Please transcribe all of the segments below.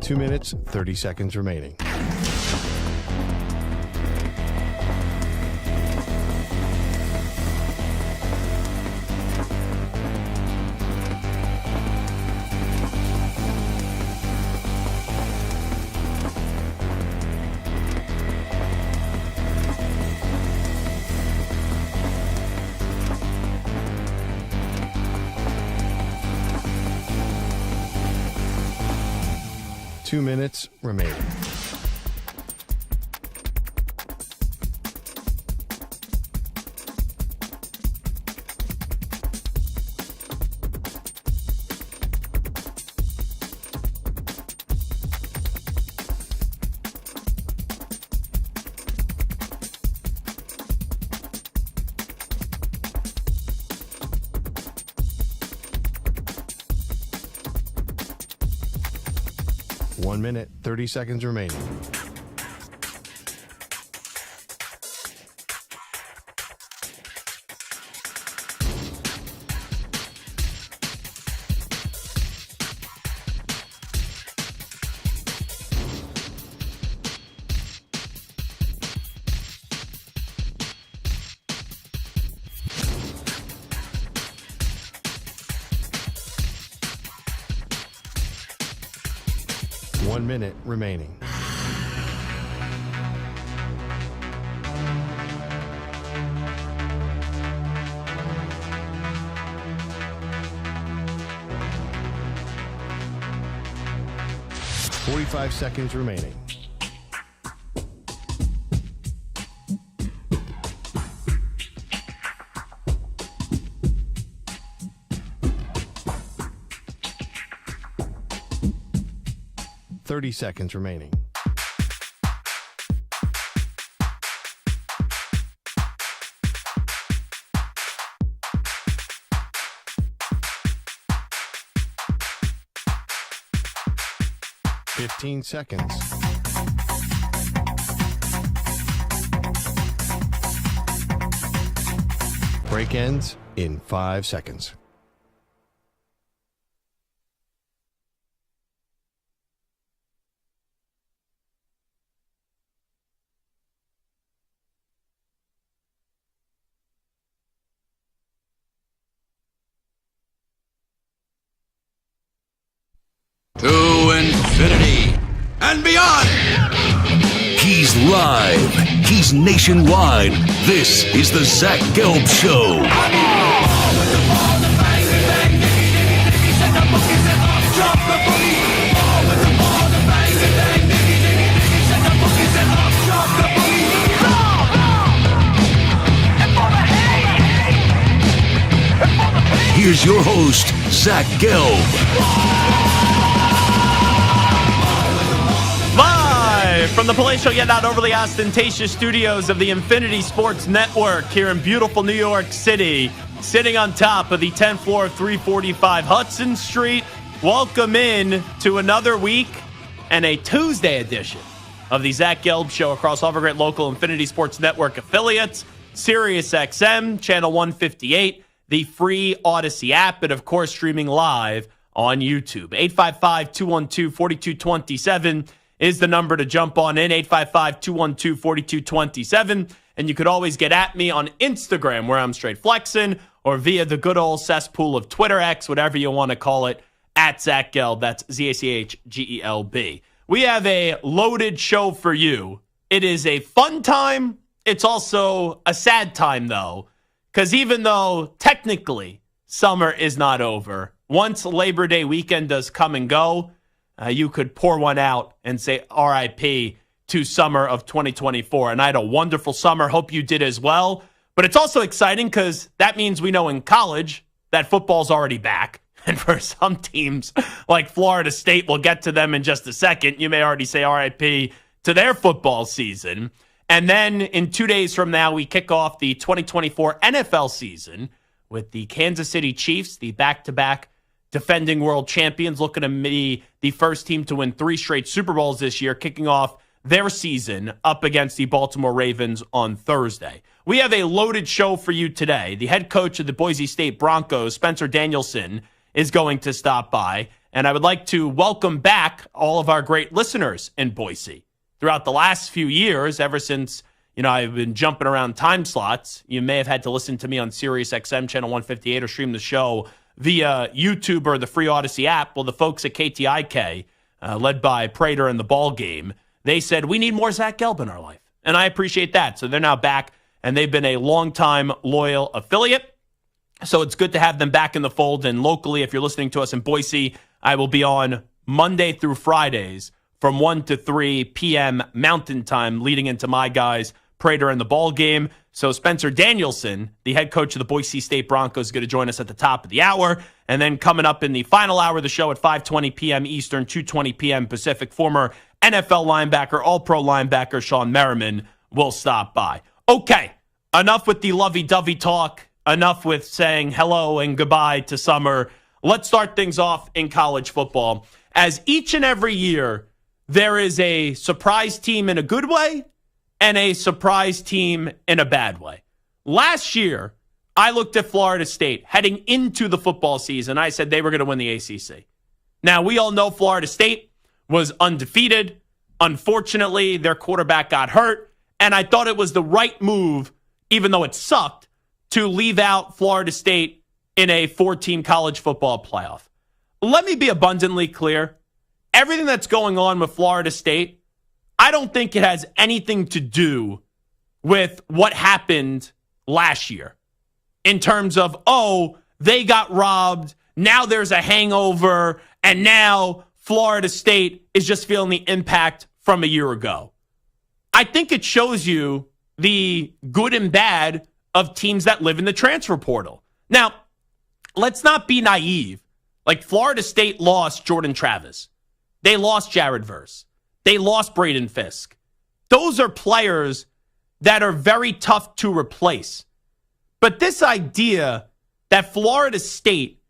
2 minutes, 30 seconds remaining. Two minutes remaining. One minute, 30 seconds remaining. One minute remaining. Forty-five seconds remaining. Thirty seconds remaining. Fifteen seconds. Break ends in 5 seconds. To infinity and beyond. He's live. He's nationwide. This is the Zach Gelb Show. Here's your host, Zach Gelb. From the palatial yet not overly ostentatious studios of the Infinity Sports Network here in beautiful New York City, sitting on top of the 10th floor of 345 Hudson Street. Welcome in to another week and a Tuesday edition of the Zach Gelb Show across all of our great local Infinity Sports Network affiliates, Sirius XM, Channel 158, the free Odyssey app, and of course streaming live on YouTube. 855-212-4227 is the number to jump on in, 855-212-4227. And you could always get at me on Instagram, where I'm straight flexing, or via the good old cesspool of Twitter X, whatever you want to call it, at Zach Gelb. That's ZACHGELB. We have a loaded show for you. It is a fun time. It's also a sad time, though, because even though technically summer is not over, once Labor Day weekend does come and go, you could pour one out and say RIP to summer of 2024. And I had a wonderful summer. Hope you did as well. But it's also exciting because that means we know in college that football's already back. And for some teams like Florida State, we'll get to them in just a second. You may already say RIP to their football season. And then in 2 days from now, we kick off the 2024 NFL season with the Kansas City Chiefs, the back-to-back defending world champions, looking to be the first team to win 3 straight Super Bowls this year, kicking off their season up against the Baltimore Ravens on Thursday. We have a loaded show for you today. The head coach of the Boise State Broncos, Spencer Danielson, is going to stop by. And I would like to welcome back all of our great listeners in Boise. Throughout the last few years, ever since I've been jumping around time slots, you may have had to listen to me on Sirius XM channel 158 or stream the show via YouTube or the free Odyssey app. Well, the folks at KTIK, led by Prater and the Ball Game, they said, we need more Zach Gelb in our life. And I appreciate that. So they're now back, and they've been a longtime loyal affiliate. So it's good to have them back in the fold. And locally, if you're listening to us in Boise, I will be on Monday through Fridays from 1 to 3 p.m. Mountain Time, leading into my guys, Prater and the Ball Game. So Spencer Danielson, the head coach of the Boise State Broncos, is going to join us at the top of the hour. And then coming up in the final hour of the show at 5:20 p.m. Eastern, 2:20 p.m. Pacific, former NFL linebacker, all-pro linebacker Sean Merriman will stop by. Okay, enough with the lovey-dovey talk. Enough with saying hello and goodbye to summer. Let's start things off in college football. As each and every year, there is a surprise team in a good way and a surprise team in a bad way. Last year, I looked at Florida State heading into the football season. I said they were going to win the ACC. Now, we all know Florida State was undefeated. Unfortunately, their quarterback got hurt, and I thought it was the right move, even though it sucked, to leave out Florida State in a 4-team college football playoff. Let me be abundantly clear. Everything that's going on with Florida State, I don't think it has anything to do with what happened last year in terms of, they got robbed, now there's a hangover, and now Florida State is just feeling the impact from a year ago. I think it shows you the good and bad of teams that live in the transfer portal. Now, let's not be naive. Like, Florida State lost Jordan Travis. They lost Jared Verse. They lost Braden Fisk. Those are players that are very tough to replace. But this idea that Florida State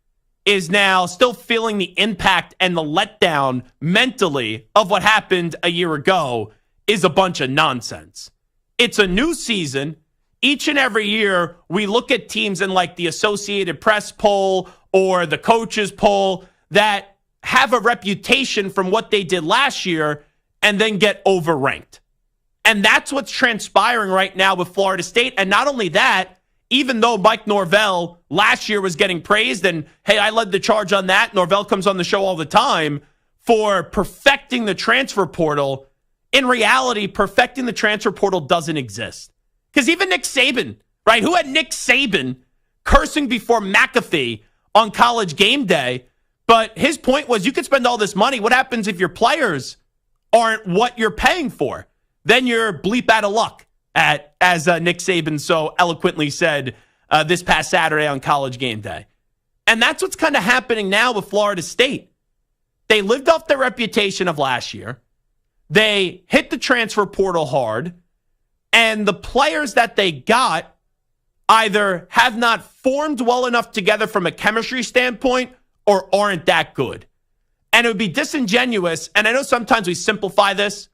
is now still feeling the impact and the letdown mentally of what happened a year ago is a bunch of nonsense. It's a new season. Each and every year, we look at teams in like the Associated Press poll or the coaches poll that have a reputation from what they did last year and then get overranked. And that's what's transpiring right now with Florida State. And not only that, even though Mike Norvell last year was getting praised, and hey, I led the charge on that. Norvell comes on the show all the time for perfecting the transfer portal. In reality, perfecting the transfer portal doesn't exist. Because even Nick Saban, right? Who had Nick Saban cursing before McAfee on College Game Day? But his point was, you could spend all this money. What happens if your players aren't what you're paying for? Then you're bleep out of luck, as Nick Saban so eloquently said this past Saturday on College Game Day. And that's what's kind of happening now with Florida State. They lived off their reputation of last year. They hit the transfer portal hard. And the players that they got either have not formed well enough together from a chemistry standpoint or aren't that good. And it would be disingenuous, and I know sometimes we simplify this,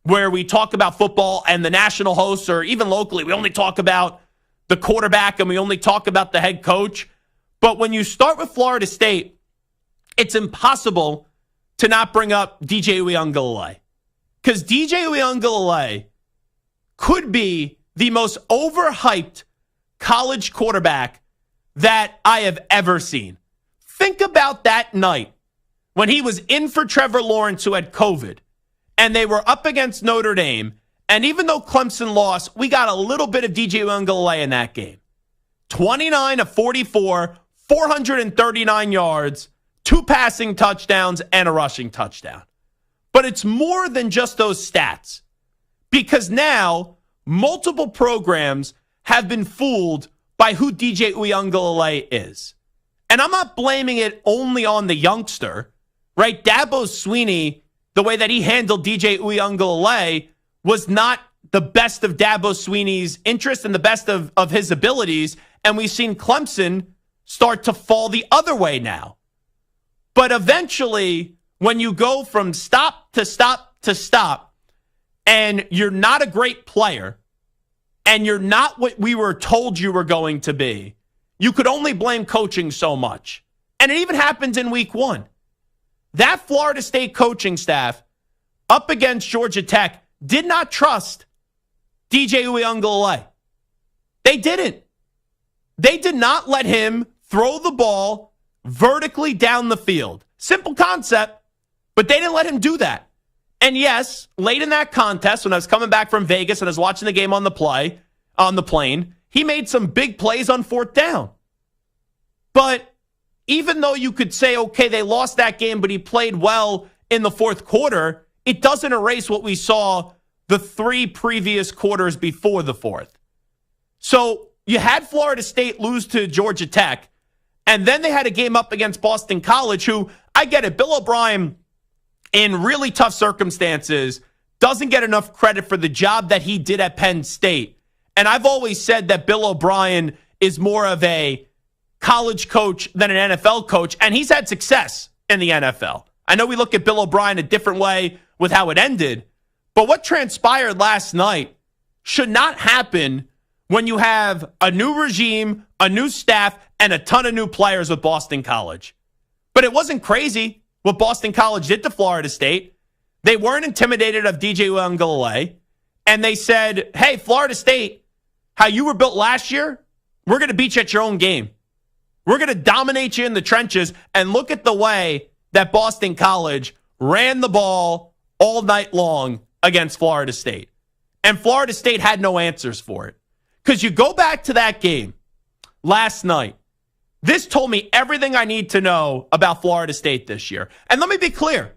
where we talk about football and the national hosts, or even locally, we only talk about the quarterback and we only talk about the head coach. But when you start with Florida State, it's impossible to not bring up DJ Uiagalelei. Because DJ Uiagalelei could be the most overhyped college quarterback that I have ever seen. Think about that night when he was in for Trevor Lawrence, who had COVID, and they were up against Notre Dame. And even though Clemson lost, we got a little bit of DJ Uiagalelei in that game. 29 of 44, 439 yards, 2 passing touchdowns, and a rushing touchdown. But it's more than just those stats. Because now, multiple programs have been fooled by who DJ Uiagalelei is. And I'm not blaming it only on the youngster, right? Dabo Swinney, the way that he handled DJ Uiagalelei was not the best of Dabo Swinney's interest and the best of his abilities. And we've seen Clemson start to fall the other way now. But eventually, when you go from stop to stop to stop, and you're not a great player, and you're not what we were told you were going to be, you could only blame coaching so much. And it even happens in week 1. that Florida State coaching staff up against Georgia Tech did not trust DJ Uiagalelei. They didn't. They did not let him throw the ball vertically down the field. Simple concept, but they didn't let him do that. And yes, late in that contest, when I was coming back from Vegas and I was watching the game on the plane, he made some big plays on fourth down. But even though you could say, okay, they lost that game, but he played well in the fourth quarter, it doesn't erase what we saw the 3 previous quarters before the fourth. So you had Florida State lose to Georgia Tech, and then they had a game up against Boston College, who, I get it, Bill O'Brien, in really tough circumstances, doesn't get enough credit for the job that he did at Penn State. And I've always said that Bill O'Brien is more of a college coach than an NFL coach, and he's had success in the NFL. I know we look at Bill O'Brien a different way with how it ended, but what transpired last night should not happen when you have a new regime, a new staff, and a ton of new players with Boston College. But it wasn't crazy what Boston College did to Florida State. They weren't intimidated of DJ Uiagalelei, and they said, hey, Florida State, how you were built last year, we're going to beat you at your own game. We're going to dominate you in the trenches, and look at the way that Boston College ran the ball all night long against Florida State. And Florida State had no answers for it. Because you go back to that game last night, this told me everything I need to know about Florida State this year. And let me be clear.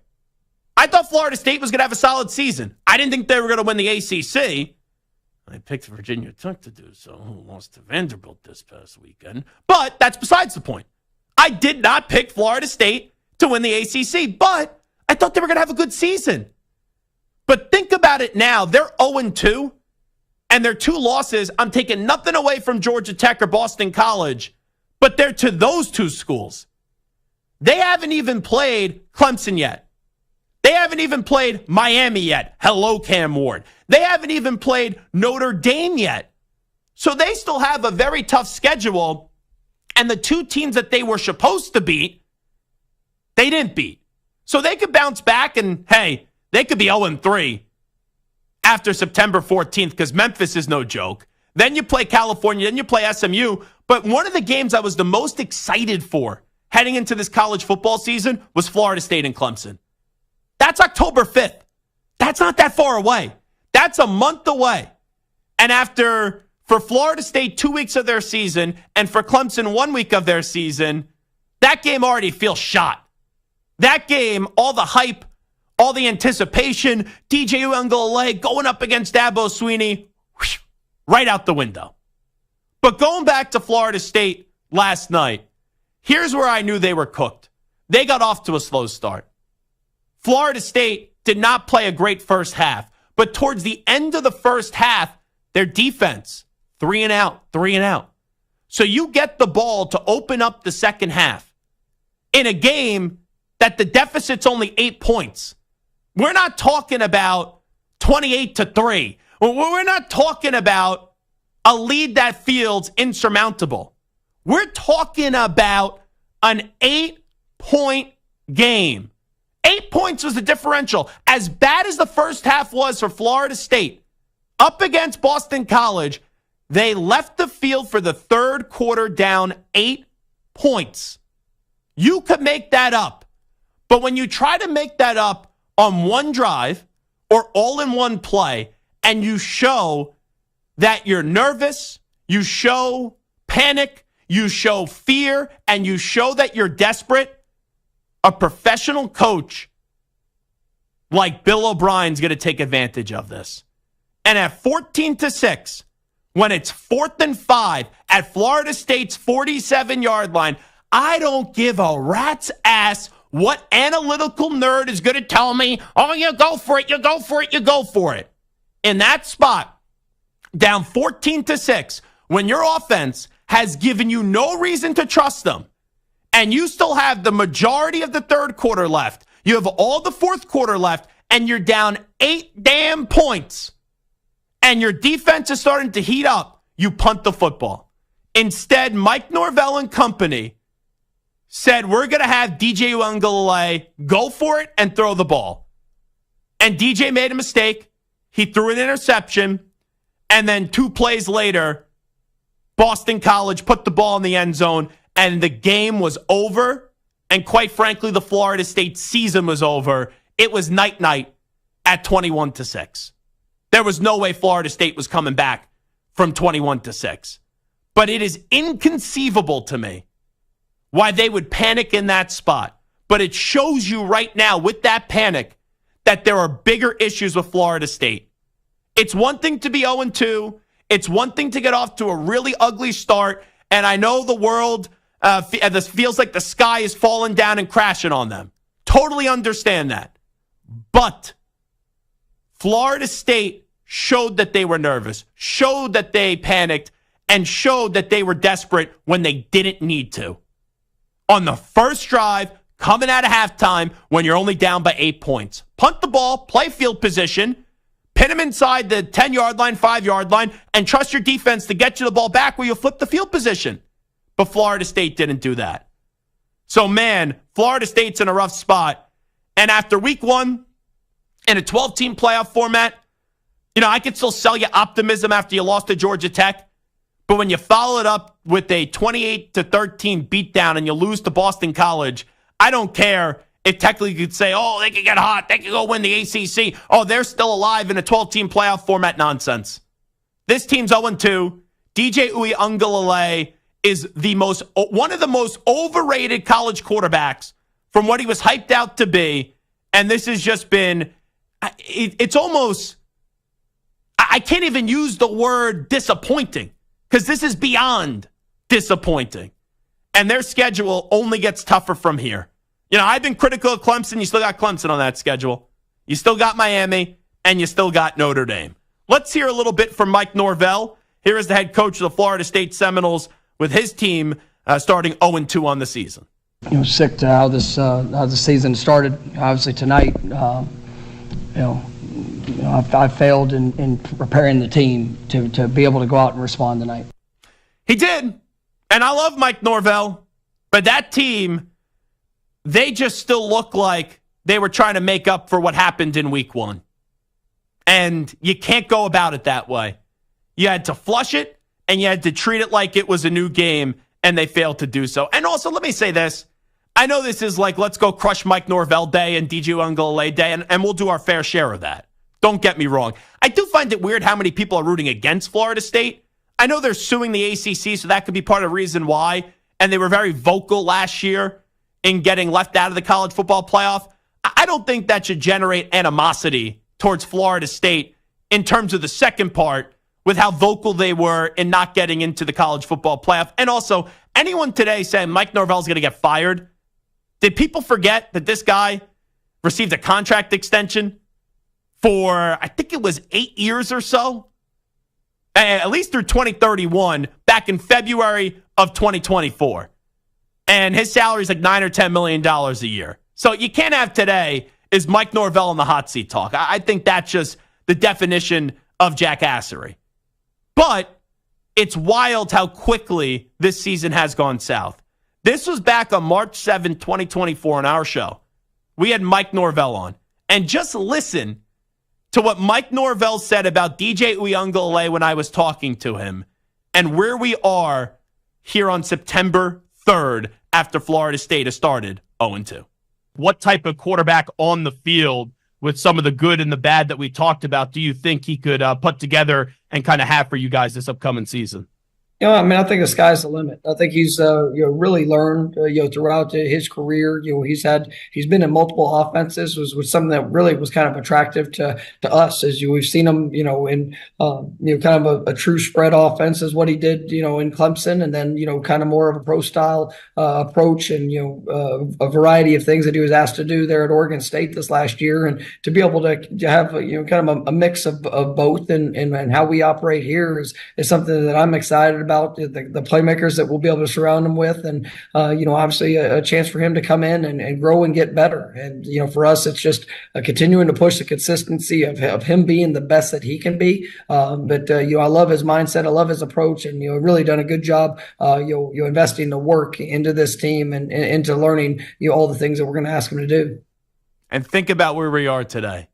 I thought Florida State was going to have a solid season. I didn't think they were going to win the ACC. I picked Virginia Tech to do so, who lost to Vanderbilt this past weekend. But that's besides the point. I did not pick Florida State to win the ACC, but I thought they were going to have a good season. But think about it now. They're 0-2, and their 2 losses, I'm taking nothing away from Georgia Tech or Boston College, but they're to those 2 schools. They haven't even played Clemson yet. They haven't even played Miami yet. Hello, Cam Ward. They haven't even played Notre Dame yet. So they still have a very tough schedule. And the 2 teams that they were supposed to beat, they didn't beat. So they could bounce back and, hey, they could be 0-3 after September 14th because Memphis is no joke. Then you play California, then you play SMU. But one of the games I was the most excited for heading into this college football season was Florida State and Clemson. That's October 5th. That's not that far away. That's a month away. And for Florida State, 2 weeks of their season, and for Clemson, 1 week of their season, that game already feels shot. That game, all the hype, all the anticipation, DJ Uiagalelei going up against Dabo Swinney, right out the window. But going back to Florida State last night, here's where I knew they were cooked. They got off to a slow start. Florida State did not play a great first half, but towards the end of the first half, their defense, 3 and out. So you get the ball to open up the second half in a game that the deficit's only 8 points. We're not talking about 28-3. We're not talking about a lead that feels insurmountable. We're talking about an 8-point game. 8 points was the differential. As bad as the first half was for Florida State, up against Boston College, they left the field for the third quarter down 8 points. You could make that up. But when you try to make that up on one drive or all in one play, and you show that you're nervous, you show panic, you show fear, and you show that you're desperate, a professional coach like Bill O'Brien's going to take advantage of this. And at 14-6, when it's 4th and 5 at Florida State's 47-yard line, I don't give a rat's ass what analytical nerd is going to tell me. Oh, you go for it, you go for it, you go for it. In that spot, down 14-6, when your offense has given you no reason to trust them, and you still have the majority of the third quarter left, you have all the fourth quarter left, and you're down 8 damn points, and your defense is starting to heat up, you punt the football. Instead, Mike Norvell and company said, we're going to have DJ Uiagalelei go for it and throw the ball. And DJ made a mistake. He threw an interception. And then 2 plays later, Boston College put the ball in the end zone, and the game was over. And quite frankly, the Florida State season was over. It was night-night at 21-6. There was no way Florida State was coming back from 21-6. But it is inconceivable to me why they would panic in that spot. But it shows you right now with that panic that there are bigger issues with Florida State. It's one thing to be 0-2. It's one thing to get off to a really ugly start. And I know the world feels like the sky is falling down and crashing on them. Totally understand that. But Florida State showed that they were nervous, showed that they panicked, and showed that they were desperate when they didn't need to. On the first drive, coming out of halftime, when you're only down by 8 points. Punt the ball, play field position, pin them inside the 10-yard line, 5-yard line, and trust your defense to get you the ball back where you'll flip the field position. But Florida State didn't do that. So, man, Florida State's in a rough spot. And after week 1, in a 12-team playoff format, I could still sell you optimism after you lost to Georgia Tech. But when you follow it up with a 28-13 beatdown and you lose to Boston College, I don't care if technically you could say, oh, they could get hot, they could go win the ACC. Oh, they're still alive in a 12-team playoff format nonsense. This team's 0-2. DJ Uiagalelei is one of the most overrated college quarterbacks from what he was hyped out to be. And this has just been, it's almost, I can't even use the word disappointing because this is beyond disappointing. And their schedule only gets tougher from here. I've been critical of Clemson. You still got Clemson on that schedule. You still got Miami, and you still got Notre Dame. Let's hear a little bit from Mike Norvell. Here is the head coach of the Florida State Seminoles with his team starting 0-2 on the season. Sick to how the season started. Obviously tonight, I failed in preparing the team to be able to go out and respond tonight. He did. And I love Mike Norvell, but that team, they just still look like they were trying to make up for what happened in week 1. And you can't go about it that way. You had to flush it, and you had to treat it like it was a new game, and they failed to do so. And also, let me say this. I know this is like, let's go crush Mike Norvell Day and DJ Uiagalelei Day, and we'll do our fair share of that. Don't get me wrong. I do find it weird how many people are rooting against Florida State. I know they're suing the ACC, so that could be part of the reason why. And they were very vocal last year in getting left out of the college football playoff. I don't think that should generate animosity towards Florida State in terms of the second part with how vocal they were in not getting into the college football playoff. And also, anyone today saying Mike Norvell's going to get fired, did people forget that this guy received a contract extension for, I think it was 8 years or so? At least through 2031, back in February of 2024. And his salary is like $9 or $10 million a year. So you can't have today is Mike Norvell in the hot seat talk. I think that's just the definition of jackassery. But it's wild how quickly this season has gone south. This was back on March 7, 2024 on our show. We had Mike Norvell on. And just listen to what Mike Norvell said about DJ Uiagalelei when I was talking to him and where we are here on September 3rd after Florida State has started 0-2. What type of quarterback on the field with some of the good and the bad that we talked about do you think he could put together and kind of have for you guys this upcoming season? I think the sky's the limit. I think he's really learned throughout his career. He's been in multiple offenses. Was something that really was kind of attractive to us as we've seen him in kind of a true spread offense is what he did in Clemson, and then kind of more of a pro style approach and a variety of things that he was asked to do there at Oregon State this last year, and to be able to have kind of a mix of both and how we operate here is something that I'm excited about. about the playmakers that we'll be able to surround him with, and obviously a chance for him to come in and grow and get better. And for us, it's just continuing to push the consistency of him being the best that he can be. But I love his mindset, I love his approach, and really done a good job investing the work into this team and into learning all the things that we're going to ask him to do. And think about where we are today.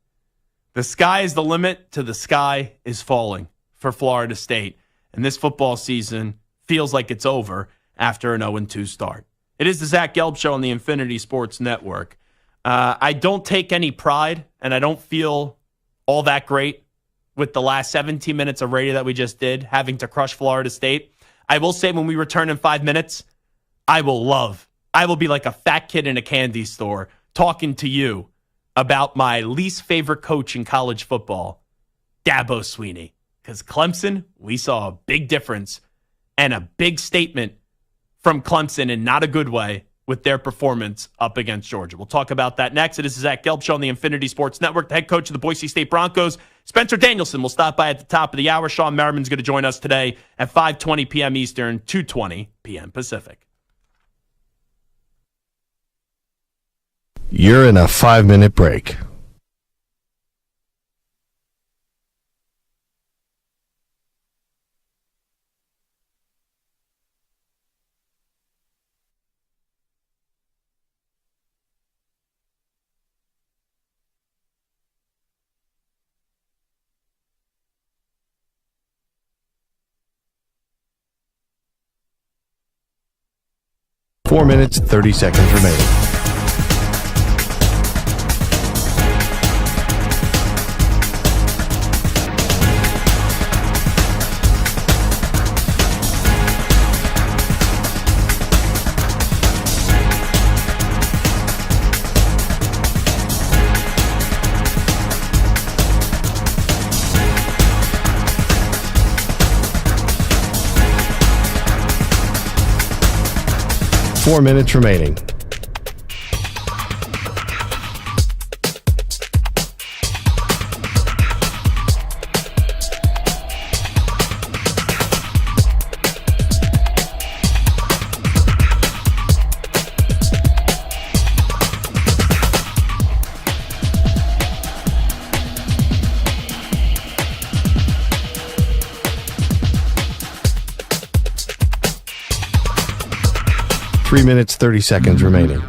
The sky is the limit to the sky is falling for Florida State. And this football season feels like it's over after an 0-2 start. It is the Zach Gelb Show on the Infinity Sports Network. I don't take any pride, and I don't feel all that great with the last 17 minutes of radio that we just did, having to crush Florida State. I will say when we return in 5 minutes, I will be like a fat kid in a candy store talking to you about my least favorite coach in college football, Dabo Swinney. Because Clemson, we saw a big difference and a big statement from Clemson in not a good way with their performance up against Georgia. We'll talk about that next. It is the Zach Gelb Show on the Infinity Sports Network. The head coach of the Boise State Broncos, Spencer Danielson, will stop by at the top of the hour. Sean Merriman's going to join us today at 5:20 p.m. Eastern, 2:20 p.m. Pacific. You're in a 5-minute break. Four minutes, 30 seconds remaining. Four minutes remaining. Three minutes, 30 seconds remaining.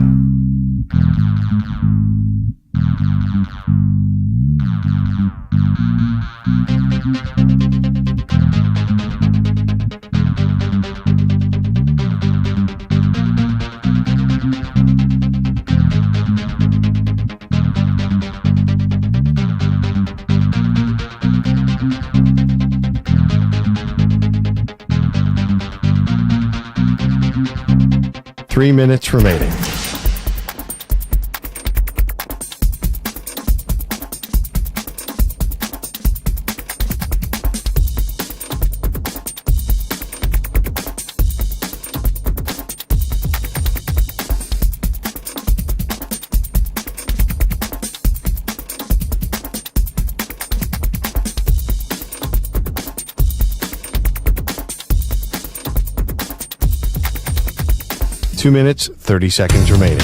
Three minutes remaining. Two minutes, 30 seconds remaining.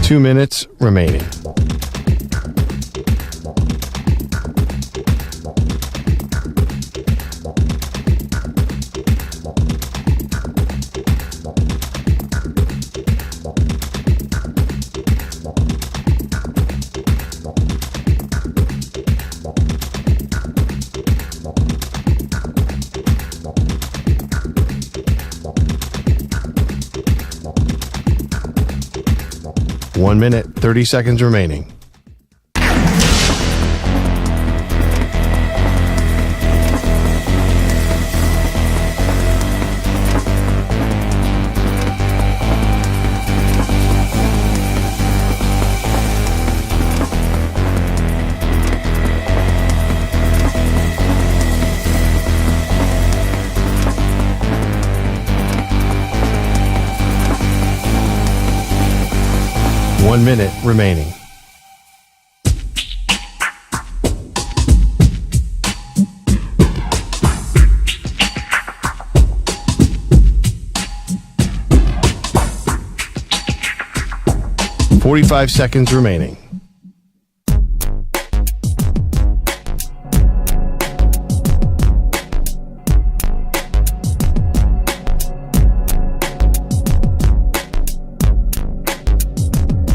Two minutes remaining. One minute, 30 seconds remaining. 1 minute remaining. "45 seconds remaining.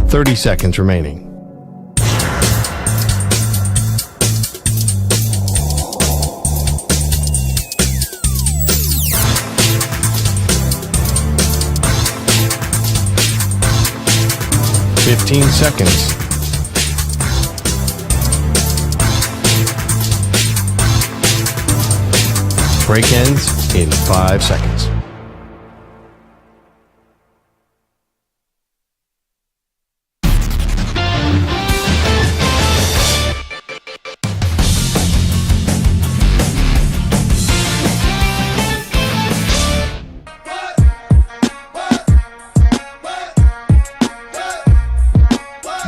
"30 seconds remaining. "15 seconds. Break ends in 5 seconds.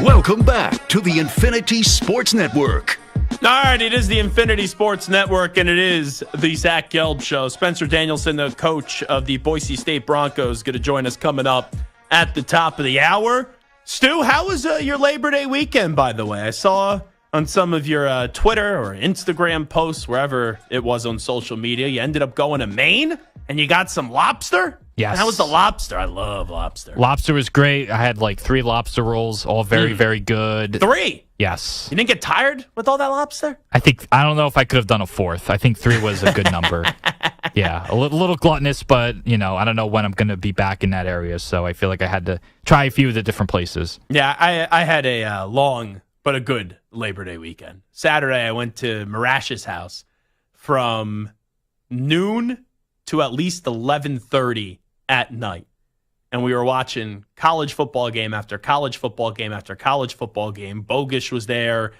Welcome back to the Infinity Sports Network. All right, it is the Infinity Sports Network, and it is the Zach Gelb Show. Spencer Danielson, the coach of the Boise State Broncos, going to join us coming up at the top of the hour. Stu, how was your Labor Day weekend, by the way? I saw on some of your Twitter or Instagram posts, wherever it was on social media, you ended up going to Maine, and you got some lobster? Yes. How was the lobster? I love lobster. Lobster was great. I had like 3 lobster rolls, all very, very good. 3? Yes. You didn't get tired with all that lobster? I don't know if I could have done a 4th. I think 3 was a good number. Yeah, a little gluttonous, but, I don't know when I'm going to be back in that area, so I feel like I had to try a few of the different places. Yeah, I had a long but a good Labor Day weekend. Saturday, I went to Marash's house from noon to at least 11:30 at night. And we were watching college football game after college football game after college football game. Bogish was there.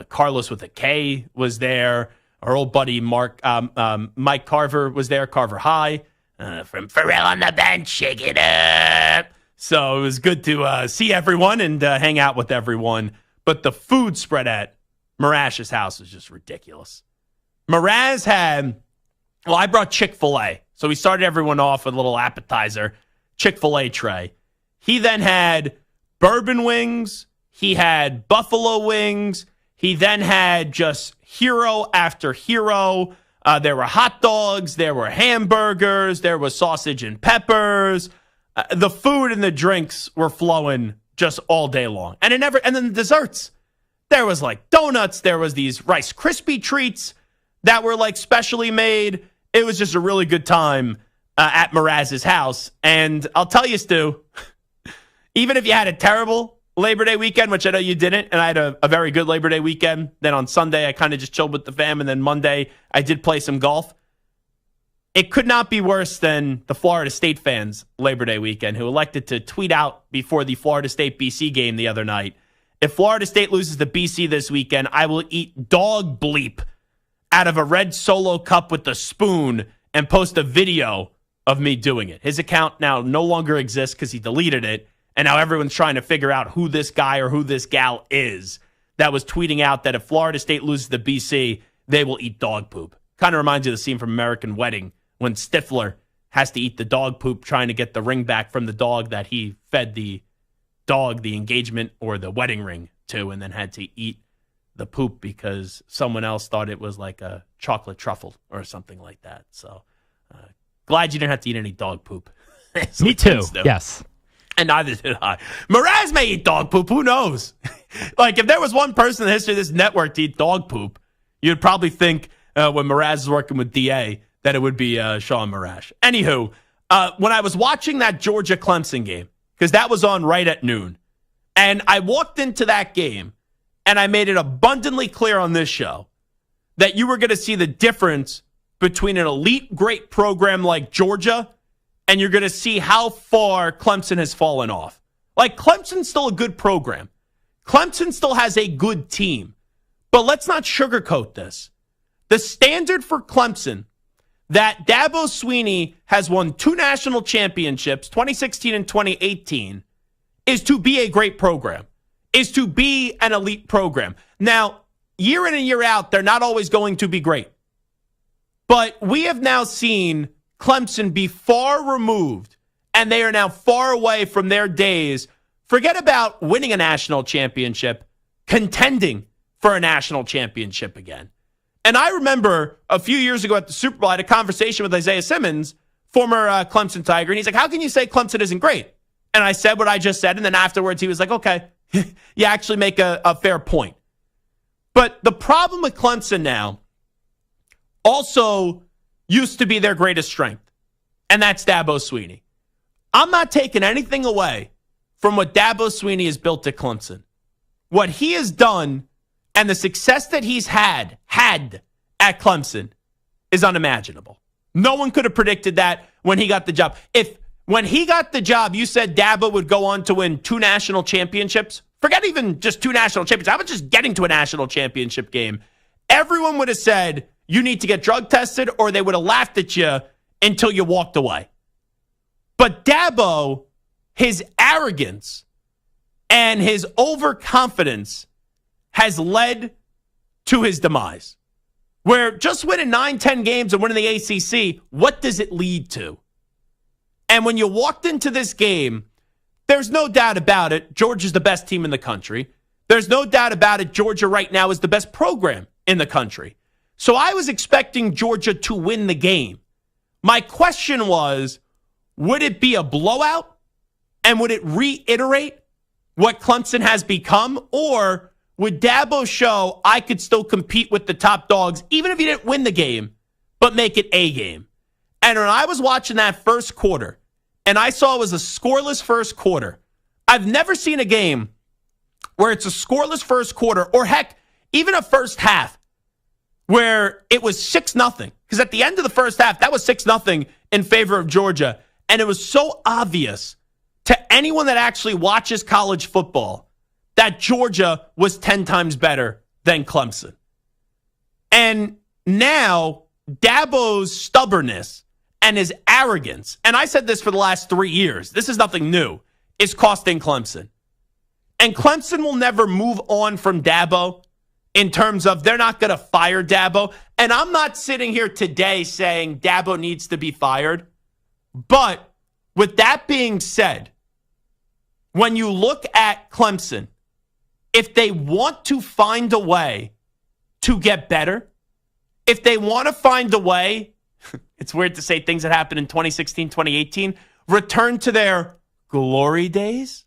Carlos with a K was there. Our old buddy Mike Carver was there. Carver High. From Pharrell on the bench, shake it up. So it was good to see everyone and hang out with everyone. But the food spread at Marash's house was just ridiculous. Mraz had, I brought Chick-fil-A. So we started everyone off with a little appetizer, Chick-fil-A tray. He then had bourbon wings. He had buffalo wings. He then had just hero after hero. There were hot dogs. There were hamburgers. There was sausage and peppers. The food and the drinks were flowing just all day long. And then the desserts. There was like donuts. There was these Rice Krispie treats that were like specially made. It was just a really good time at Mraz's house. And I'll tell you, Stu, even if you had a terrible Labor Day weekend, which I know you didn't, and I had a very good Labor Day weekend, then on Sunday I kind of just chilled with the fam, and then Monday I did play some golf. It could not be worse than the Florida State fans' Labor Day weekend, who elected to tweet out before the Florida State-BC game the other night, if Florida State loses to BC this weekend, I will eat dog bleep out of a red Solo cup with a spoon and post a video of me doing it. His account now no longer exists because he deleted it, and now everyone's trying to figure out who this guy or who this gal is that was tweeting out that if Florida State loses to BC, they will eat dog poop. Kind of reminds you of the scene from American Wedding when Stifler has to eat the dog poop trying to get the ring back from the dog that he fed the dog the engagement or the wedding ring to, and then had to eat the poop because someone else thought it was like a chocolate truffle or something like that. So glad you didn't have to eat any dog poop. Me too. Yes. And neither did I. Mraz may eat dog poop. Who knows? Like, if there was one person in the history of this network to eat dog poop, you'd probably think when Mraz is working with DA that it would be Sean Marash. Anywho, when I was watching that Georgia-Clemson game, because that was on right at noon, and I walked into that game, and I made it abundantly clear on this show that you were going to see the difference between an elite great program like Georgia and you're going to see how far Clemson has fallen off. Like, Clemson's still a good program. Clemson still has a good team. But let's not sugarcoat this. The standard for Clemson, that Dabo Swinney has won 2 national championships, 2016 and 2018, is to be a great program, is to be an elite program. Now, year in and year out, they're not always going to be great. But we have now seen Clemson be far removed, and they are now far away from their days. Forget about winning a national championship, contending for a national championship again. And I remember a few years ago at the Super Bowl, I had a conversation with Isaiah Simmons, former Clemson Tiger, and he's like, how can you say Clemson isn't great? And I said what I just said, and then afterwards he was like, okay, you actually make a fair point. But the problem with Clemson now also used to be their greatest strength, and that's Dabo Swinney. I'm not taking anything away from what Dabo Swinney has built at Clemson. What he has done and the success that he's had at Clemson is unimaginable. No one could have predicted that when he got the job. If when he got the job, you said Dabo would go on to win 2 national championships, forget even just 2 national championships, how about just getting to a national championship game? Everyone would have said, you need to get drug tested, or they would have laughed at you until you walked away. But Dabo, his arrogance and his overconfidence has led to his demise. Where just winning 9-10 games and winning the ACC, what does it lead to? And when you walked into this game, there's no doubt about it, Georgia's the best team in the country. There's no doubt about it, Georgia right now is the best program in the country. So I was expecting Georgia to win the game. My question was, would it be a blowout? And would it reiterate what Clemson has become? Or would Dabo show I could still compete with the top dogs, even if you didn't win the game, but make it a game? And when I was watching that first quarter, and I saw it was a scoreless first quarter, I've never seen a game where it's a scoreless first quarter, or heck, even a first half, where it was 6-0. Because at the end of the first half, that was 6-0 in favor of Georgia. And it was so obvious to anyone that actually watches college football that Georgia was 10 times better than Clemson. And now Dabo's stubbornness and his arrogance, and I said this for the last 3 years, this is nothing new, is costing Clemson. And Clemson will never move on from Dabo in terms of they're not going to fire Dabo. And I'm not sitting here today saying Dabo needs to be fired. But with that being said, when you look at Clemson, if they want to find a way to get better, if they want to find a way, it's weird to say things that happened in 2016, 2018, return to their glory days,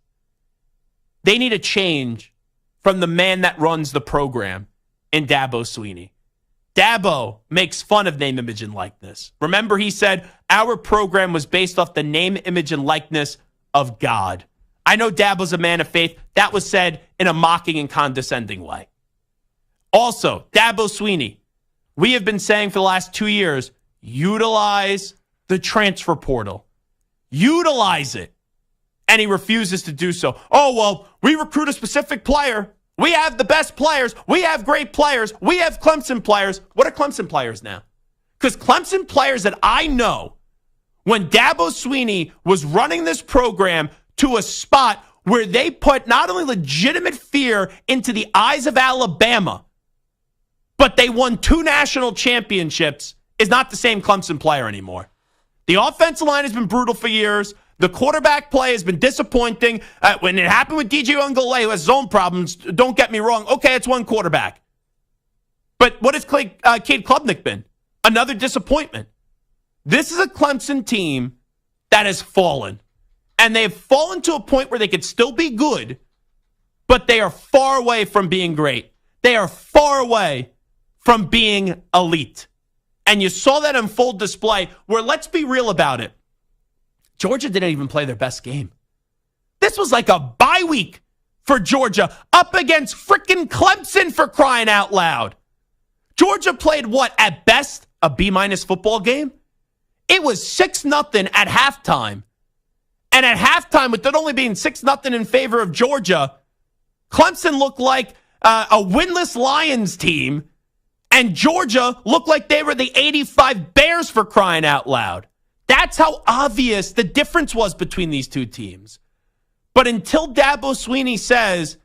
they need a change from the man that runs the program in Dabo Swinney. Dabo makes fun of name, image, and likeness. Remember, he said, our program was based off the name, image, and likeness of God. I know Dabo's a man of faith. That was said in a mocking and condescending way. Also, Dabo Swinney, we have been saying for the last 2 years, utilize the transfer portal. Utilize it. And he refuses to do so. Oh, well, we recruit a specific player. We have the best players. We have great players. We have Clemson players. What are Clemson players now? Because Clemson players that I know, when Dabo Swinney was running this program to a spot where they put not only legitimate fear into the eyes of Alabama, but they won 2 national championships, is not the same Clemson player anymore. The offensive line has been brutal for years. The quarterback play has been disappointing. When it happened with DJ Ungole, who has his own problems, don't get me wrong. Okay, it's one quarterback. But what has Cade Klubnik been? Another disappointment. This is a Clemson team that has fallen. And they have fallen to a point where they could still be good, but they are far away from being great. They are far away from being elite. And you saw that in full display where, let's be real about it, Georgia didn't even play their best game. This was like a bye week for Georgia up against freaking Clemson, for crying out loud. Georgia played what, at best, a B- football game? It was 6-0 at halftime. And at halftime, with it only being 6-0 in favor of Georgia, Clemson looked like a winless Lions team, and Georgia looked like they were the 85 Bears, for crying out loud. That's how obvious the difference was between these two teams. But until Dabo Swinney says,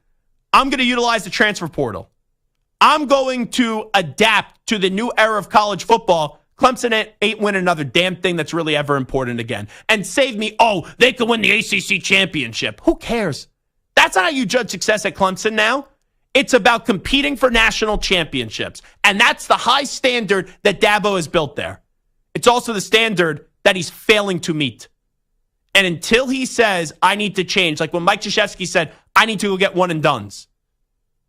I'm going to utilize the transfer portal, I'm going to adapt to the new era of college football, Clemson ain't winning another damn thing that's really ever important again. And save me, they could win the ACC championship. Who cares? That's not how you judge success at Clemson now. It's about competing for national championships. And that's the high standard that Dabo has built there. It's also the standard that he's failing to meet. And until he says, I need to change, like when Mike Krzyzewski said, I need to go get one and dones,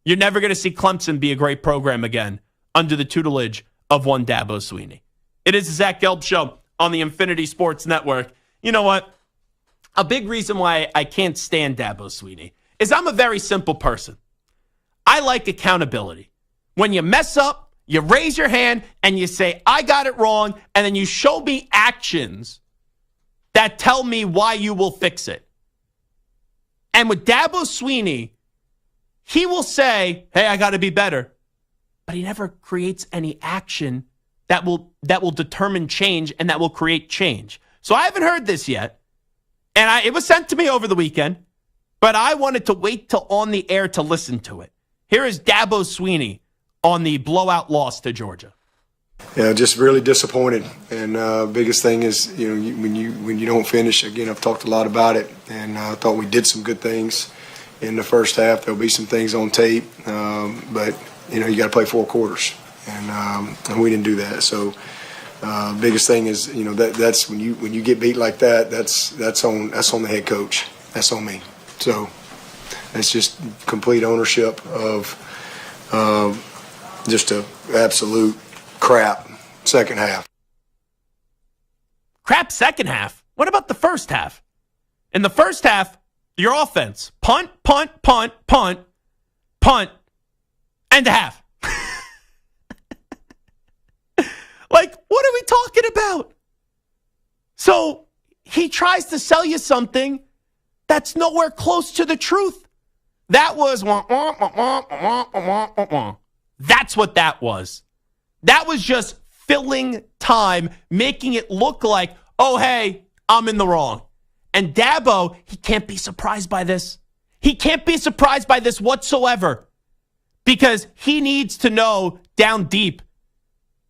you're never going to see Clemson be a great program again under the tutelage of one Dabo Swinney. It is the Zach Gelb Show on the Infinity Sports Network. You know what? A big reason why I can't stand Dabo Swinney is I'm a very simple person. I like accountability. When you mess up, you raise your hand and you say, I got it wrong, and then you show me actions that tell me why you will fix it. And with Dabo Swinney, he will say, hey, I got to be better. But he never creates any action that will determine change and that will create change. So I haven't heard this yet. And it was sent to me over the weekend, but I wanted to wait till on the air to listen to it. Here is Dabo Swinney on the blowout loss to Georgia. Yeah, just really disappointed. And biggest thing is, when you don't finish, again, I've talked a lot about it, and I thought we did some good things in the first half. There'll be some things on tape, but you got to play 4 quarters, and we didn't do that. So biggest thing is, that's when you get beat like that, that's on the head coach. That's on me. So it's just complete ownership of just a absolute crap second half. Crap second half? What about the first half? In the first half, your offense, punt, punt, punt, punt, punt, and a half. Like, what are we talking about? So he tries to sell you something that's nowhere close to the truth. That was, that's what that was. That was just filling time, making it look like, oh, hey, I'm in the wrong. And Dabo, he can't be surprised by this. He can't be surprised by this whatsoever because he needs to know down deep,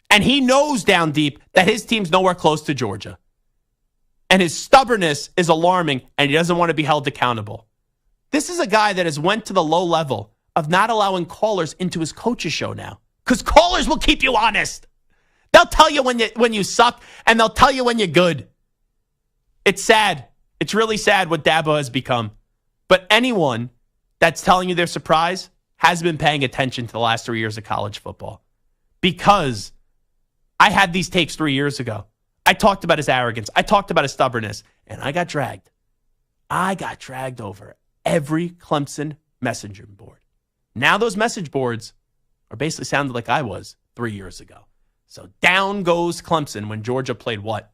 and he knows down deep that his team's nowhere close to Georgia. And his stubbornness is alarming, and he doesn't want to be held accountable. This is a guy that has went to the low level of not allowing callers into his coach's show now. Because callers will keep you honest. They'll tell you when you suck, and they'll tell you when you're good. It's sad. It's really sad what Dabo has become. But anyone that's telling you they're surprised has been paying attention to the last 3 years of college football. Because I had these takes 3 years ago. I talked about his arrogance. I talked about his stubbornness. And I got dragged. I got dragged over every Clemson messenger board. Now those message boards are basically sounded like I was 3 years ago. So down goes Clemson when Georgia played what?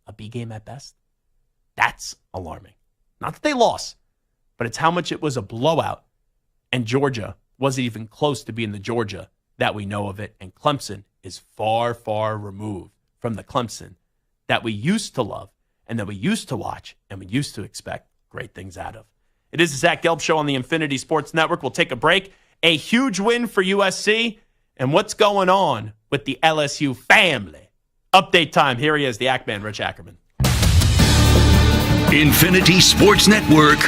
A B game at best? That's alarming. Not that they lost, but it's how much it was a blowout. And Georgia wasn't even close to being the Georgia that we know of it. And Clemson is far, far removed from the Clemson that we used to love and that we used to watch and we used to expect great things out of. It is the Zach Gelb Show on the Infinity Sports Network. We'll take a break. A huge win for USC. And what's going on with the LSU family? Update time. Here he is, the Ackman, Rich Ackerman. Infinity Sports Network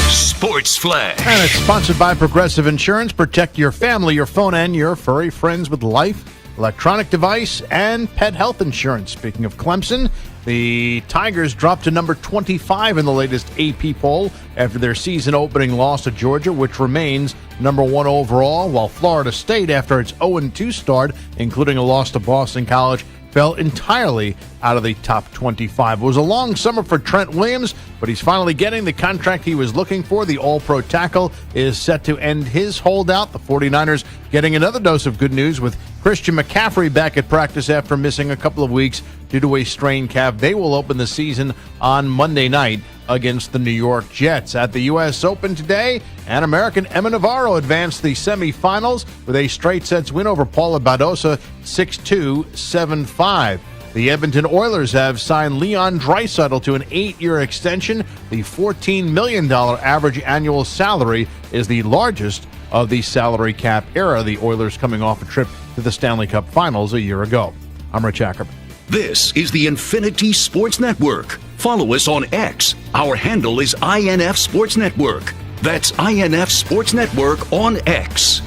Sports Flash. And it's sponsored by Progressive Insurance. Protect your family, your phone, and your furry friends with life, electronic device, and pet health insurance. Speaking of Clemson, the Tigers dropped to number 25 in the latest AP poll after their season-opening loss to Georgia, which remains number 1 overall, while Florida State, after its 0-2 start, including a loss to Boston College, fell entirely out of the top 25. It was a long summer for Trent Williams, but he's finally getting the contract he was looking for. The All-Pro tackle is set to end his holdout. The 49ers getting another dose of good news with Christian McCaffrey back at practice after missing a couple of weeks due to a strained calf. They will open the season on Monday night against the New York Jets. At the U.S. Open today, and American Emma Navarro advanced the semifinals with a straight sets win over Paula Badosa 6-2, 7-5. The Edmonton Oilers have signed Leon Draisaitl to an 8-year extension. The $14 million average annual salary is the largest of the salary cap era. The Oilers coming off a trip to the Stanley Cup Finals a year ago. I'm Rich Ackerman. This is the Infinity Sports Network. Follow us on X. Our handle is INF Sports Network. That's INF Sports Network on X.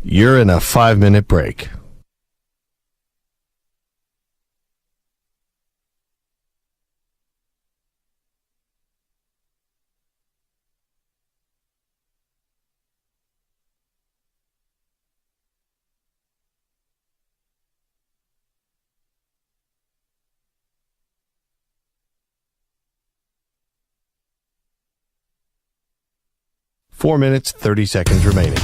You're in a 5-minute break. Four minutes, 30 seconds remaining.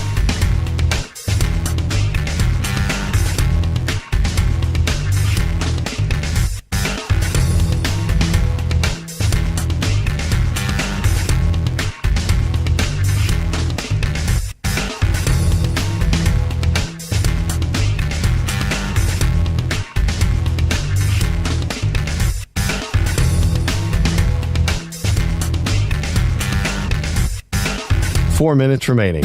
Four minutes remaining.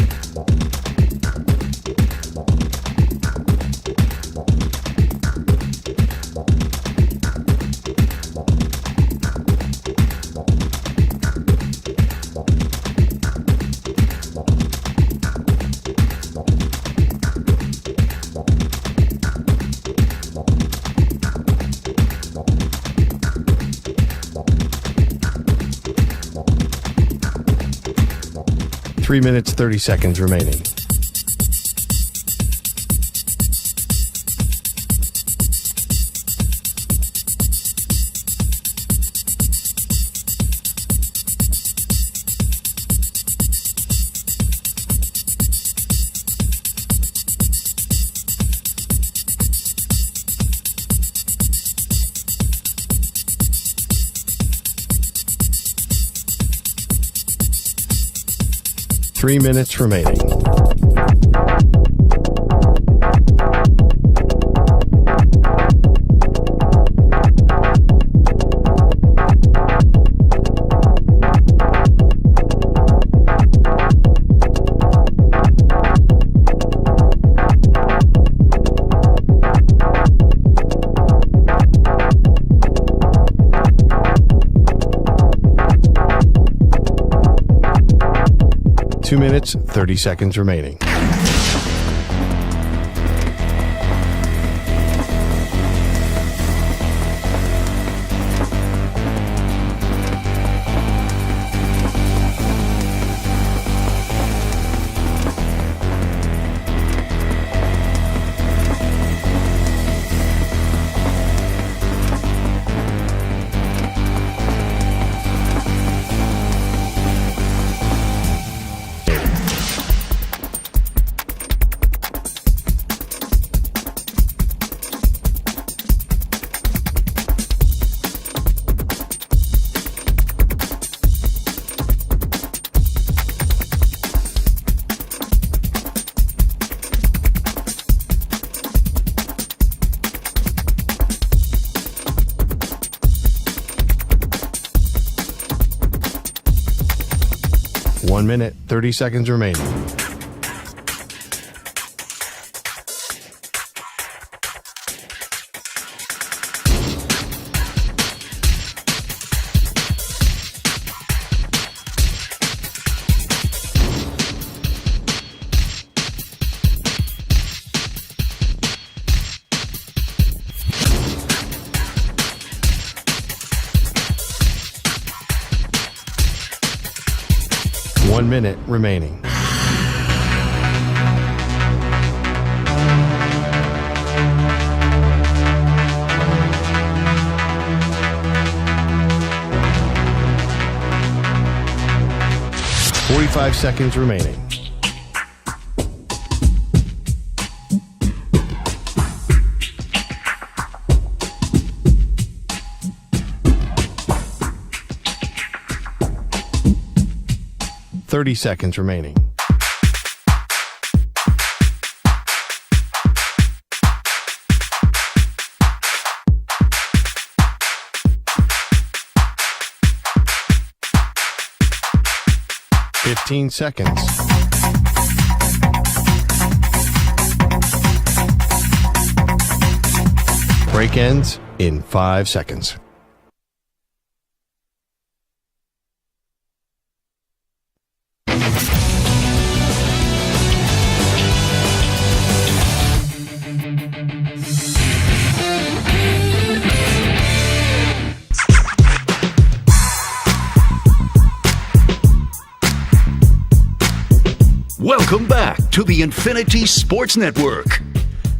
Three minutes, 30 seconds remaining. Three minutes remaining. Two minutes, 30 seconds remaining. One minute, 30 seconds remaining. One minute remaining. .45 seconds remaining. 30 seconds remaining. Fifteen seconds. Break ends in 5 seconds. Welcome back to the Infinity Sports Network.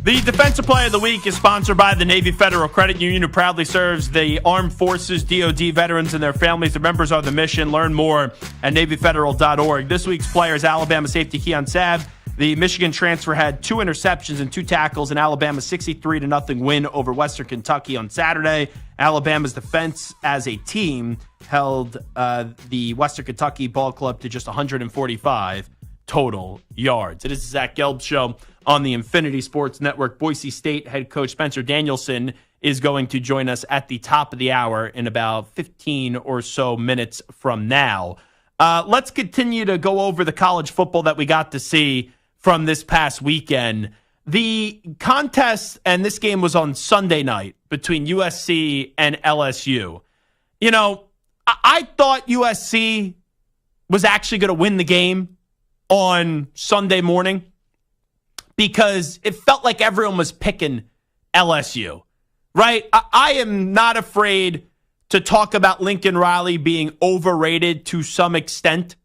The Defensive Player of the Week is sponsored by the Navy Federal Credit Union, who proudly serves the Armed Forces, DoD veterans, and their families. The members are the mission. Learn more at NavyFederal.org. This week's player is Alabama safety Keon Sabb. The Michigan transfer had 2 interceptions and 2 tackles in Alabama's 63-0 win over Western Kentucky on Saturday. Alabama's defense as a team held the Western Kentucky ball club to just 145 total yards. It is the Zach Gelb Show on the Infinity Sports Network. Boise State head coach Spencer Danielson is going to join us at the top of the hour in about 15 or so minutes from now. Let's continue to go over the college football that we got to see from this past weekend. The contest, and this game was on Sunday night, between USC and LSU. You know, I thought USC was actually going to win the game on Sunday morning because it felt like everyone was picking LSU, right? I am not afraid to talk about Lincoln Riley being overrated to some extent,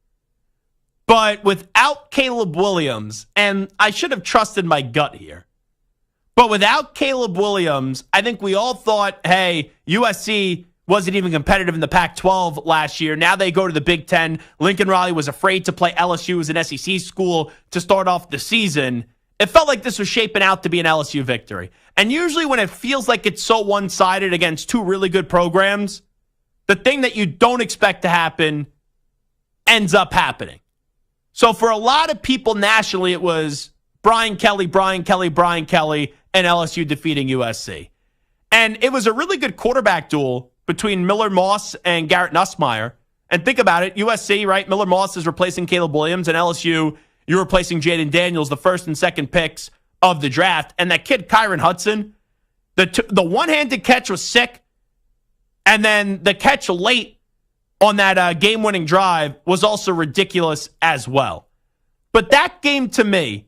but without Caleb Williams, and I should have trusted my gut here, but without Caleb Williams, I think we all thought, hey, USC wasn't even competitive in the Pac-12 last year. Now they go to the Big Ten. Lincoln Riley was afraid to play LSU as an SEC school to start off the season. It felt like this was shaping out to be an LSU victory. And usually when it feels like it's so one-sided against 2 really good programs, the thing that you don't expect to happen ends up happening. So for a lot of people nationally, it was Brian Kelly, and LSU defeating USC. And it was a really good quarterback duel between Miller Moss and Garrett Nussmeier. And think about it, USC, right? Miller Moss is replacing Caleb Williams, and LSU, you're replacing Jaden Daniels, the first and second picks of the draft. And that kid, Kyron Hudson, the one-handed catch was sick. And then the catch late on that game-winning drive was also ridiculous as well. But that game to me,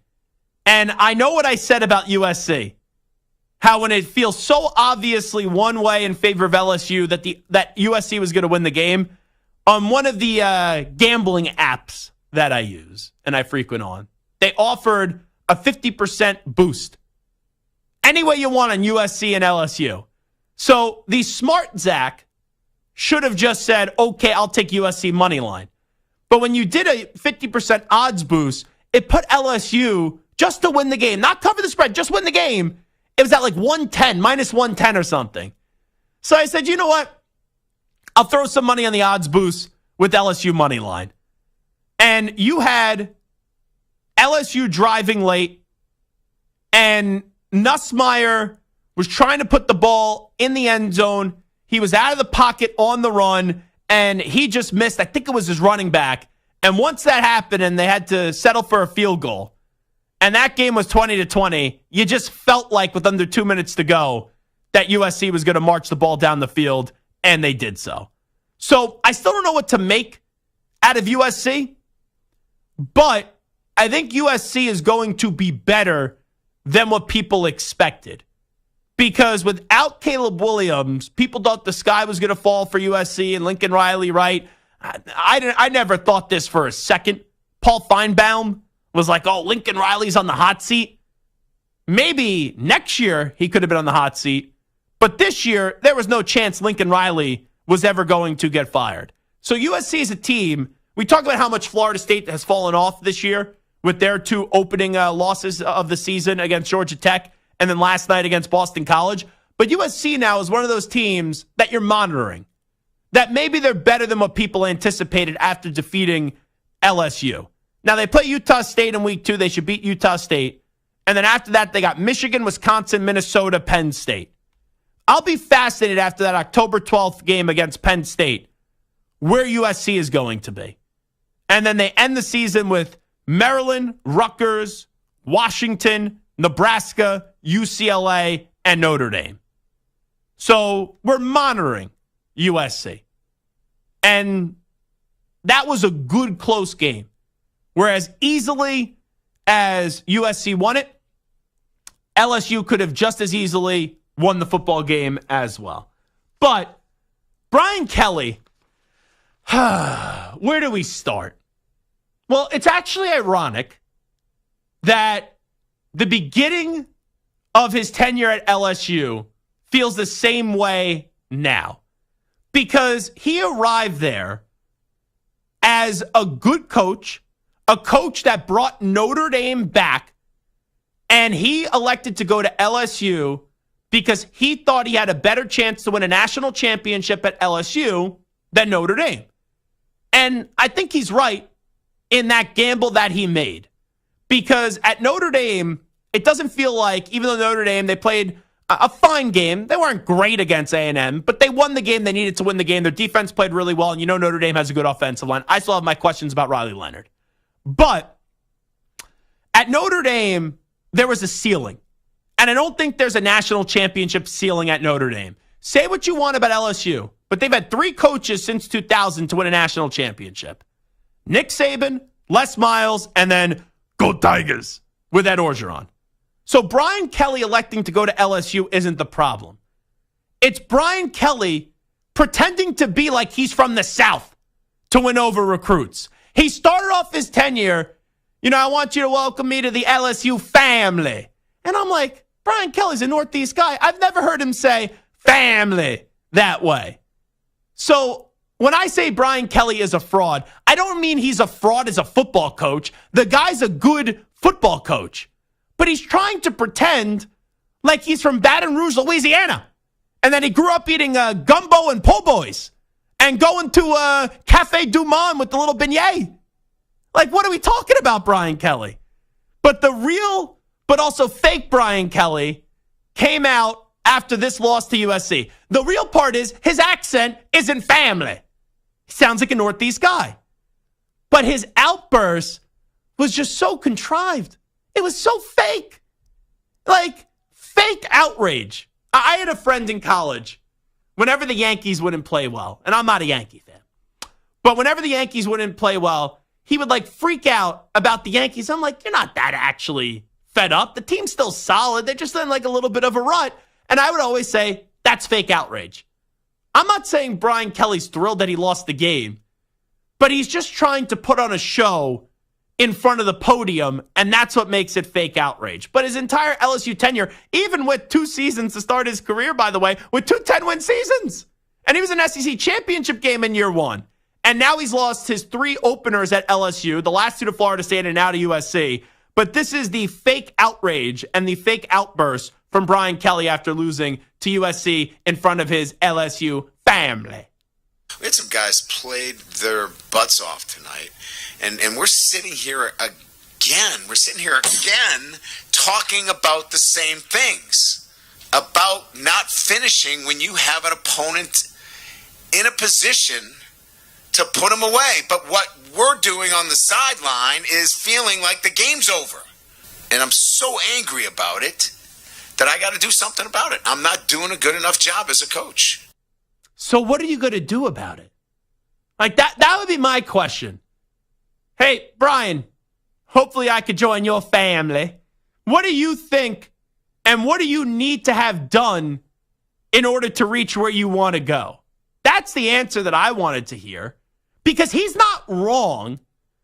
and I know what I said about USC, how when it feels so obviously one way in favor of LSU that USC was going to win the game, on one of the gambling apps that I use and I frequent on, they offered a 50% boost. Any way you want on USC and LSU. So the smart Zach should have just said, okay, I'll take USC money line. But when you did a 50% odds boost, it put LSU just to win the game, not cover the spread, just win the game. It was at like 110, minus 110 or something. So I said, you know what? I'll throw some money on the odds boost with LSU money line. And you had LSU driving late, and Nussmeier was trying to put the ball in the end zone. He was out of the pocket on the run, and he just missed. I think it was his running back. And once that happened and they had to settle for a field goal, and that game was 20-20, you just felt like with under 2 minutes to go that USC was going to march the ball down the field, and they did so. So I still don't know what to make out of USC, but I think USC is going to be better than what people expected. Because without Caleb Williams, people thought the sky was going to fall for USC and Lincoln Riley, right? I never thought this for a second. Paul Feinbaum was like, oh, Lincoln Riley's on the hot seat. Maybe next year he could have been on the hot seat. But this year, there was no chance Lincoln Riley was ever going to get fired. So USC is a team. We talk about how much Florida State has fallen off this year with their 2 opening losses of the season against Georgia Tech and then last night against Boston College. But USC now is one of those teams that you're monitoring, that maybe they're better than what people anticipated after defeating LSU. Now, they play Utah State in week 2. They should beat Utah State. And then after that, they got Michigan, Wisconsin, Minnesota, Penn State. I'll be fascinated after that October 12th game against Penn State where USC is going to be. And then they end the season with Maryland, Rutgers, Washington, Nebraska, UCLA, and Notre Dame. So we're monitoring USC. And that was a good, close game. Whereas easily as USC won it, LSU could have just as easily won the football game as well. But Brian Kelly, where do we start? Well, it's actually ironic that the beginning of his tenure at LSU feels the same way now. Because he arrived there as a good coach, a coach that brought Notre Dame back, and he elected to go to LSU because he thought he had a better chance to win a national championship at LSU than Notre Dame. And I think he's right in that gamble that he made. Because at Notre Dame, it doesn't feel like, even though Notre Dame, they played a fine game. They weren't great against A&M, but they won the game they needed to win the game. Their defense played really well, and you know Notre Dame has a good offensive line. I still have my questions about Riley Leonard. But at Notre Dame, there was a ceiling. And I don't think there's a national championship ceiling at Notre Dame. Say what you want about LSU, but they've had 3 coaches since 2000 to win a national championship. Nick Saban, Les Miles, and then Go Tigers with Ed Orgeron. So Brian Kelly electing to go to LSU isn't the problem. It's Brian Kelly pretending to be like he's from the South to win over recruits. He started off his tenure, I want you to welcome me to the LSU family. And I'm like, Brian Kelly's a Northeast guy. I've never heard him say family that way. So when I say Brian Kelly is a fraud, I don't mean he's a fraud as a football coach. The guy's a good football coach. But he's trying to pretend like he's from Baton Rouge, Louisiana. And then he grew up eating gumbo and po' boys and going to Cafe Du Monde with the little beignet. Like, what are we talking about, Brian Kelly? But the real, but also fake Brian Kelly came out after this loss to USC. The real part is his accent isn't family. He sounds like a Northeast guy. But his outburst was just so contrived. It was so fake. Like, fake outrage. I had a friend in college, whenever the Yankees wouldn't play well, and I'm not a Yankee fan, but whenever the Yankees wouldn't play well, he would freak out about the Yankees. I'm like, you're not that actually fed up. The team's still solid. They're just in a little bit of a rut. And I would always say, that's fake outrage. I'm not saying Brian Kelly's thrilled that he lost the game, but he's just trying to put on a show in front of the podium, and that's what makes it fake outrage. But his entire LSU tenure, even with 2 seasons to start his career, by the way, with 2 10-win seasons. And he was an SEC championship game in year 1. And now he's lost his 3 openers at LSU, the last 2 to Florida State and now to USC. But this is the fake outrage and the fake outburst from Brian Kelly after losing to USC in front of his LSU family. We had some guys played their butts off tonight, and we're sitting here again. We're sitting here again talking about the same things, about not finishing when you have an opponent in a position to put them away. But what we're doing on the sideline is feeling like the game's over. And I'm so angry about it that I got to do something about it. I'm not doing a good enough job as a coach. So what are you going to do about it? That would be my question. Hey, Brian, hopefully I could join your family. What do you think, and what do you need to have done in order to reach where you want to go? That's the answer that I wanted to hear, because he's not wrong.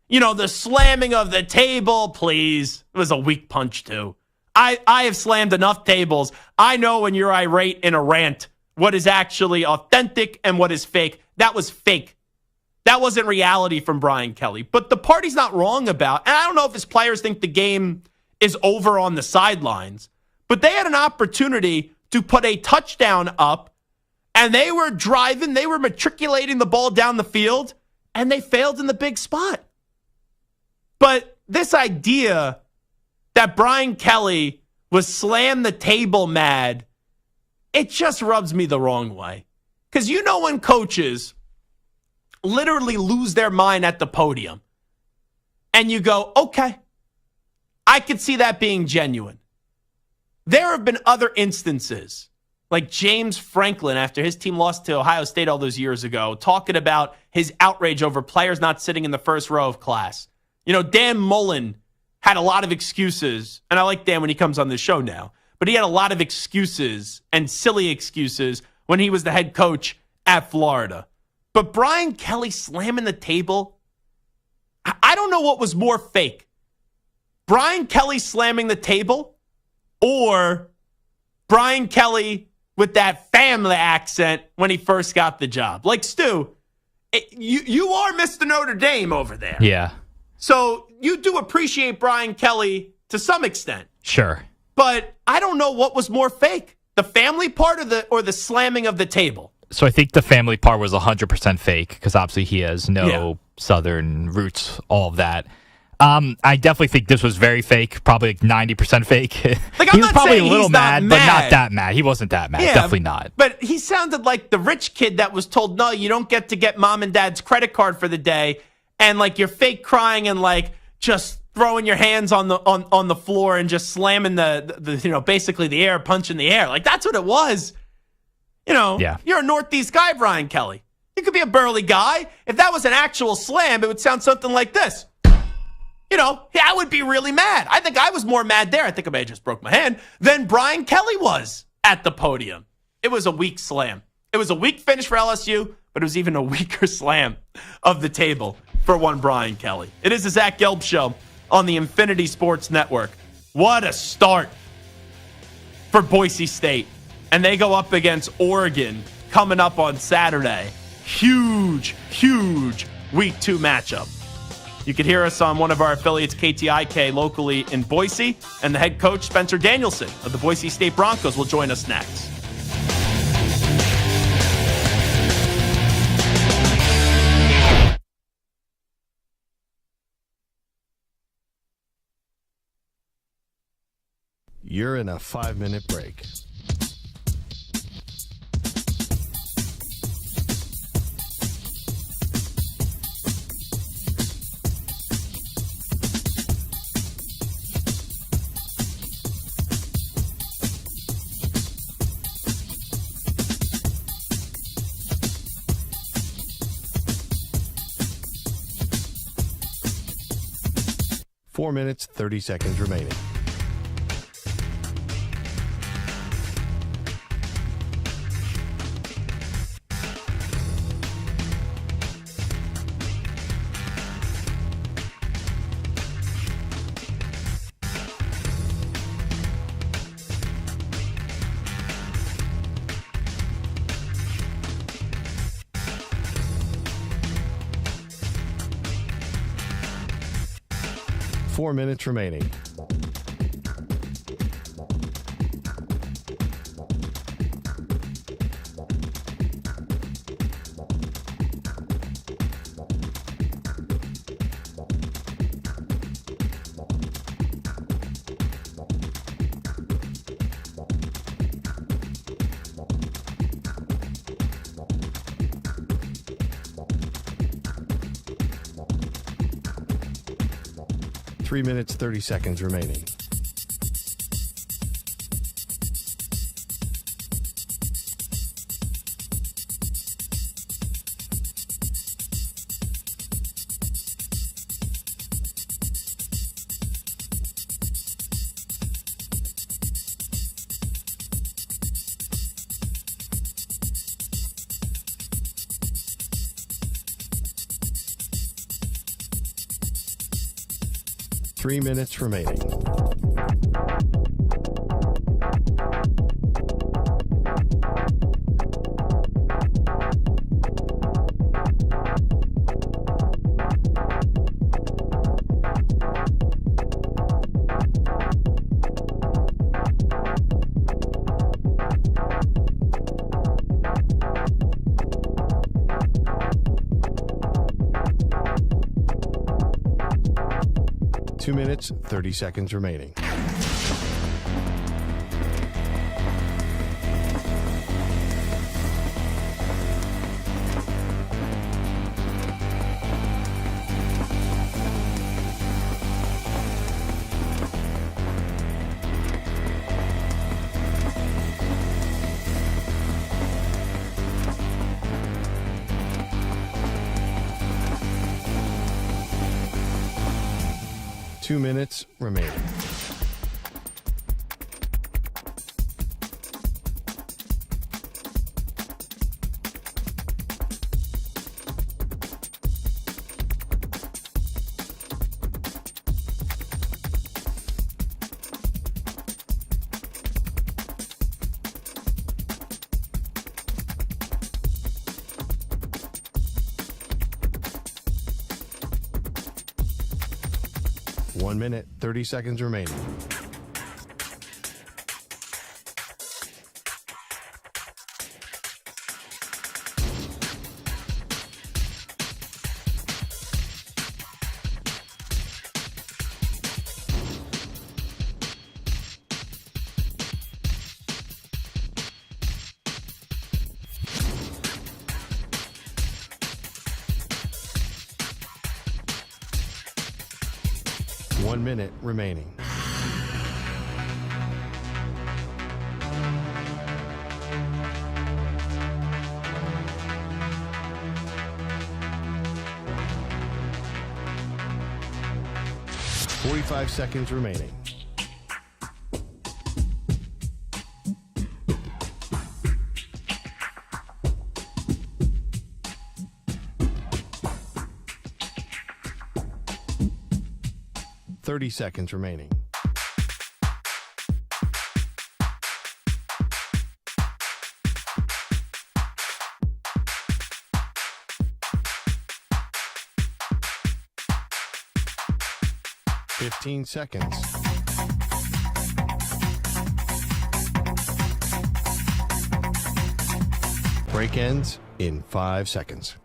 The slamming of the table, please. It was a weak punch, too. I have slammed enough tables. I know when you're irate in a rant what is actually authentic and what is fake. That was fake. That wasn't reality from Brian Kelly. But the part he's not wrong about, and I don't know if his players think the game is over on the sidelines, but they had an opportunity to put a touchdown up, and they were driving, they were matriculating the ball down the field, and they failed in the big spot. this idea that Brian Kelly was slam the table mad, it just rubs me the wrong way. Because you know when coaches literally lose their mind at the podium and you go, okay, I could see that being genuine. There have been other instances, like James Franklin, after his team lost to Ohio State all those years ago, talking about his outrage over players not sitting in the first row of class. You know, Dan Mullen had a lot of excuses, and I like Dan when he comes on the show now, but he had a lot of excuses and silly excuses when he was the head coach at Florida. But Brian Kelly slamming the table, I don't know what was more fake. Brian Kelly slamming the table or Brian Kelly with that family accent when he first got the job. Like, Stu, you are Mr. Notre Dame over there. Yeah. So you do appreciate Brian Kelly to some extent. Sure. But I don't know what was more fake, the family part or the slamming of the table. So I think the family part was 100% fake because obviously he has no Southern roots, all of that. I definitely think this was very fake, probably like 90% fake. Like, he was probably a little mad, but not that mad. He wasn't that mad. Yeah, Definitely not. But he sounded like the rich kid that was told, no, you don't get to get mom and dad's credit card for the day. And like you're fake crying and like just throwing your hands on the floor and just slamming the basically the air, punching the air. Like that's what it was. You know, You're a Northeast guy, Brian Kelly. You could be a burly guy. If that was an actual slam, it would sound something like this. You know, I would be really mad. I think I was more mad there. I think I may have just broke my hand than Brian Kelly was at the podium. It was a weak slam. It was a weak finish for LSU, but it was even a weaker slam of the table for one Brian Kelly. It is the Zach Gelb Show on the Infinity Sports Network. What a start for Boise State. And they go up against Oregon coming up on Saturday. Huge, huge Week 2 matchup. You can hear us on one of our affiliates, KTIK, locally in Boise. And the head coach, Spencer Danielson of the Boise State Broncos, will join us next. You're in a 5-minute break. Four minutes, 30 seconds remaining. Four minutes remaining. Three minutes, 30 seconds remaining. Three minutes remaining. 2 minutes, 30 seconds remaining. Two minutes remaining. One minute, 30 seconds remaining. One minute remaining. Forty-five seconds remaining. Thirty seconds remaining. Fifteen seconds. Break ends in 5 seconds.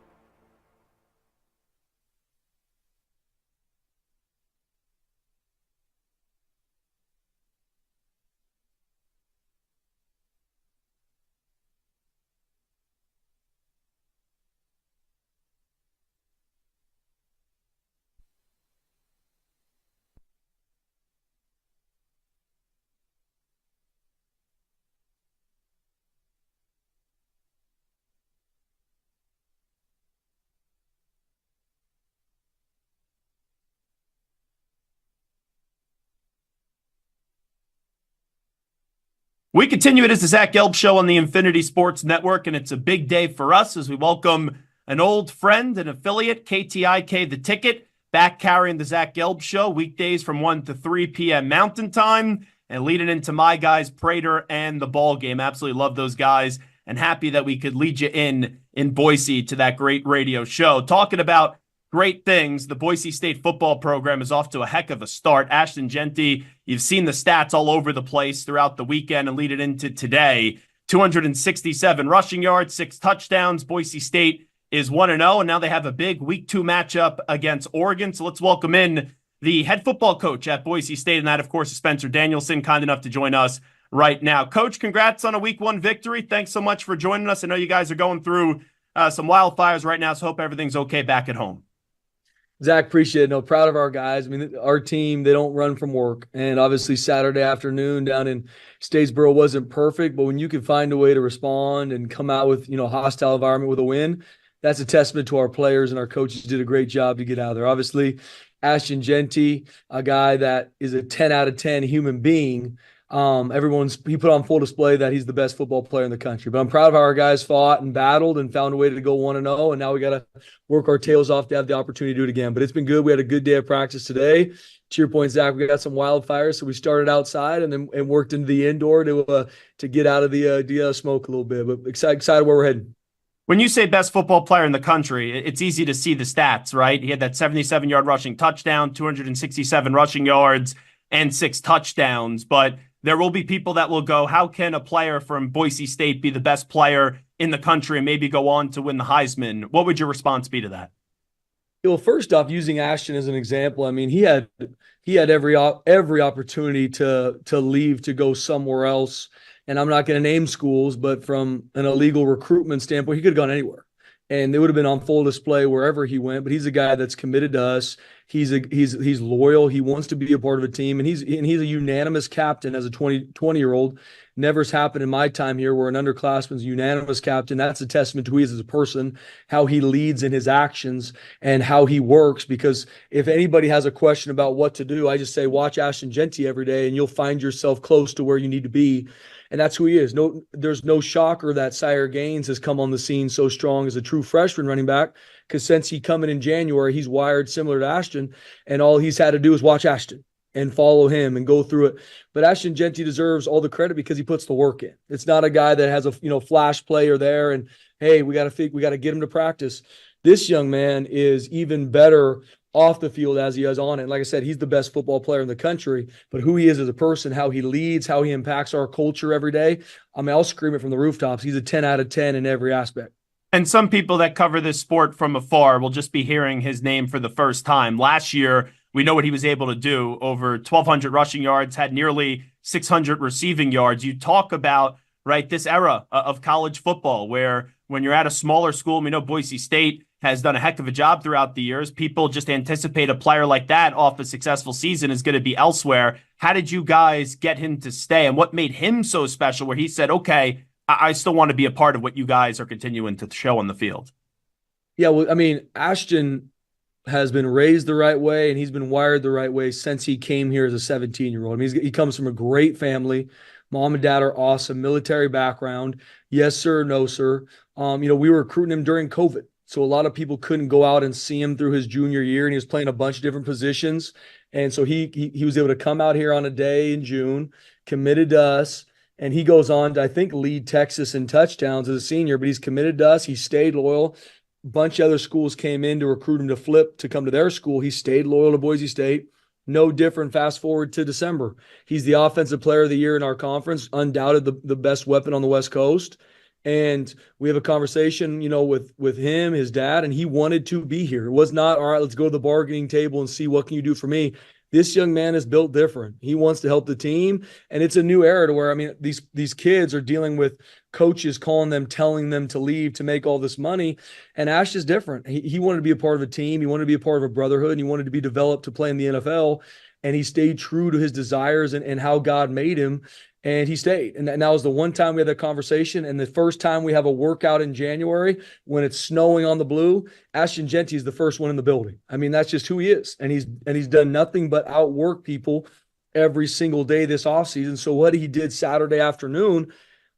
We continue. It is the Zach Gelb Show on the Infinity Sports Network, and it's a big day for us as we welcome an old friend and affiliate, KTIK The Ticket, back carrying the Zach Gelb Show weekdays from 1 to 3 p.m. Mountain Time, and leading into my guys, Prater and the Ball Game. Absolutely love those guys, and happy that we could lead you in Boise to that great radio show. Talking about great things, the Boise State football program is off to a heck of a start. Ashton Jeanty, you've seen the stats all over the place throughout the weekend and lead it into today. 267 rushing yards, 6 touchdowns. Boise State is 1-0, and now they have a big Week 2 matchup against Oregon. So let's welcome in the head football coach at Boise State, and that, of course, is Spencer Danielson, kind enough to join us right now. Coach, congrats on a Week 1 victory. Thanks so much for joining us. I know you guys are going through some wildfires right now, so hope everything's okay back at home. Zach, appreciate it. No, proud of our guys. I mean, our team, they don't run from work. And obviously Saturday afternoon down in Statesboro wasn't perfect, but when you can find a way to respond and come out with, a hostile environment with a win, that's a testament to our players, and our coaches did a great job to get out of there. Obviously, Ashton Jeanty, a guy that is a 10 out of 10 human being. He put on full display that he's the best football player in the country. But I'm proud of how our guys fought and battled and found a way to go 1-0. And now we got to work our tails off to have the opportunity to do it again. But it's been good. We had a good day of practice today. To your point, Zach, we got some wildfires, so we started outside and then worked into the indoor to get out of the smoke a little bit. But excited where we're heading. When you say best football player in the country, it's easy to see the stats, right? He had that 77-yard rushing touchdown, 267 rushing yards, and 6 touchdowns. But there will be people that will go, how can a player from Boise State be the best player in the country and maybe go on to win the Heisman? What would your response be to that? Well, first off, using Ashton as an example, I mean, he had every opportunity to leave to go somewhere else. And I'm not going to name schools, but from an illegal recruitment standpoint, he could have gone anywhere, and it would have been on full display wherever he went. But he's a guy that's committed to us. He's loyal. He wants to be a part of a team, and he's a unanimous captain as a 20-year-old. Never's happened in my time here where an underclassman's unanimous captain. That's a testament to who he is as a person, how he leads in his actions, and how he works. Because if anybody has a question about what to do, I just say watch Ashton Jeanty every day, and you'll find yourself close to where you need to be. And that's who he is. There's no shocker that Sire Gaines has come on the scene so strong as a true freshman running back, because since he coming in January, he's wired similar to Ashton, and all he's had to do is watch Ashton and follow him and go through it. But Ashton Jeanty deserves all the credit because he puts the work in. It's not a guy that has a flash player there and, hey, we got to get him to practice. This young man is even better off the field as he is on it. And like I said, he's the best football player in the country, but who he is as a person, how he leads, how he impacts our culture every day. I mean, I'll scream it from the rooftops. He's a 10 out of 10 in every aspect. And some people that cover this sport from afar will just be hearing his name for the first time. Last year, we know what he was able to do. Over 1,200 rushing yards, had nearly 600 receiving yards. You talk about, right, this era of college football where when you're at a smaller school, we know Boise State has done a heck of a job throughout the years. People just anticipate a player like that off a successful season is going to be elsewhere. How did you guys get him to stay, and what made him so special where he said, okay, I still want to be a part of what you guys are continuing to show on the field? Yeah, well, I mean, Ashton has been raised the right way, and he's been wired the right way since he came here as a 17-year-old. I mean, he comes from a great family. Mom and dad are awesome, military background. Yes, sir, no, sir. We were recruiting him during COVID. So a lot of people couldn't go out and see him through his junior year, and he was playing a bunch of different positions. And so he was able to come out here on a day in June, committed to us, and he goes on to, I think, lead Texas in touchdowns as a senior, but he's committed to us. He stayed loyal. A bunch of other schools came in to recruit him to flip to come to their school. He stayed loyal to Boise State. No different fast forward to December. He's the offensive player of the year in our conference, undoubted the best weapon on the West Coast. And we have a conversation, with him, his dad, and he wanted to be here. It was not, all right, let's go to the bargaining table and see what can you do for me. This young man is built different. He wants to help the team, and it's a new era to where, I mean, these kids are dealing with coaches calling them, telling them to leave to make all this money, and Ash is different. He wanted to be a part of a team. He wanted to be a part of a brotherhood, and he wanted to be developed to play in the NFL, and he stayed true to his desires and how God made him. And he stayed. And that was the one time we had that conversation. And the first time we have a workout in January when it's snowing on the blue, Ashton Jeanty is the first one in the building. I mean, that's just who he is. And he's done nothing but outwork people every single day this offseason. So what he did Saturday afternoon,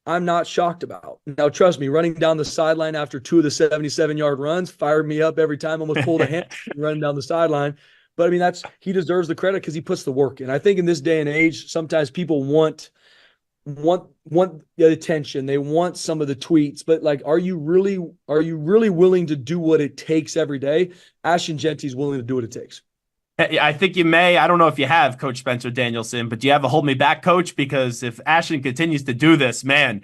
I'm not shocked about. Now, trust me, running down the sideline after 2 of the 77-yard runs fired me up every time, almost pulled a hand running down the sideline. But I mean, he deserves the credit because he puts the work in. I think in this day and age, sometimes people want the attention. They want some of the tweets, but like, are you really willing to do what it takes every day? Ashton Jeanty's willing to do what it takes. I think you may. I don't know if you have, Coach Spencer Danielson, but do you have a hold me back, Coach? Because if Ashton continues to do this, man,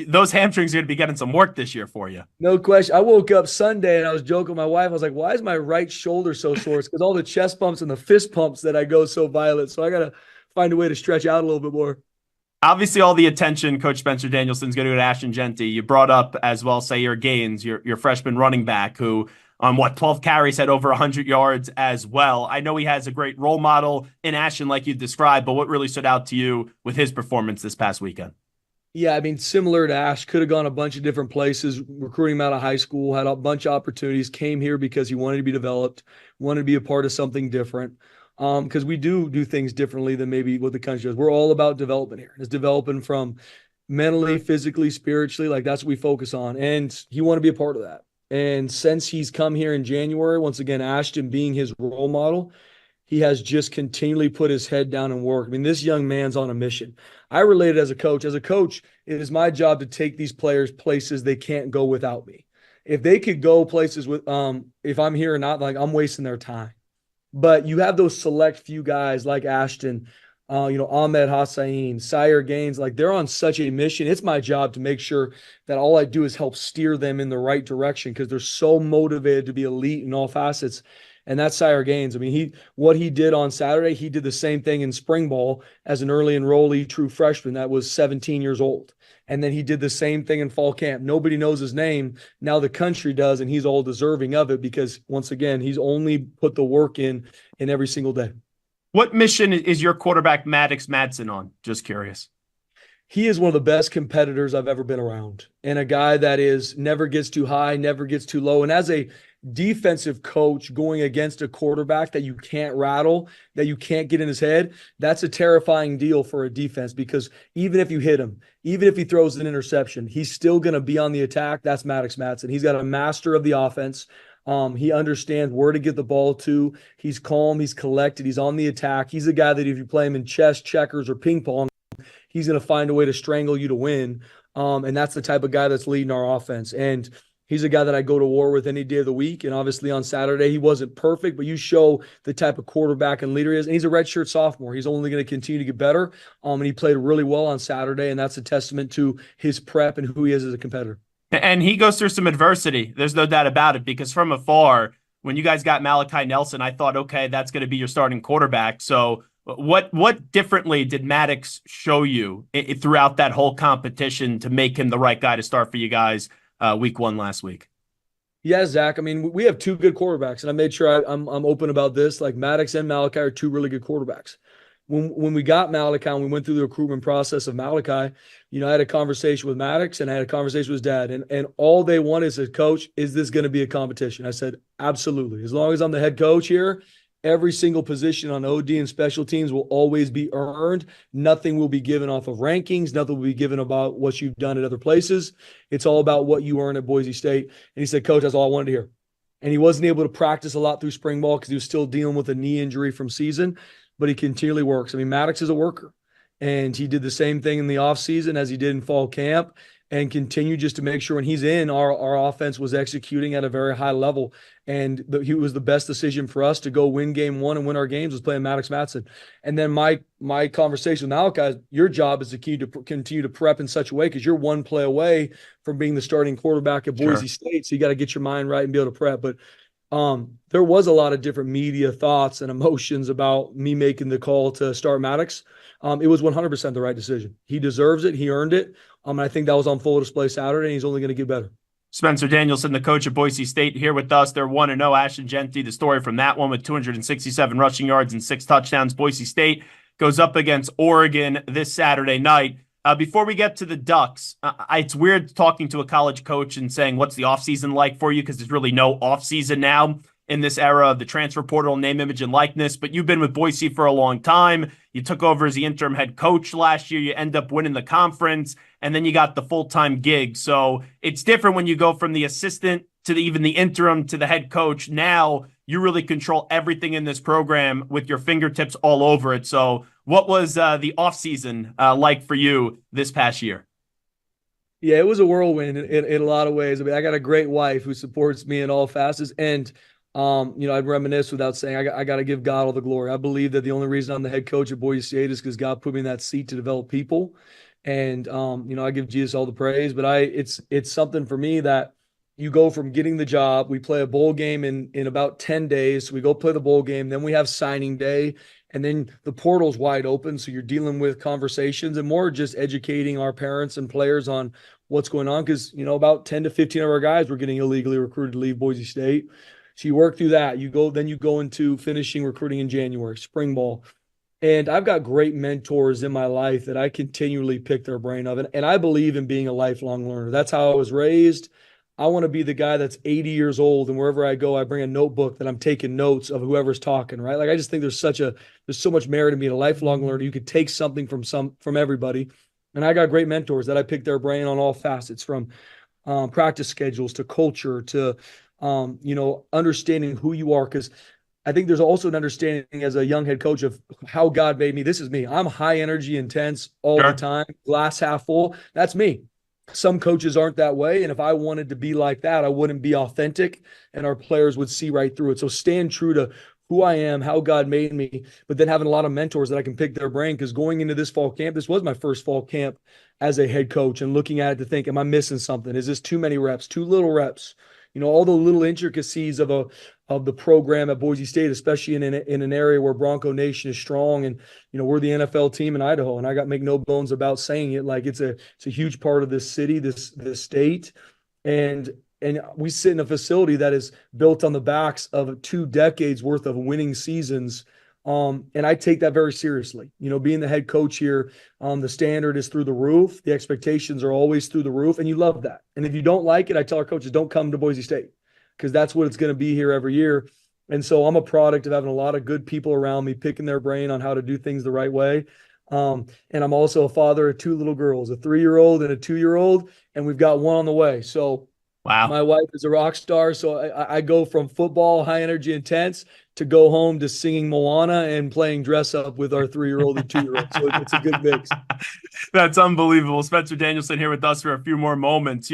those hamstrings are going to be getting some work this year for you. No question. I woke up Sunday and I was joking with my wife. I was like, why is my right shoulder so sore? It's because all the chest pumps and the fist pumps that I go so violent. So I got to find a way to stretch out a little bit more. Obviously, all the attention Coach Spencer Danielson's going to go to Ashton Jeanty. You brought up as well Sire Gaines, your freshman running back, who on 12 carries had over 100 yards as well. I know he has a great role model in Ashton, like you described, but what really stood out to you with his performance this past weekend? Yeah, I mean, similar to Ash, could have gone a bunch of different places, recruiting him out of high school, had a bunch of opportunities, came here because he wanted to be developed, wanted to be a part of something different. Because we do things differently than maybe what the country does. We're all about development here. It's developing from mentally, physically, spiritually. Like, that's what we focus on. And he wanted to be a part of that. And since he's come here in January, once again, Ashton being his role model, he has just continually put his head down and work. I mean, this young man's on a mission. I relate it as a coach. As a coach, it is my job to take these players places they can't go without me. If they could go places with, if I'm here or not, like, I'm wasting their time. But you have those select few guys like Ashton, Ahmed Hossein, Sire Gaines, like they're on such a mission. It's my job to make sure that all I do is help steer them in the right direction because they're so motivated to be elite in all facets. And that's Sire Gaines. I mean, what he did on Saturday, he did the same thing in spring ball as an early enrollee true freshman that was 17 years old. And then he did the same thing in fall camp. Nobody knows his name. Now the country does, and he's all deserving of it because, once again, he's only put the work in every single day. What mission is your quarterback Maddox Madsen on? Just curious. He is one of the best competitors I've ever been around, and a guy that is never gets too high, never gets too low. And as a defensive coach going against a quarterback that you can't rattle, that you can't get in his head, that's a terrifying deal for a defense because even if you hit him, even if he throws an interception, he's still going to be on the attack. That's Maddox Madsen. He's got a master of the offense. He understands where to get the ball to. He's calm. He's collected. He's on the attack. He's a guy that if you play him in chess, checkers, or ping pong, he's going to find a way to strangle you to win. And that's the type of guy that's leading our offense. And he's a guy that I go to war with any day of the week. And obviously on Saturday, he wasn't perfect, but you show the type of quarterback and leader he is. And he's a redshirt sophomore. He's only going to continue to get better. And he played really well on Saturday. And that's a testament to his prep and who he is as a competitor. And he goes through some adversity. There's no doubt about it, because from afar, when you guys got Malachi Nelson, I thought, okay, that's going to be your starting quarterback. So what differently did Maddox show you throughout that whole competition to make him the right guy to start for you guys week one last week? Yeah, Zach. I mean, we have two good quarterbacks, and I made sure I'm open about this. Like Maddox and Malachi are two really good quarterbacks. When we got Malachi and we went through the recruitment process of Malachi, I had a conversation with Maddox and I had a conversation with his dad. And all they wanted is, coach, is this going to be a competition? I said, absolutely. As long as I'm the head coach here, every single position on OD and special teams will always be earned. Nothing will be given off of rankings. Nothing will be given about what you've done at other places. It's all about what you earn at Boise State. And he said, coach, that's all I wanted to hear. And he wasn't able to practice a lot through spring ball because he was still dealing with a knee injury from season, but he continually works. I mean, Maddox is a worker, and he did the same thing in the offseason as he did in fall camp and continued just to make sure when he's in, our offense was executing at a very high level. And he was the best decision for us to go win game one and win our games was playing Maddox Madsen. And then my conversation with Malachi is your job is to continue to prep in such a way because you're one play away from being the starting quarterback at Boise State. So you got to get your mind right and be able to prep. But there was a lot of different media thoughts and emotions about me making the call to start Maddox. It was 100% the right decision. He deserves it. He earned it. And I think that was on full display Saturday, and he's only going to get better. Spencer Danielson, the coach of Boise State, here with us. They're 1-0. Ashton Genty, the story from that one with 267 rushing yards and 6 touchdowns. Boise State goes up against Oregon this Saturday night. Before we get to the Ducks, it's weird talking to a college coach and saying, what's the offseason like for you? Because there's really no offseason now in this era of the transfer portal, name, image, and likeness. But you've been with Boise for a long time. You took over as the interim head coach last year. You end up winning the conference, and then you got the full-time gig. So it's different when you go from the assistant to even the interim to the head coach. Now you really control everything in this program with your fingertips all over it. So what was the offseason like for you this past year? Yeah, it was a whirlwind in a lot of ways. I mean, I got a great wife who supports me in all facets. And I'd reminisce without saying I got to give God all the glory. I believe that the only reason I'm the head coach at Boise State is because God put me in that seat to develop people. And, I give Jesus all the praise, but it's something for me that you go from getting the job. We play a bowl game in about 10 days. So we go play the bowl game. Then we have signing day, and then the portal's wide open. So you're dealing with conversations and more just educating our parents and players on what's going on. Cause about 10 to 15 of our guys were getting illegally recruited to leave Boise State. So you work through that. You go into finishing recruiting in January, spring ball. And I've got great mentors in my life that I continually pick their brain of. And I believe in being a lifelong learner. That's how I was raised. I want to be the guy that's 80 years old, and wherever I go, I bring a notebook that I'm taking notes of whoever's talking, right? Like, I just think there's so much merit in being a lifelong learner. You could take something from everybody. And I got great mentors that I pick their brain on all facets, from practice schedules to culture to understanding who you are. Because I think there's also an understanding as a young head coach of how God made me. This is me. I'm high energy, intense all the time, glass half full. That's me. Some coaches aren't that way. And if I wanted to be like that, I wouldn't be authentic and our players would see right through it. So staying true to who I am, how God made me, but then having a lot of mentors that I can pick their brain. Because going into this fall camp, this was my first fall camp as a head coach, and looking at it to think, am I missing something? Is this too many reps, too little reps? All the little intricacies of the program at Boise State, especially in an area where Bronco Nation is strong, and we're the NFL team in Idaho, and I got make no bones about saying it. Like it's a huge part of this city, this state, and we sit in a facility that is built on the backs of 2 decades worth of winning seasons. And I take that very seriously. Being the head coach here, the standard is through the roof. The expectations are always through the roof, and you love that. And if you don't like it, I tell our coaches, don't come to Boise State, because that's what it's going to be here every year. And so I'm a product of having a lot of good people around me, picking their brain on how to do things the right way. And I'm also a father of 2 little girls, a 3-year-old and a 2-year-old, and we've got one on the way. So wow. My wife is a rock star, so I go from football, high energy, intense, to go home to singing Moana and playing dress up with our 3-year-old and 2-year-old. So it's a good mix. That's unbelievable. Spencer Danielson here with us for a few more moments.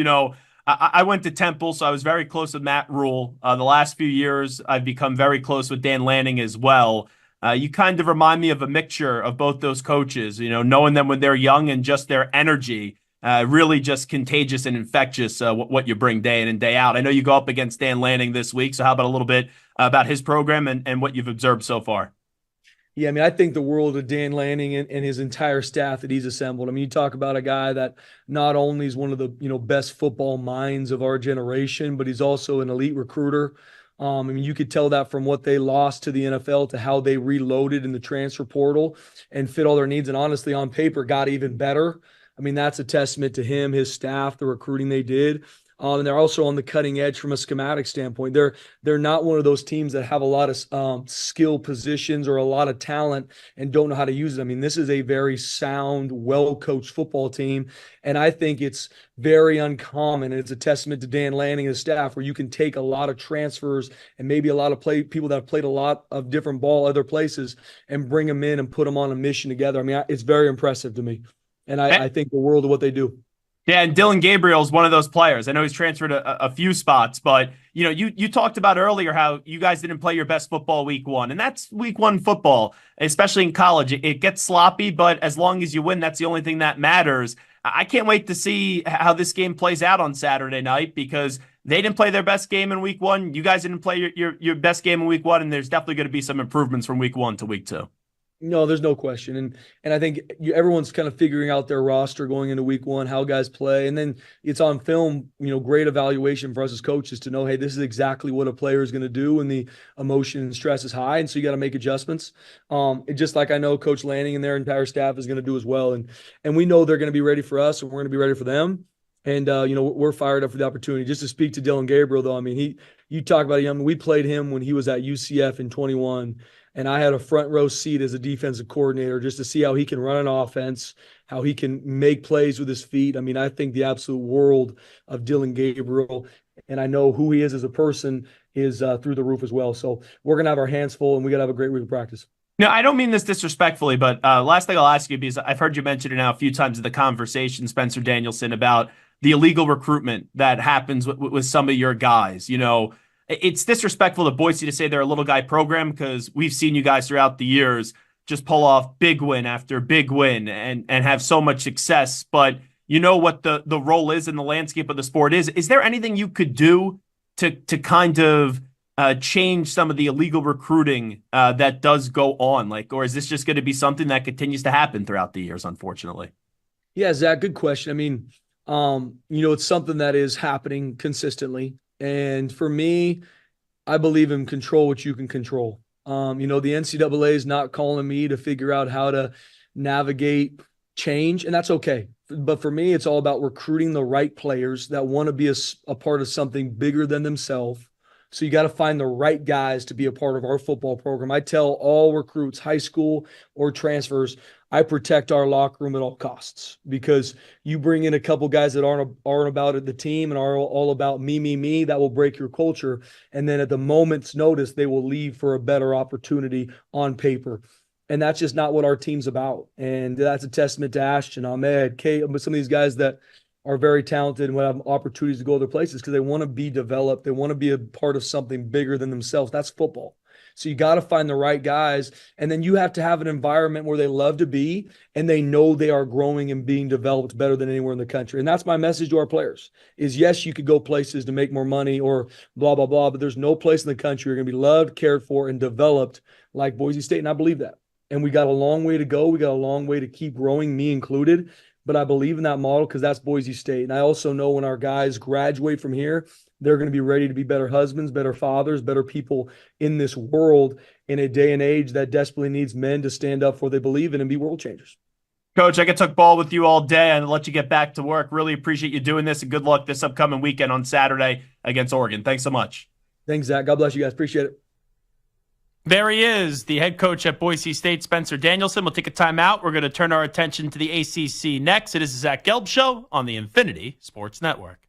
I went to Temple, so I was very close with Matt Rule. The last few years, I've become very close with Dan Lanning as well. You kind of remind me of a mixture of both those coaches, knowing them when they're young and just their energy. Really just contagious and infectious, what you bring day in and day out. I know you go up against Dan Lanning this week, so how about a little bit about his program and what you've observed so far? Yeah, I think the world of Dan Lanning and his entire staff that he's assembled. You talk about a guy that not only is one of the best football minds of our generation, but he's also an elite recruiter. You could tell that from what they lost to the NFL to how they reloaded in the transfer portal and fit all their needs, and honestly, on paper, got even better. That's a testament to him, his staff, the recruiting they did. And they're also on the cutting edge from a schematic standpoint. They're not one of those teams that have a lot of skill positions or a lot of talent and don't know how to use it. This is a very sound, well-coached football team, and I think it's very uncommon. And it's a testament to Dan Lanning and his staff, where you can take a lot of transfers and maybe a lot of people that have played a lot of different ball other places and bring them in and put them on a mission together. It's very impressive to me. And I think the world of what they do. Yeah, and Dylan Gabriel is one of those players. I know he's transferred a few spots, but you talked about earlier how you guys didn't play your best football week 1, and that's week 1 football, especially in college. It gets sloppy, but as long as you win, that's the only thing that matters. I can't wait to see how this game plays out on Saturday night, because they didn't play their best game in week 1. You guys didn't play your best game in week 1, and there's definitely going to be some improvements from week 1 to week 2. No, there's no question. And I think everyone's kind of figuring out their roster going into week 1, how guys play. And then it's on film, great evaluation for us as coaches to know, hey, this is exactly what a player is going to do when the emotion and stress is high. And so you got to make adjustments. Just like I know Coach Lanning and their entire staff is going to do as well. And we know they're going to be ready for us, and we're going to be ready for them. And, we're fired up for the opportunity. Just to speak to Dylan Gabriel, though, you talk about him. We played him when he was at UCF in 21. And I had a front row seat as a defensive coordinator just to see how he can run an offense, how he can make plays with his feet. I think the absolute world of Dylan Gabriel, and I know who he is as a person, is through the roof as well. So we're going to have our hands full, and we got to have a great week of practice. No, I don't mean this disrespectfully, but last thing I'll ask you, because I've heard you mention it now a few times in the conversation, Spencer Danielson, about the illegal recruitment that happens with some of your guys. It's disrespectful to Boise to say they're a little guy program, because we've seen you guys throughout the years just pull off big win after big win and have so much success. But what the role is in the landscape of the sport is. Is there anything you could do to kind of change some of the illegal recruiting that does go on? Or is this just going to be something that continues to happen throughout the years, unfortunately? Yeah, Zach, good question. It's something that is happening consistently. And for me, I believe in control what you can control. The NCAA is not calling me to figure out how to navigate change, and that's okay. But for me, it's all about recruiting the right players that want to be a part of something bigger than themselves. So you got to find the right guys to be a part of our football program. I tell all recruits, high school or transfers, I protect our locker room at all costs, because you bring in a couple guys that aren't about the team and are all about me, that will break your culture. And then at the moment's notice, they will leave for a better opportunity on paper. And that's just not what our team's about. And that's a testament to Ashton, Ahmed, Kate, some of these guys that are very talented and will have opportunities to go other places because they want to be developed. They want to be a part of something bigger than themselves. That's football. So you got to find the right guys. And then you have to have an environment where they love to be and they know they are growing and being developed better than anywhere in the country. And that's my message to our players is, yes, you could go places to make more money or blah, blah, blah, but there's no place in the country you're going to be loved, cared for, and developed like Boise State. And I believe that. And we got a long way to go. We got a long way to keep growing, me included. But I believe in that model because that's Boise State. And I also know when our guys graduate from here, they're going to be ready to be better husbands, better fathers, better people in this world in a day and age that desperately needs men to stand up for what they believe in and be world changers. Coach, I could talk ball with you all day and let you get back to work. Really appreciate you doing this, and good luck this upcoming weekend on Saturday against Oregon. Thanks so much. Thanks, Zach. God bless you guys. Appreciate it. There he is, the head coach at Boise State, Spencer Danielson. We'll take a timeout. We're going to turn our attention to the ACC next. It is the Zach Gelb Show on the Infinity Sports Network.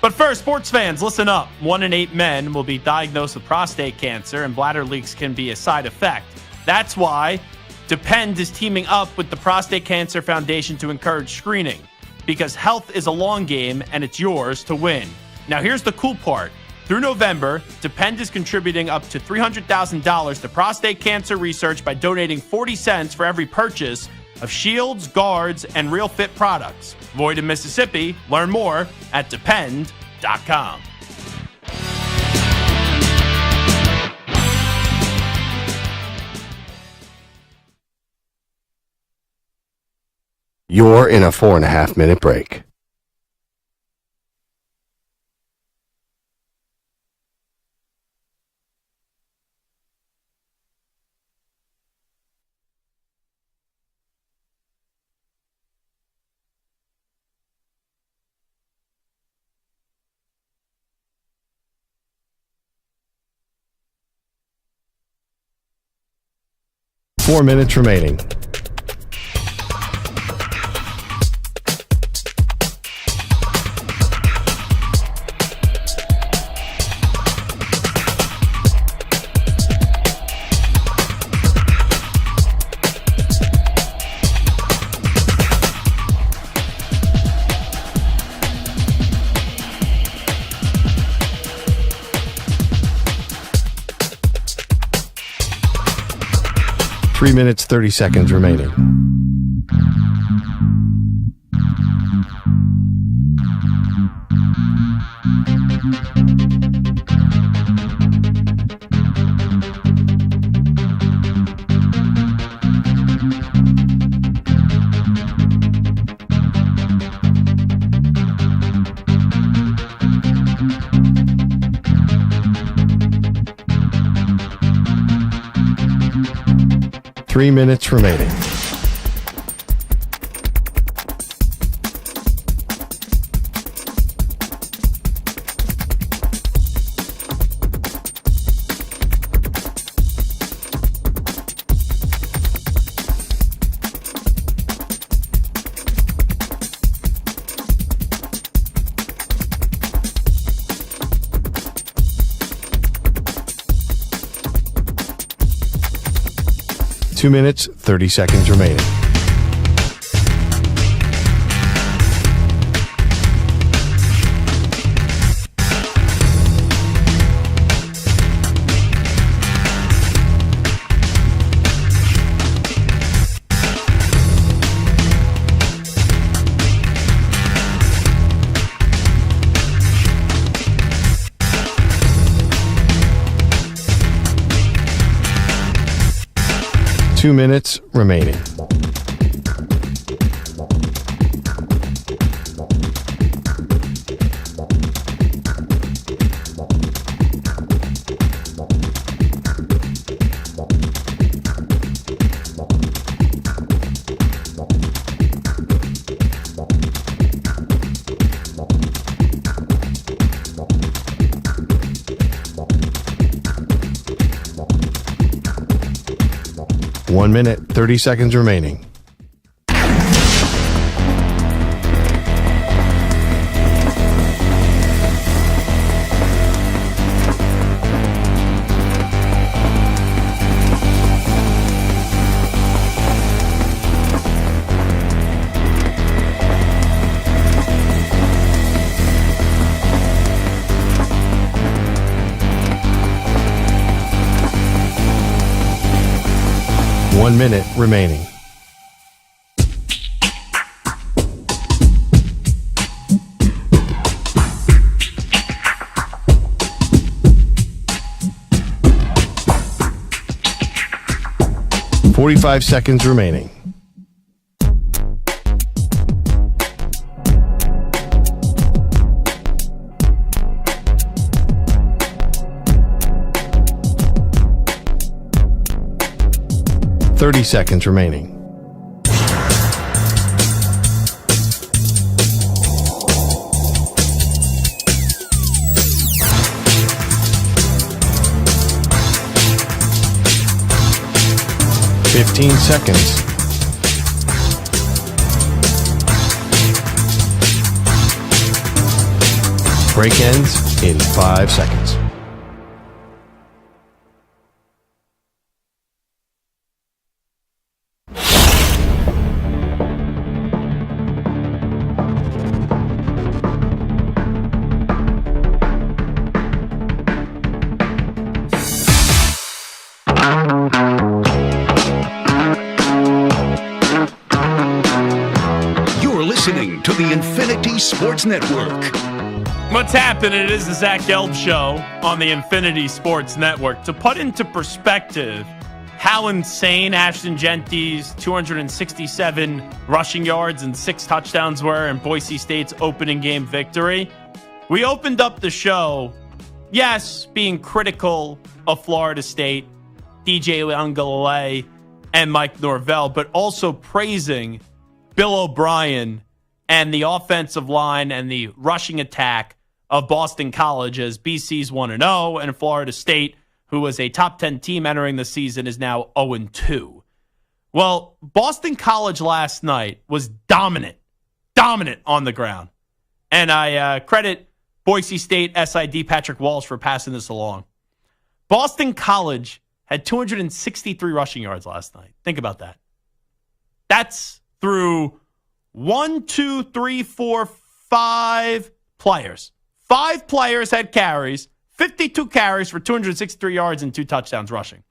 But first, sports fans, listen up. 1 in 8 men will be diagnosed with prostate cancer, and bladder leaks can be a side effect. That's why Depend is teaming up with the Prostate Cancer Foundation to encourage screening, because health is a long game, and it's yours to win. Now, here's the cool part. Through November, Depend is contributing up to $300,000 to prostate cancer research by donating 40 cents for every purchase of shields, guards, and Real Fit products. Void in Mississippi. Learn more at depend.com. You're in a 4.5-minute break. Four minutes remaining. Three minutes, 30 seconds remaining. Three minutes remaining. Two minutes, 30 seconds remaining. Two minutes remaining. One minute, 30 seconds remaining. 1 minute remaining. "45 seconds remaining. "30 seconds remaining. "15 seconds. Break ends in 5 seconds. You're listening to the Infinity Sports Network. What's happening? It is the Zach Gelb Show on the Infinity Sports Network. To put into perspective how insane Ashton Genty's 267 rushing yards and 6 touchdowns were in Boise State's opening game victory, we opened up the show, yes, being critical of Florida State, DJ Uiagalelei, and Mike Norvell, but also praising Bill O'Brien and the offensive line and the rushing attack of Boston College, as BC's 1-0, and Florida State, who was a top 10 team entering the season, is now 0-2. Well, Boston College last night was dominant on the ground. And I credit Boise State SID Patrick Walsh for passing this along. Boston College had 263 rushing yards last night. Think about that. That's through 5 players. 5 players had carries, 52 carries for 263 yards and 2 touchdowns rushing.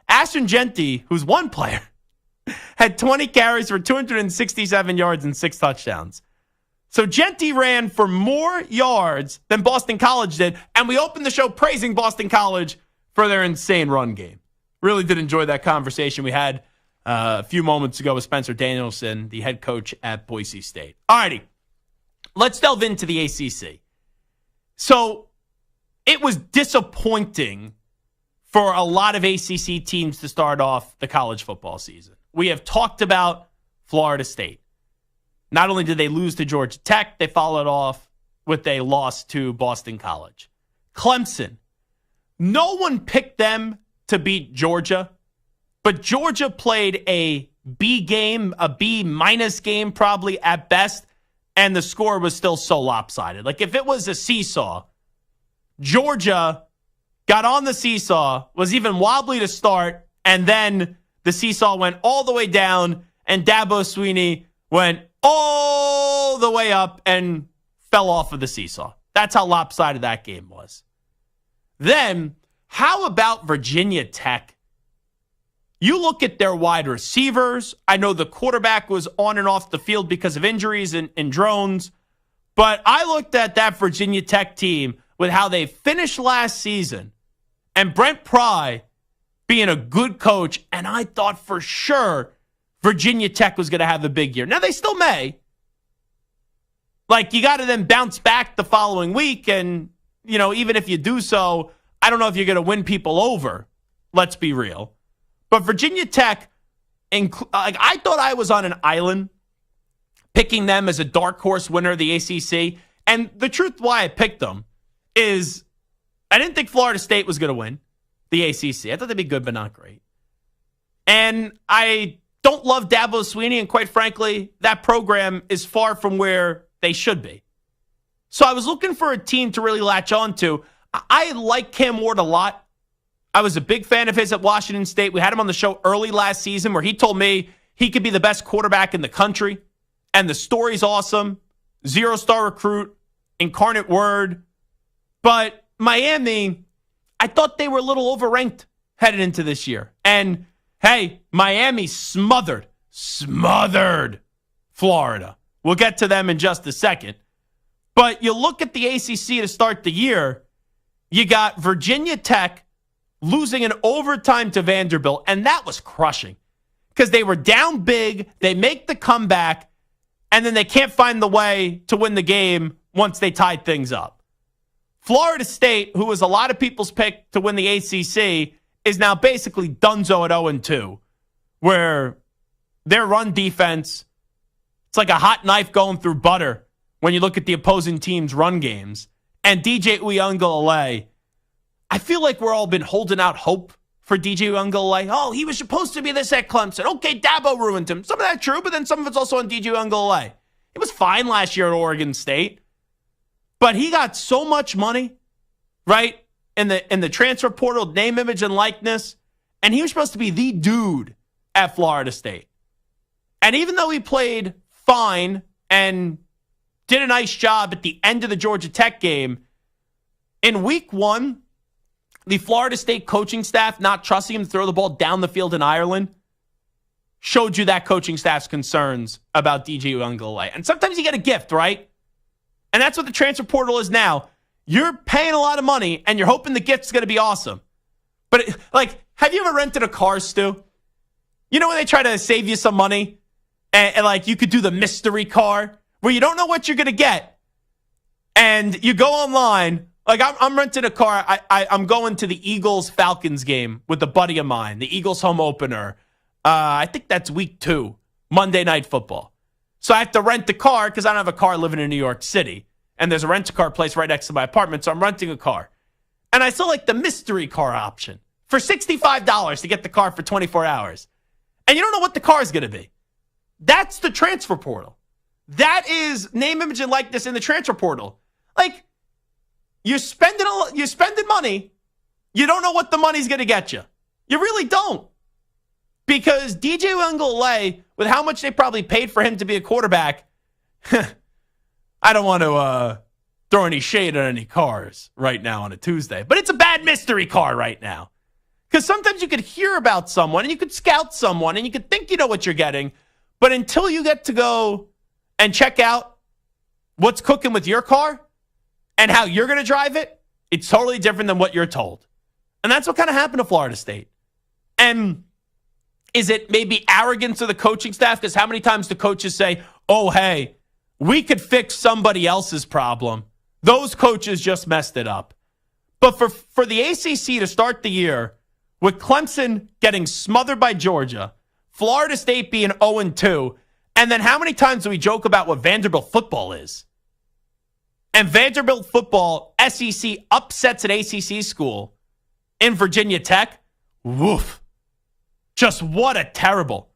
Ashton Genty, who's 1 player, had 20 carries for 267 yards and 6 touchdowns. So Genty ran for more yards than Boston College did, and we opened the show praising Boston College for their insane run game. Really did enjoy that conversation we had a few moments ago with Spencer Danielson, the head coach at Boise State. All righty, let's delve into the ACC. So it was disappointing for a lot of ACC teams to start off the college football season. We have talked about Florida State. Not only did they lose to Georgia Tech, they followed off with a loss to Boston College. Clemson. No one picked them to beat Georgia, but Georgia played a B game, a B- game probably at best, and the score was still so lopsided. Like if it was a seesaw, Georgia got on the seesaw, was even wobbly to start, and then the seesaw went all the way down, and Dabo Swinney went all the way up and fell off of the seesaw. That's how lopsided that game was. Then, how about Virginia Tech? You look at their wide receivers. I know the quarterback was on and off the field because of injuries and drones. But I looked at that Virginia Tech team with how they finished last season and Brent Pry being a good coach. And I thought for sure Virginia Tech was going to have a big year. Now, they still may. Like, you got to then bounce back the following week. And, you know, even if you do so, I don't know if you're going to win people over. Let's be real. But Virginia Tech, I thought I was on an island picking them as a dark horse winner of the ACC. And the truth why I picked them is I didn't think Florida State was going to win the ACC. I thought they'd be good, but not great. And I don't love Dabo Swinney, and quite frankly, that program is far from where they should be. So I was looking for a team to really latch on to. I like Cam Ward a lot. I was a big fan of his at Washington State. We had him on the show early last season where he told me he could be the best quarterback in the country. And the story's awesome. 0-star recruit, incarnate word. But Miami, I thought they were a little overranked headed into this year. And Hey, Miami smothered Florida. We'll get to them in just a second. But you look at the ACC to start the year, you got Virginia Tech losing in overtime to Vanderbilt, and that was crushing because they were down big, they make the comeback, and then they can't find the way to win the game once they tied things up. Florida State, who was a lot of people's pick to win the ACC, is now basically donezo at 0-2, where their run defense, it's like a hot knife going through butter when you look at the opposing team's run games. And DJ Uiagalelei, I feel like we're all been holding out hope for DJ Uiagalelei. Oh, he was supposed to be this at Clemson. Okay, Dabo ruined him. Some of that's true, but then some of it's also on DJ Uiagalelei. It was fine last year at Oregon State, but he got so much money, right, in the transfer portal, name, image, and likeness, and he was supposed to be the dude at Florida State. And even though he played fine and did a nice job at the end of the Georgia Tech game, in week 1, the Florida State coaching staff not trusting him to throw the ball down the field in Ireland showed you that coaching staff's concerns about DJ Uiagalelei. And sometimes you get a gift, right? And that's what the transfer portal is now. You're paying a lot of money, and you're hoping the gift's going to be awesome. But, have you ever rented a car, Stu? You know when they try to save you some money? And you could do the mystery car where you don't know what you're going to get. And you go online. I'm renting a car. I'm going to the Eagles-Falcons game with a buddy of mine, the Eagles home opener. I think that's week 2, Monday Night Football. So I have to rent the car because I don't have a car living in New York City. And there's a rent-a-car place right next to my apartment, so I'm renting a car. And I saw the mystery car option for $65 to get the car for 24 hours. And you don't know what the car is going to be. That's the transfer portal. That is name, image, and likeness in the transfer portal. You're spending money. You don't know what the money's going to get you. You really don't. Because DJ Uiagalelei, with how much they probably paid for him to be a quarterback, I don't want to throw any shade at any cars right now on a Tuesday. But it's a bad mystery car right now. Because sometimes you could hear about someone and you could scout someone and you could think you know what you're getting. But until you get to go and check out what's cooking with your car and how you're going to drive it, it's totally different than what you're told. And that's what kind of happened to Florida State. And is it maybe arrogance of the coaching staff? Because how many times do coaches say, oh, hey, we could fix somebody else's problem. Those coaches just messed it up. But for the ACC to start the year with Clemson getting smothered by Georgia, Florida State being 0-2, and then how many times do we joke about what Vanderbilt football is? And Vanderbilt football, SEC upsets an ACC school in Virginia Tech. Woof. Just what a terrible,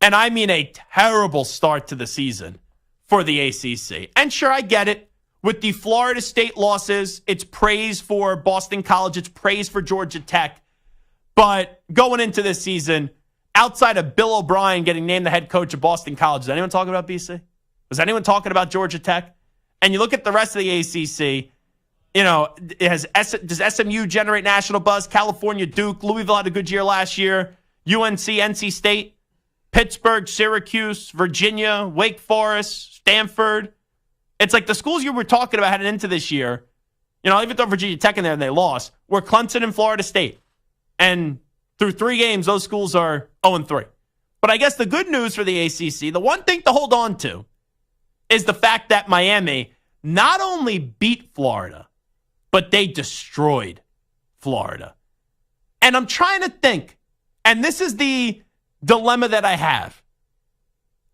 and I mean a terrible start to the season for the ACC. And sure, I get it. With the Florida State losses, it's praise for Boston College. It's praise for Georgia Tech. But going into this season, outside of Bill O'Brien getting named the head coach of Boston College, is anyone talking about BC? Was anyone talking about Georgia Tech? And you look at the rest of the ACC, does SMU generate national buzz? California, Duke, Louisville had a good year last year. UNC, NC State, Pittsburgh, Syracuse, Virginia, Wake Forest, Stanford. It's like the schools you were talking about heading into this year, I'll even throw Virginia Tech in there and they lost, were Clemson and Florida State. And through 3 games, those schools are 0-3. But I guess the good news for the ACC, the one thing to hold on to, is the fact that Miami not only beat Florida, but they destroyed Florida. And I'm trying to think, and this is the dilemma that I have,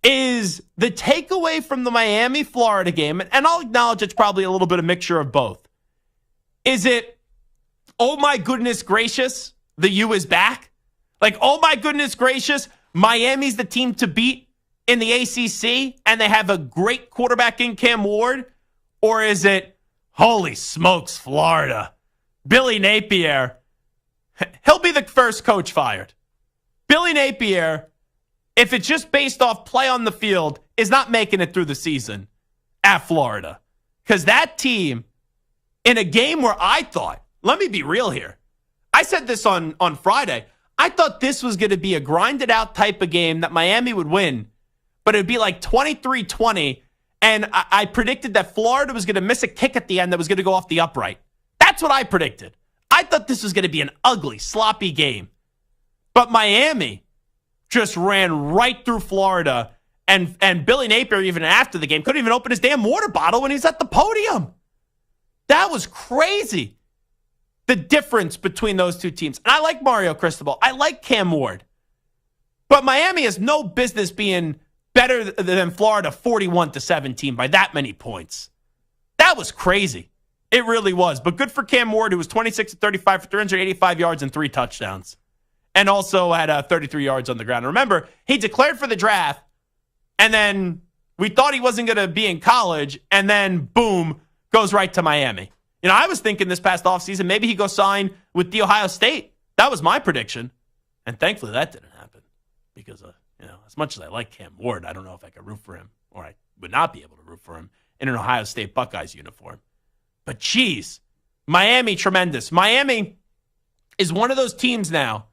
is the takeaway from the Miami-Florida game, and I'll acknowledge it's probably a little bit of mixture of both. Is it, oh my goodness gracious, the U is back? Oh my goodness gracious, Miami's the team to beat in the ACC, and they have a great quarterback in Cam Ward? Or is it, holy smokes, Florida, Billy Napier, he'll be the first coach fired. Billy Napier, if it's just based off play on the field, is not making it through the season at Florida. Because that team, in a game where I thought, let me be real here. I said this on Friday. I thought this was going to be a grinded out type of game that Miami would win, but it would be like 23-20. And I predicted that Florida was going to miss a kick at the end that was going to go off the upright. That's what I predicted. I thought this was going to be an ugly, sloppy game. But Miami just ran right through Florida. And Billy Napier, even after the game, couldn't even open his damn water bottle when he's at the podium. That was crazy. The difference between those two teams. And I like Mario Cristobal. I like Cam Ward. But Miami has no business being better than Florida 41-17 by that many points. That was crazy. It really was. But good for Cam Ward, who was 26-35 for 385 yards and 3 touchdowns. And also had 33 yards on the ground. Remember, he declared for the draft, and then we thought he wasn't going to be in college, and then, boom, goes right to Miami. You know, I was thinking this past offseason, maybe he goes sign with The Ohio State. That was my prediction. And thankfully, that didn't happen. Because, as much as I like Cam Ward, I don't know if I could root for him, or I would not be able to root for him in an Ohio State Buckeyes uniform. But, geez, Miami, tremendous. Miami is one of those teams now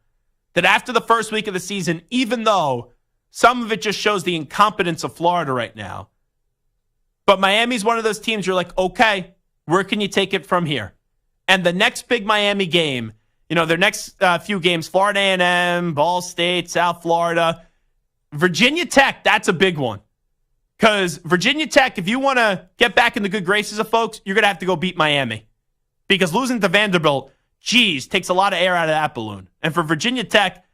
that after the first week of the season, even though some of it just shows the incompetence of Florida right now, but Miami's one of those teams you're like, okay, where can you take it from here? And the next big Miami game, their next few games, Florida A&M, Ball State, South Florida, Virginia Tech, that's a big one. Because Virginia Tech, if you want to get back in the good graces of folks, you're going to have to go beat Miami. Because losing to Vanderbilt, takes a lot of air out of that balloon. And for Virginia Tech,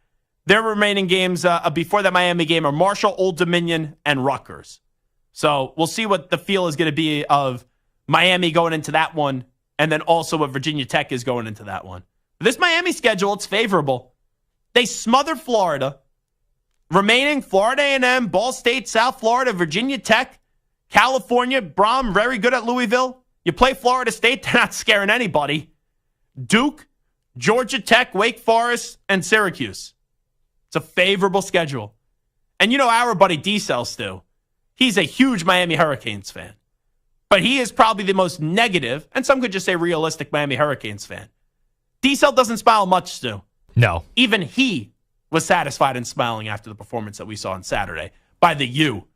their remaining games before that Miami game are Marshall, Old Dominion, and Rutgers. So we'll see what the feel is going to be of Miami going into that one, and then also what Virginia Tech is going into that one. But this Miami schedule, it's favorable. They smothered Florida. Remaining Florida A&M, Ball State, South Florida, Virginia Tech, California, Brom, very good at Louisville. You play Florida State, they're not scaring anybody. Duke, Georgia Tech, Wake Forest, and Syracuse. It's a favorable schedule. And our buddy D-Cell, Stu, he's a huge Miami Hurricanes fan. But he is probably the most negative, and some could just say realistic, Miami Hurricanes fan. D-Cell doesn't smile much, Stu. No. Even he was satisfied and smiling after the performance that we saw on Saturday by the U,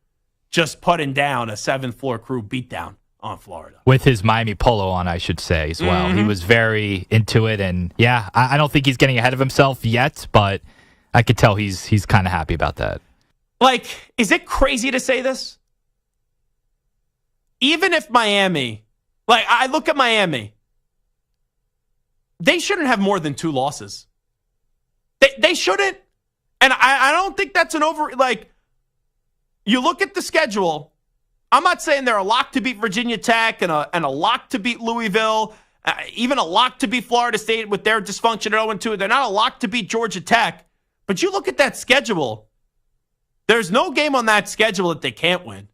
just putting down a 7th floor crew beatdown on Florida. With his Miami polo on, I should say, as well. Mm-hmm. He was very into it, and yeah, I don't think he's getting ahead of himself yet, but I could tell he's kind of happy about that. Like, is it crazy to say this? Even if Miami, I look at Miami, they shouldn't have more than 2 losses. They shouldn't. And I don't think that's an you look at the schedule. I'm not saying they're a lock to beat Virginia Tech and a lock to beat Louisville, even a lock to beat Florida State with their dysfunction at 0-2. They're not a lock to beat Georgia Tech. But you look at that schedule, there's no game on that schedule that they can't win.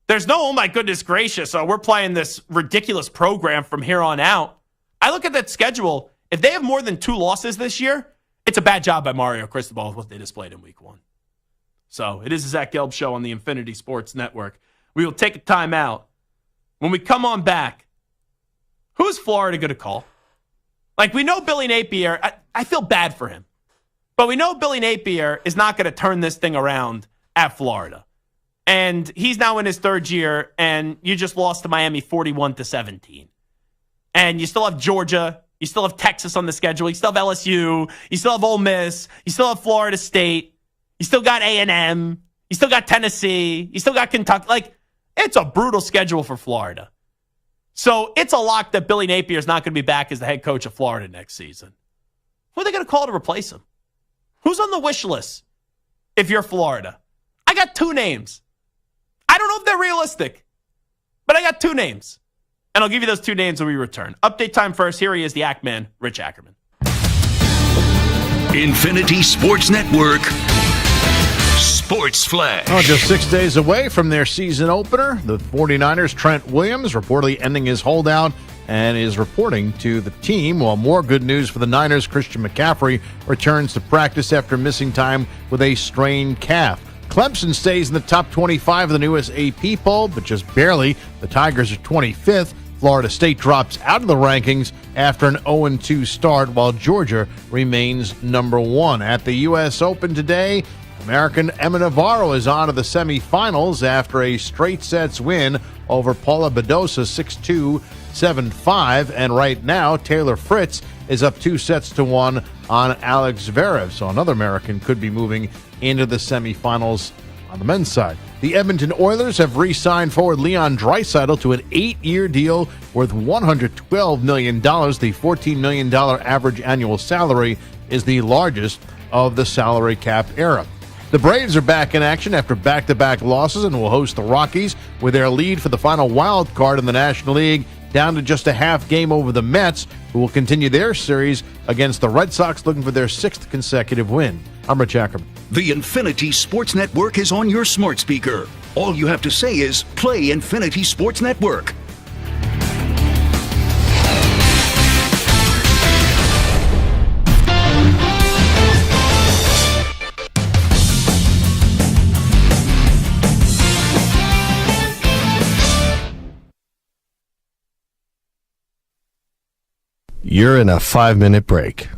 There's no, oh my goodness gracious, we're playing this ridiculous program from here on out. I look at that schedule. If they have more than 2 losses this year, it's a bad job by Mario Cristobal with what they displayed in week 1. So it is the Zach Gelb Show on the Infinity Sports Network. We will take a timeout. When we come on back, who's Florida going to call? We know Billy Napier. I feel bad for him. But we know Billy Napier is not going to turn this thing around at Florida. And he's now in his 3rd year, and you just lost to Miami 41-17. And you still have Georgia. You still have Texas on the schedule. You still have LSU. You still have Ole Miss. You still have Florida State. You still got A&M. You still got Tennessee. You still got Kentucky. It's a brutal schedule for Florida. So it's a lock that Billy Napier is not going to be back as the head coach of Florida next season. Who are they going to call to replace him? Who's on the wish list if you're Florida? I got 2 names. I don't know if they're realistic, but I got 2 names. And I'll give you those 2 names when we return. Update time first. Here he is, the Ackman, Rich Ackerman. Infinity Sports Network Sports Flash. Just 6 days away from their season opener, the 49ers' Trent Williams reportedly ending his holdout and is reporting to the team. While more good news for the Niners, Christian McCaffrey returns to practice after missing time with a strained calf. Clemson stays in the top 25 of the newest AP poll, but just barely. The Tigers are 25th. Florida State drops out of the rankings after an 0-2 start, while Georgia remains number 1. At the U.S. Open today, American Emma Navarro is on to the semifinals after a straight sets win over Paula Badosa 6-2, 7-5. And right now, Taylor Fritz is up 2-1 on Alex Zverev. So another American could be moving into the semifinals on the men's side. The Edmonton Oilers have re-signed forward Leon Draisaitl to an 8-year deal worth $112 million. The $14 million average annual salary is the largest of the salary cap era. The Braves are back in action after back-to-back losses and will host the Rockies with their lead for the final wild card in the National League down to just a half game over the Mets, who will continue their series against the Red Sox, looking for their 6th consecutive win. I'm Rich Ackerman. The Infinity Sports Network is on your smart speaker. All you have to say is, play Infinity Sports Network. You're in a 5-minute break.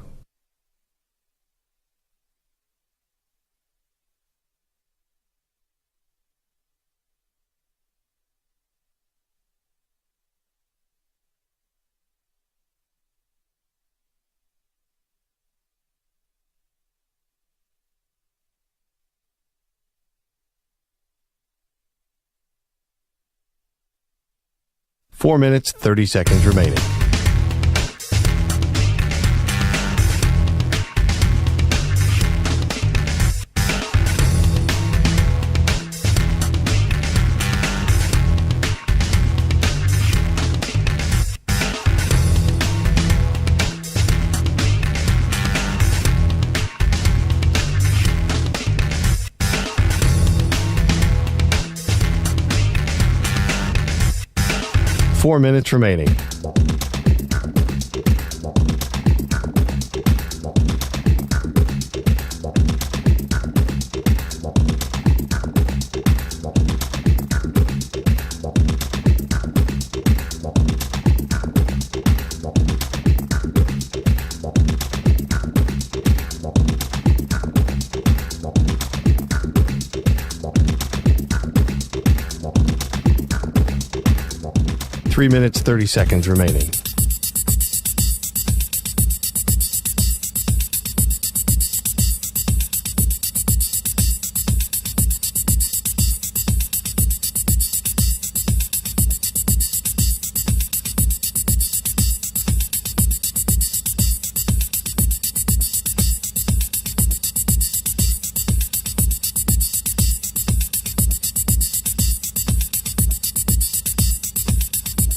Four minutes, 30 seconds remaining. Four minutes remaining. Three minutes, 30 seconds remaining.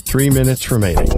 Three minutes remaining.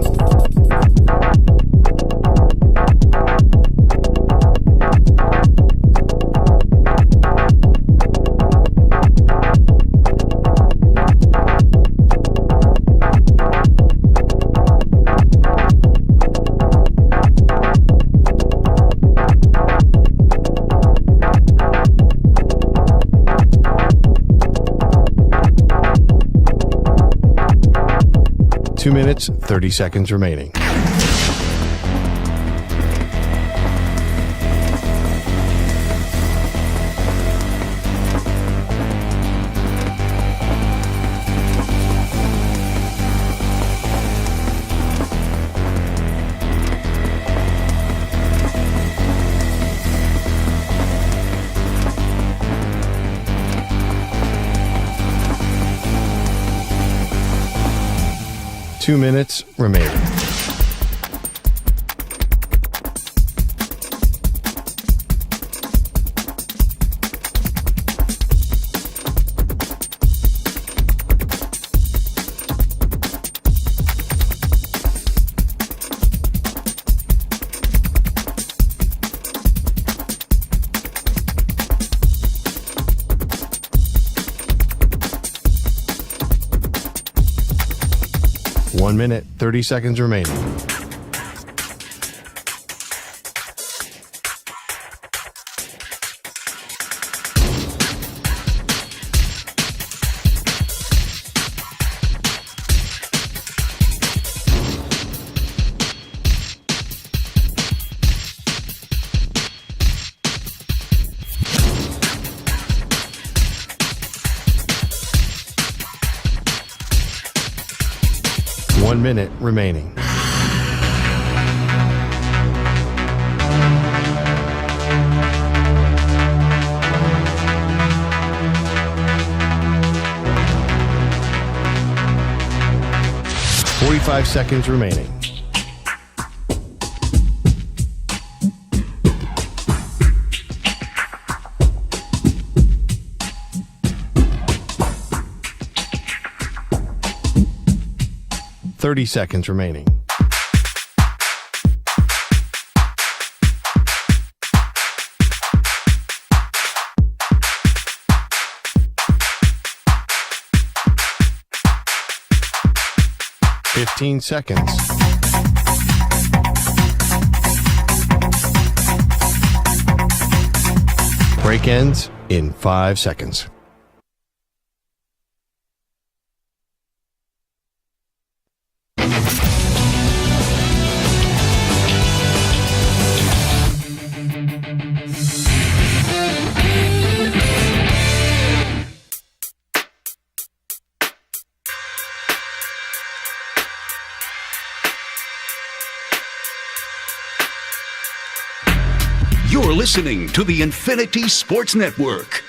Two minutes, 30 seconds remaining. Two minutes remaining. One minute, 30 seconds remaining. 1 minute remaining. Five seconds remaining. Seconds remaining. Seconds. Break ends in 5 seconds. You're listening to the Infinity Sports Network.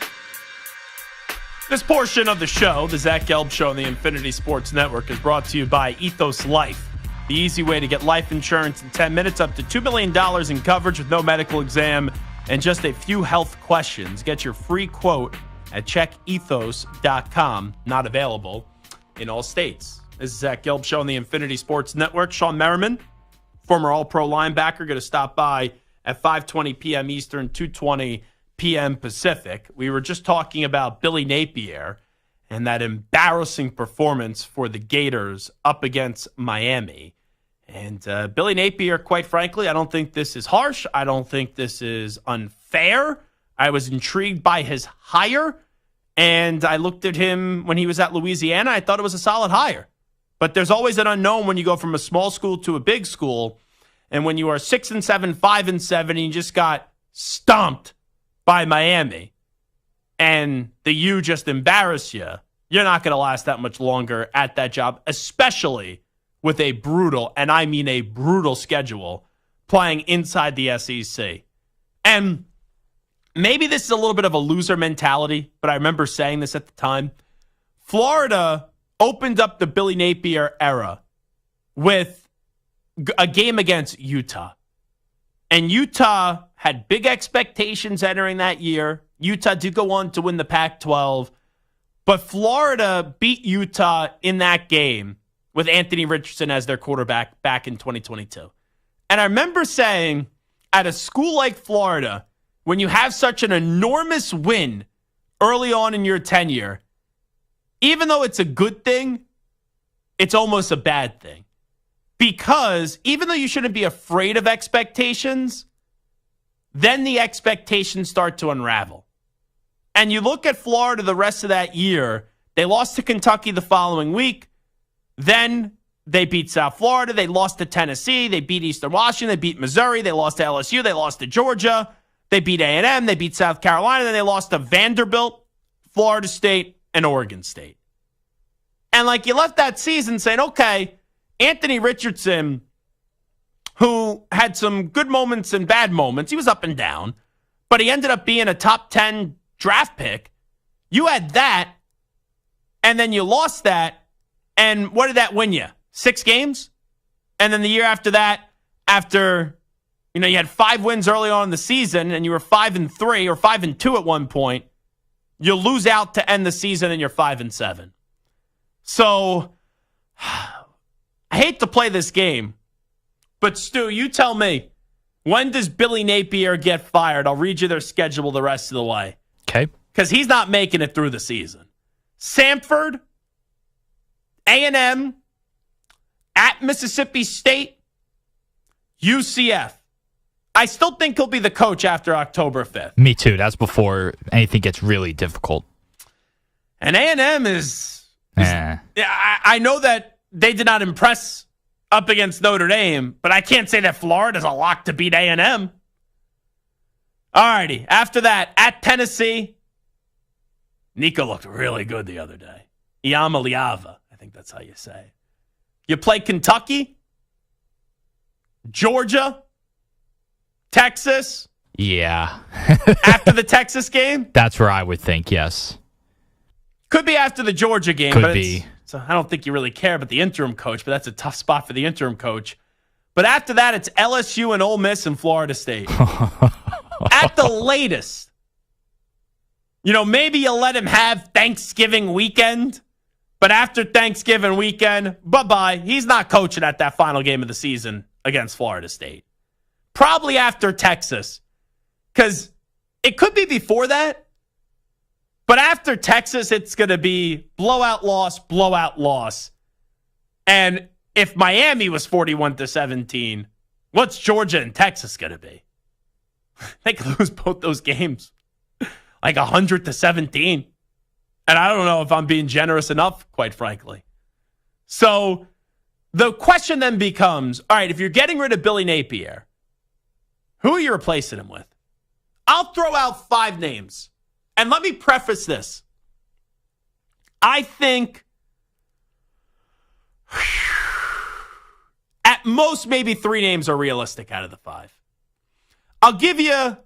This portion of the show, the Zach Gelb Show on the Infinity Sports Network, is brought to you by Ethos Life. The easy way to get life insurance in 10 minutes, up to $2 million in coverage with no medical exam and just a few health questions. Get your free quote at checkethos.com. Not available in all states. This is Zach Gelb Show on the Infinity Sports Network. Sean Merriman, former All-Pro linebacker, going to stop by at 5:20 p.m. Eastern, 2:20 p.m. Pacific. We were just talking about Billy Napier and that embarrassing performance for the Gators up against Miami. And Billy Napier, quite frankly, I don't think this is harsh. I don't think this is unfair. I was intrigued by his hire, and I looked at him when he was at Louisiana. I thought it was a solid hire. But there's always an unknown when you go from a small school to a big school. And when you are 6-7, 5-7, and you just got stomped by Miami, and the U just embarrass you, you're not going to last that much longer at that job, especially with a brutal, and I mean a brutal schedule, playing inside the SEC. And maybe this is a little bit of a loser mentality, but I remember saying this at the time. Florida opened up the Billy Napier era with a game against Utah. And Utah had big expectations entering that year. Utah did go on to win the Pac-12. But Florida beat Utah in that game with Anthony Richardson as their quarterback back in 2022. And I remember saying, at a school like Florida, when you have such an enormous win early on in your tenure, even though it's a good thing, it's almost a bad thing. Because even though you shouldn't be afraid of expectations, then the expectations start to unravel. And you look at Florida the rest of that year, they lost to Kentucky the following week. Then they beat South Florida. They lost to Tennessee. They beat Eastern Washington. They beat Missouri. They lost to LSU. They lost to Georgia. They beat A&M. They beat South Carolina. Then they lost to Vanderbilt, Florida State, and Oregon State. And like you left that season saying, okay, Anthony Richardson, who had some good moments and bad moments, he was up and down, but he ended up being a top 10 draft pick. You had that, and then you lost that, and what did that win you? 6 games? And then the year after that, after you had 5 wins early on in the season, and you were 5-3 or 5-2 at one point, you lose out to end the season, and you're 5-7. So I hate to play this game, but Stu, you tell me, when does Billy Napier get fired? I'll read you their schedule the rest of the way. Okay. Because he's not making it through the season. Samford, A&M, at Mississippi State, UCF. I still think he'll be the coach after October 5th. Me too. That's before anything gets really difficult. And A&M is I know that they did not impress up against Notre Dame, but I can't say that Florida's a lock to beat A&M. All righty. After that, at Tennessee, Nico looked really good the other day. Iamaleava, I think that's how you say it. You play Kentucky, Georgia, Texas. Yeah. After the Texas game? That's where I would think, yes. Could be after the Georgia game. Could but be. So I don't think you really care about the interim coach, but that's a tough spot for the interim coach. But after that, it's LSU and Ole Miss and Florida State. At the latest. Maybe you let him have Thanksgiving weekend, but after Thanksgiving weekend, bye-bye. He's not coaching at that final game of the season against Florida State. Probably after Texas, because it could be before that, but after Texas, it's going to be blowout loss. And if Miami was 41-17, what's Georgia and Texas going to be? They could lose both those games like 100-17. And I don't know if I'm being generous enough, quite frankly. So the question then becomes, all right, if you're getting rid of Billy Napier, who are you replacing him with? I'll throw out 5 names. And let me preface this. I think at most maybe 3 names are realistic out of the 5. I'll give you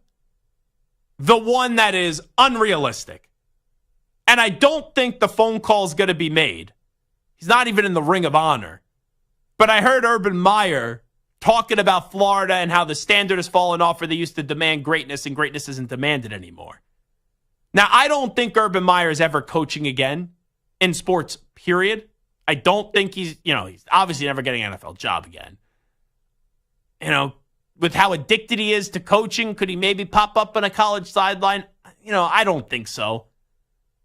the one that is unrealistic. And I don't think the phone call is going to be made. He's not even in the Ring of Honor. But I heard Urban Meyer talking about Florida and how the standard has fallen off where they used to demand greatness and greatness isn't demanded anymore. Now, I don't think Urban Meyer is ever coaching again in sports, period. I don't think he's obviously never getting an NFL job again. With how addicted he is to coaching, could he maybe pop up on a college sideline? I don't think so.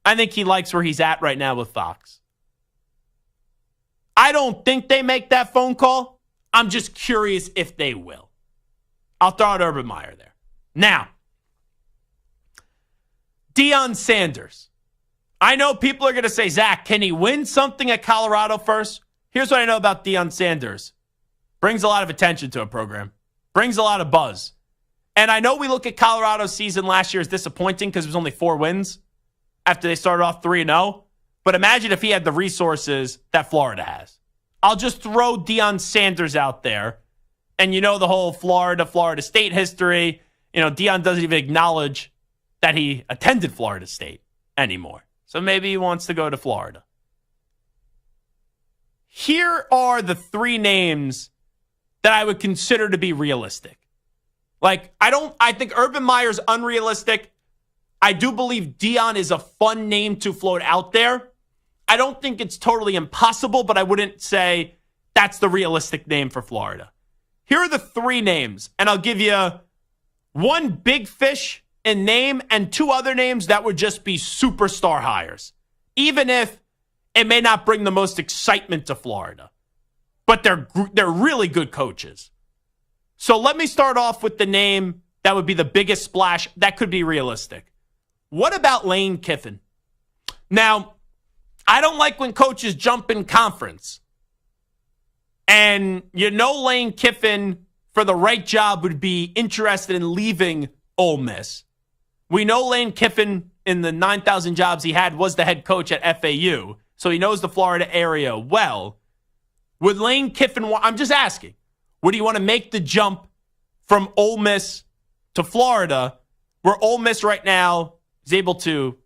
I think he likes where he's at right now with Fox. I don't think they make that phone call. I'm just curious if they will. I'll throw out Urban Meyer there. Now, Deion Sanders. I know people are going to say, Zach, can he win something at Colorado first? Here's what I know about Deion Sanders. Brings a lot of attention to a program. Brings a lot of buzz. And I know we look at Colorado's season last year as disappointing because it was only 4 wins after they started off 3-0. But imagine if he had the resources that Florida has. I'll just throw Deion Sanders out there. And the whole Florida State history. Deion doesn't even acknowledge that he attended Florida State anymore. So maybe he wants to go to Florida. Here are the 3 names that I would consider to be realistic. I think Urban Meyer's unrealistic. I do believe Deion is a fun name to float out there. I don't think it's totally impossible, but I wouldn't say that's the realistic name for Florida. Here are the 3 names, and I'll give you 1 big fish in name and 2 other names that would just be superstar hires, even if it may not bring the most excitement to Florida. But they're really good coaches. So let me start off with the name that would be the biggest splash that could be realistic. What about Lane Kiffin? Now, I don't like when coaches jump in conference. And Lane Kiffin, for the right job, would be interested in leaving Ole Miss. We know Lane Kiffin, in the 9,000 jobs he had, was the head coach at FAU. So he knows the Florida area well. Would Lane Kiffin, I'm just asking, would he want to make the jump from Ole Miss to Florida, where Ole Miss right now is able to,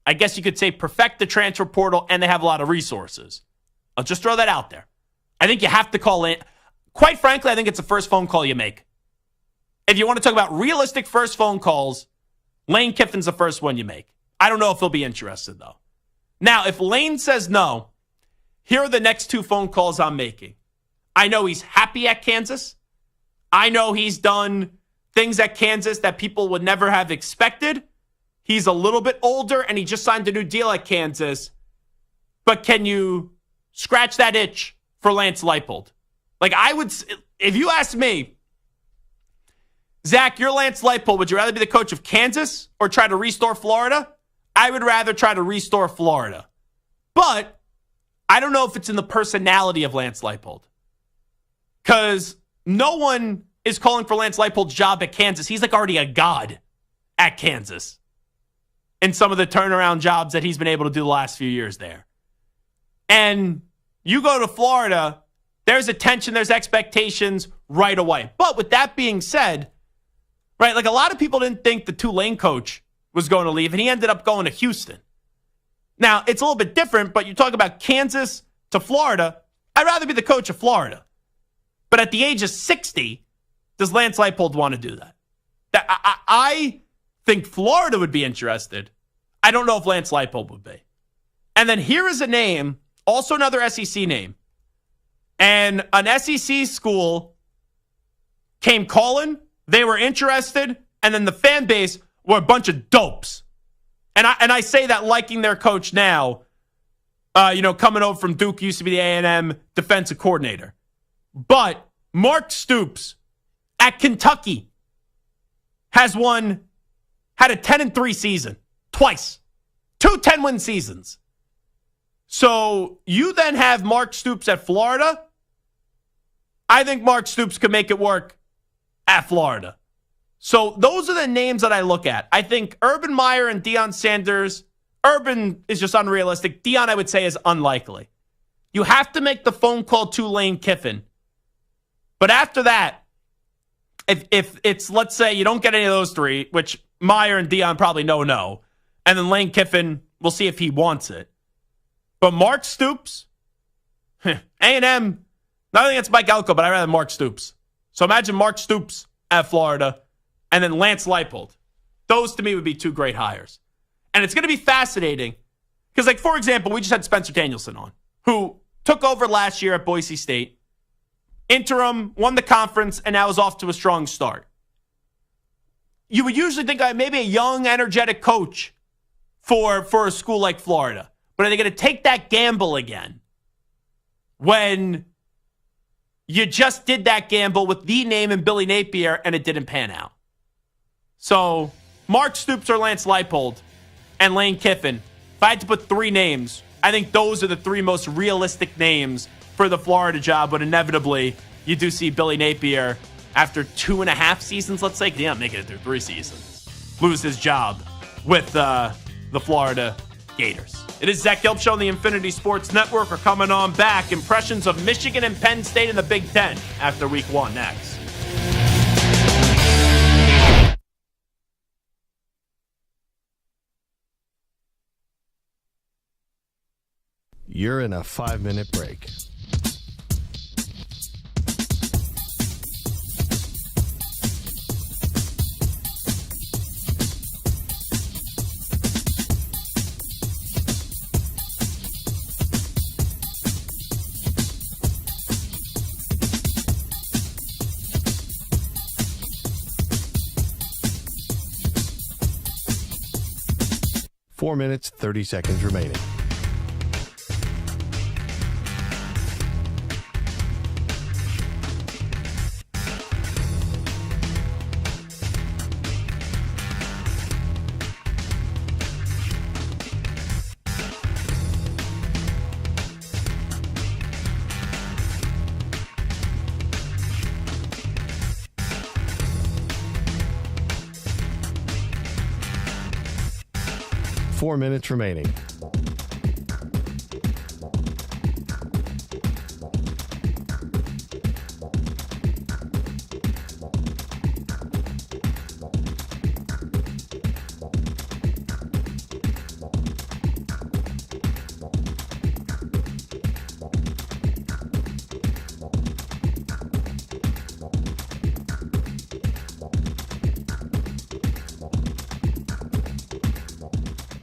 I guess you could say, perfect the transfer portal, and they have a lot of resources? I'll just throw that out there. I think you have to call in. Quite frankly, I think it's the first phone call you make. If you want to talk about realistic first phone calls, Lane Kiffin's the first one you make. I don't know if he'll be interested, though. Now, if Lane says no, here are the next 2 phone calls I'm making. I know he's happy at Kansas. I know he's done things at Kansas that people would never have expected. He's a little bit older, and he just signed a new deal at Kansas. But can you scratch that itch for Lance Leipold? If you ask me, Zach, you're Lance Leipold, would you rather be the coach of Kansas or try to restore Florida? I would rather try to restore Florida. But I don't know if it's in the personality of Lance Leipold. Because no one is calling for Lance Leipold's job at Kansas. He's already a god at Kansas in some of the turnaround jobs that he's been able to do the last few years there. And, You go to Florida, there's attention, there's expectations right away. But with that being said, right, like a lot of people didn't think the Tulane coach was going to leave, and he ended up going to Houston. Now, it's a little bit different, but you talk about Kansas to Florida. I'd rather be the coach of Florida. But at the age of 60, does Lance Leipold want to do that? I think Florida would be interested. I don't know if Lance Leipold would be. And then here is a name, also another SEC name. And an SEC school came calling. They were interested. And then the fan base were a bunch of dopes. And I say that liking their coach now, coming over from Duke, used to be the A&M defensive coordinator. But Mark Stoops at Kentucky had a 10-3 season twice. 2 10-win seasons. So you then have Mark Stoops at Florida. I think Mark Stoops could make it work at Florida. So those are the names that I look at. I think Urban Meyer and Deion Sanders, Urban is just unrealistic. Deion, I would say, is unlikely. You have to make the phone call to Lane Kiffin. But after that, if it's, let's say you don't get any of those three, which Meyer and Deion probably no, and then Lane Kiffin, we'll see if he wants it. But Mark Stoops, A&M, nothing against Mike Elko, but I'd rather Mark Stoops. So imagine Mark Stoops at Florida, and then Lance Leipold. Those, to me, would be 2 great hires. And it's going to be fascinating because, like, for example, we just had Spencer Danielson on, who took over last year at Boise State, interim, won the conference, and now is off to a strong start. You would usually think maybe a young, energetic coach for a school like Florida. But are they going to take that gamble again when you just did that gamble with the name and Billy Napier and it didn't pan out? So, Mark Stoops or Lance Leipold and Lane Kiffin, if I had to put 3 names, I think those are the 3 most realistic names for the Florida job, but inevitably, you do see Billy Napier, after 2.5 seasons, let's say, yeah, making it through 3 seasons, lose his job with the Florida Gators. It is Zach Gelb Show on the Infinity Sports Network. We're coming on back. Impressions of Michigan and Penn State in the Big Ten after week 1 next. You're in a 5-minute break. Four minutes, 30 seconds remaining. Four minutes remaining.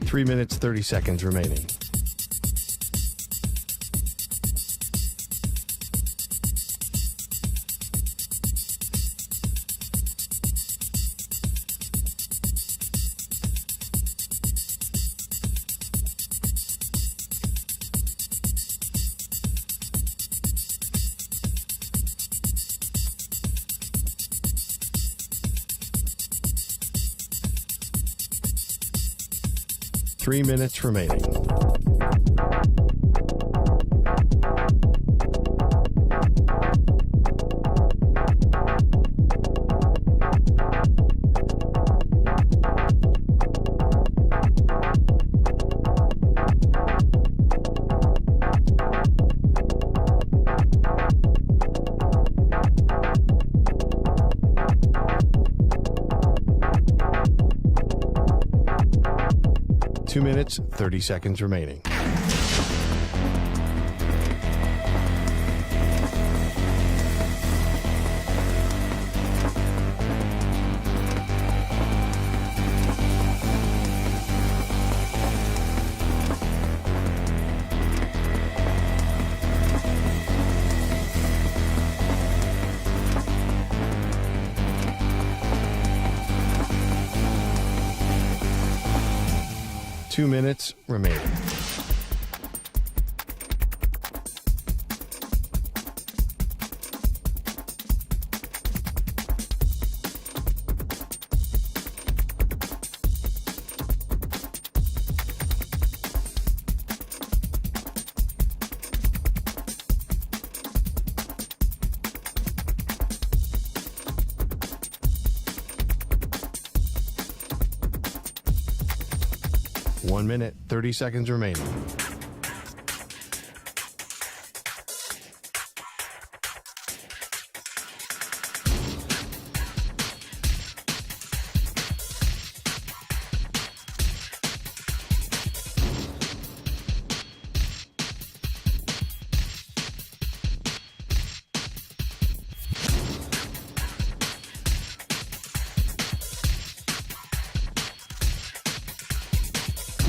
Three minutes, 30 seconds remaining. Three minutes remaining. 2 minutes, 30 seconds remaining. Two minutes remaining. One minute, 30 seconds remaining.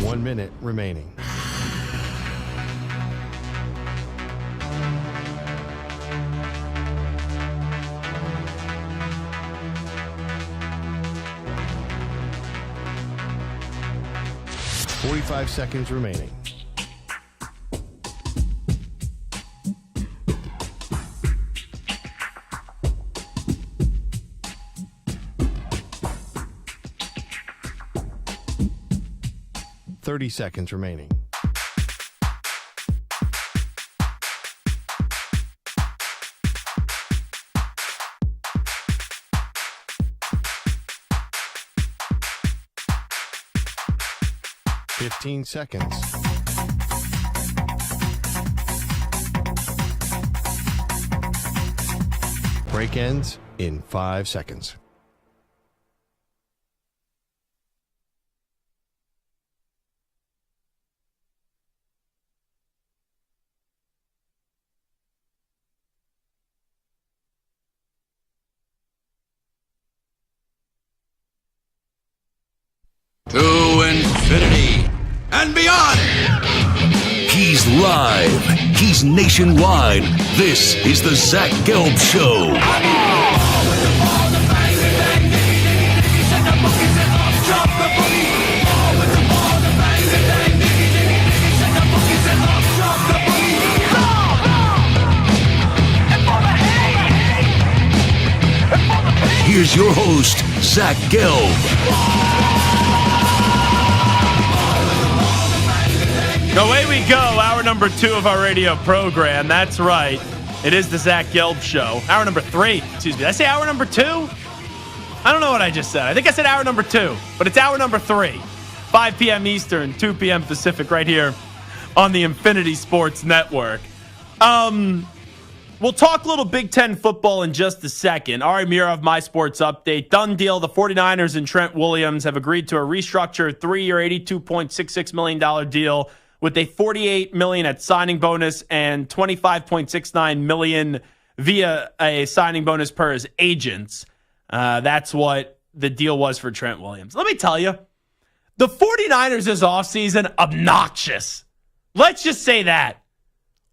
One minute remaining. Forty-five seconds remaining. Seconds remaining. Fifteen seconds. Break ends in 5 seconds. To infinity and beyond. He's live. He's nationwide. This is the Zach Gelb Show. Here's your host, Zach Gelb. Away we go. Hour number 2 of our radio program. That's right. It is the Zach Gelb Show. Hour number 3. Excuse me. Did I say hour number 2? I don't know what I just said. I think I said hour number 2, but it's hour number 3. 5 p.m. Eastern, 2 p.m. Pacific, right here on the Infinity Sports Network. We'll talk a little Big Ten football in just a second. Ari Mirov, My Sports Update. Done deal. The 49ers and Trent Williams have agreed to a restructured 3-year, $82.66 million deal with a $48 million at signing bonus and $25.69 million via a signing bonus per his agents. That's what the deal was for Trent Williams. Let me tell you, the 49ers this offseason, obnoxious. Let's just say that.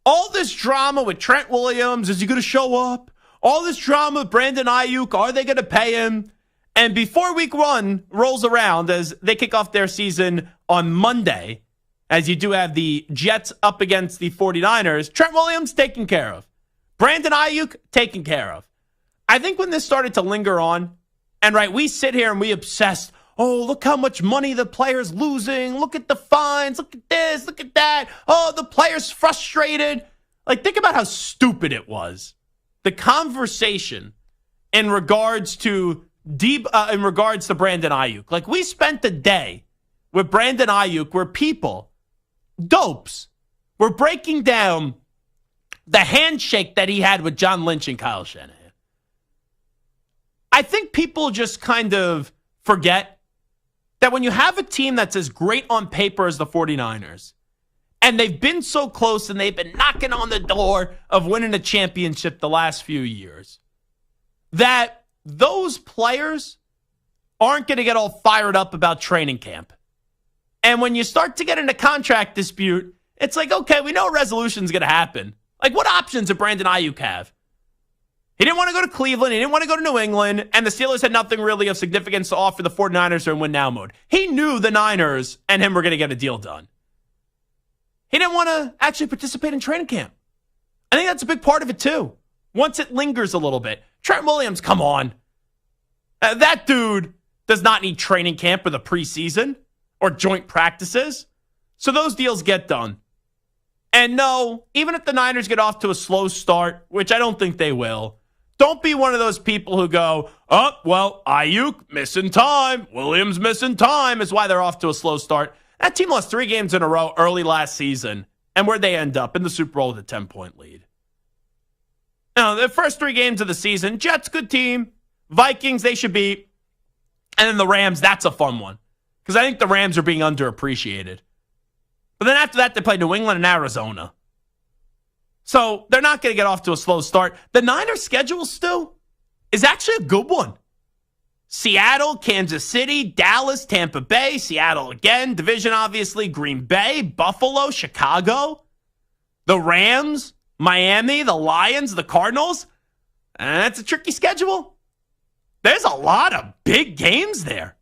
All this drama with Trent Williams, is he going to show up? All this drama with Brandon Ayuk, are they going to pay him? And before week 1 rolls around, as they kick off their season on Monday, as you do have the Jets up against the 49ers, Trent Williams taken care of. Brandon Ayuk taken care of. I think when this started to linger on, and right, we sit here and we obsess, oh, look how much money the player's losing. Look at the fines. Look at this. Look at that. Oh, the player's frustrated. Like, think about how stupid it was. The conversation in regards to Brandon Ayuk. Like, we spent the day with Brandon Ayuk where people, dopes, were breaking down the handshake that he had with John Lynch and Kyle Shanahan. I think people just kind of forget that when you have a team that's as great on paper as the 49ers, and they've been so close and they've been knocking on the door of winning a championship the last few years, that those players aren't going to get all fired up about training camp. And when you start to get into contract dispute, it's like, okay, we know a resolution's going to happen. Like, what options did Brandon Ayuk have? He didn't want to go to Cleveland. He didn't want to go to New England. And the Steelers had nothing really of significance to offer the 49ers are in win-now mode. He knew the Niners and him were going to get a deal done. He didn't want to actually participate in training camp. I think that's a big part of it, too. Once it lingers a little bit. Trent Williams, come on. That dude does not need training camp or the preseason or joint practices. So those deals get done. And no, even if the Niners get off to a slow start, which I don't think they will, don't be one of those people who go, oh, well, Ayuk missing time, Williams missing time is why they're off to a slow start. That team lost 3 games in a row early last season. And where'd they end up? In the Super Bowl with a 10-point lead. Now, the first 3 games of the season, Jets, good team. Vikings, they should beat. And then the Rams, that's a fun one. Because I think the Rams are being underappreciated. But then after that, they play New England and Arizona. So they're not going to get off to a slow start. The Niners' schedule, Stu, is actually a good one. Seattle, Kansas City, Dallas, Tampa Bay, Seattle again, division obviously, Green Bay, Buffalo, Chicago, the Rams, Miami, the Lions, the Cardinals. And that's a tricky schedule. There's a lot of big games there.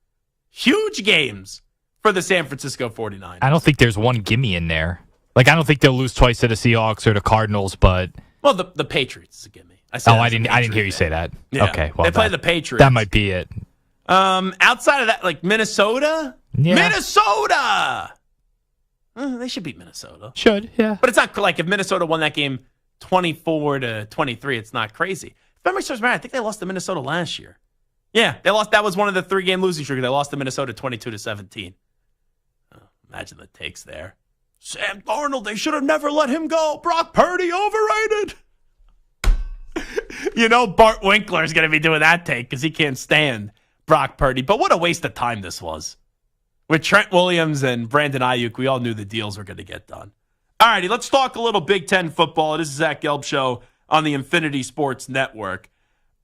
Huge games for the San Francisco 49ers. I don't think there's one gimme in there. Like, I don't think they'll lose twice to the Seahawks or the Cardinals, but... Well, the Patriots is a gimme. I didn't hear you say that. Yeah. Okay, well, they play the Patriots. That might be it. Outside of that, like Minnesota? Yeah. Minnesota! They should beat Minnesota. Should, yeah. But it's not like if Minnesota won that game 24-23, it's not crazy. If memory serves me right, I think they lost to Minnesota last year. Yeah, they lost. That was one of the 3-game losing streaks. They lost to Minnesota 22-17. Oh, imagine the takes there. Sam Darnold, they should have never let him go. Brock Purdy, overrated. You know Bart Winkler is going to be doing that take because he can't stand Brock Purdy. But what a waste of time this was. With Trent Williams and Brandon Ayuk, we all knew the deals were going to get done. All righty, let's talk a little Big Ten football. This is Zach Gelb Show on the Infinity Sports Network.